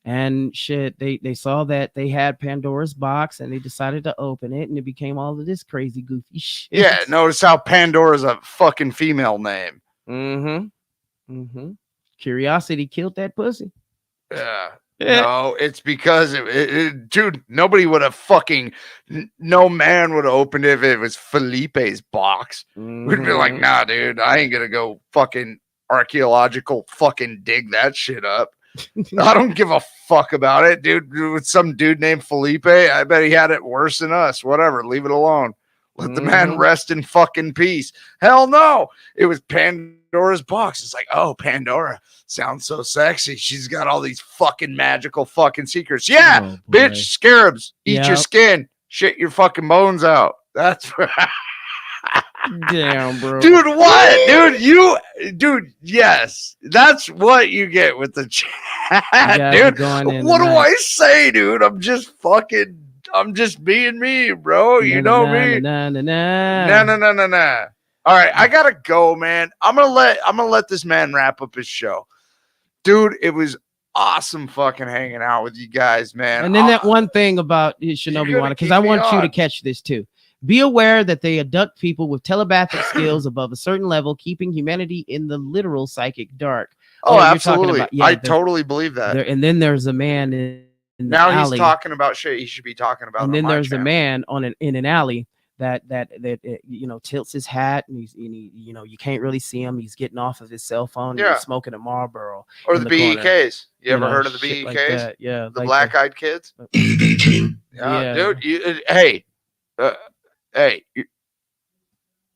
And shit, they saw that they had Pandora's box, and they decided to open it, and it became all of this crazy, goofy shit. Yeah, notice how Pandora's a fucking female name. Curiosity killed that pussy. Yeah. No, it's because dude, nobody would have fucking, no man would have opened it if it was Felipe's box. We'd be like, nah, dude, I ain't gonna go fucking archaeological fucking dig that shit up. I don't give a fuck about it, dude. With some dude named Felipe, I bet he had it worse than us. Whatever, leave it alone. Let the man rest in fucking peace. Hell no. It was Pandora's box. It's like, oh, Pandora sounds so sexy. She's got all these fucking magical fucking secrets. Yeah, bitch, scarabs, eat your skin, shit your fucking bones out. That's damn, bro. Dude, what? Dude, yes. That's what you get with the chat, dude. What do I say, dude? I'm just being me, bro. You know me. Nah. All right, I gotta go, man. I'm gonna let this man wrap up his show. Dude, it was awesome fucking hanging out with you guys, man. And then that one thing about Shinobi Wana, because I want you to catch this too. Be aware that they abduct people with telepathic skills above a certain level, keeping humanity in the literal psychic dark. Oh, absolutely. I totally believe that. And then there's a man in the now alley. He's talking about shit he should be talking about. And then there's a man in an alley that tilts his hat, and he's you can't really see him. He's getting off of his cell phone. And he's smoking a Marlboro. Or the BEKs. You ever heard of the BEKs? Like yeah, the black-eyed kids. Yeah, dude. Hey,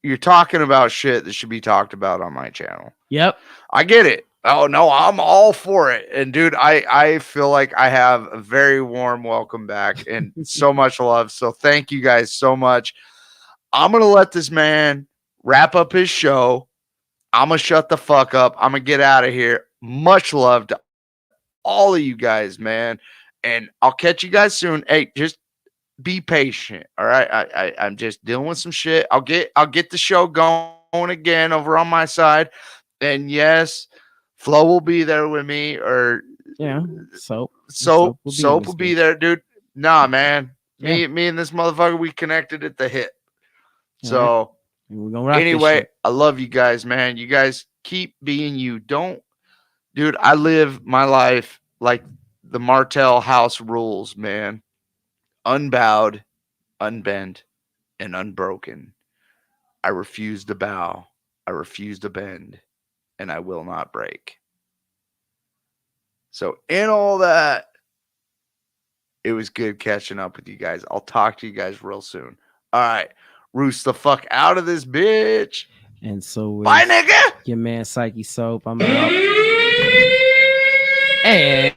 you're talking about shit that should be talked about on my channel. Yep, I get it. Oh no, I'm all for it. And dude, I feel like I have a very warm welcome back and so much love. So thank you guys so much. I'm gonna let this man wrap up his show. I'm gonna shut the fuck up. I'm gonna get out of here. Much love to all of you guys, man. And I'll catch you guys soon. Hey, just be patient. All right. I'm just dealing with some shit. I'll get the show going again over on my side. And yes, Flo will be there with me, or Soap will be there, dude. Nah, man. Me and this motherfucker, we connected at the hip. So we're gonna rock anyway, I love you guys, man. You guys keep being you. Dude, I live my life like the Martell house rules, man. Unbowed, unbent, and unbroken. I refuse to bow. I refuse to bend, and I will not break. So in all that, it was good catching up with you guys. I'll talk to you guys real soon. All right. Roose the fuck out of this bitch. And so bye, nigga. Your man Psyche Soap. I'm out. And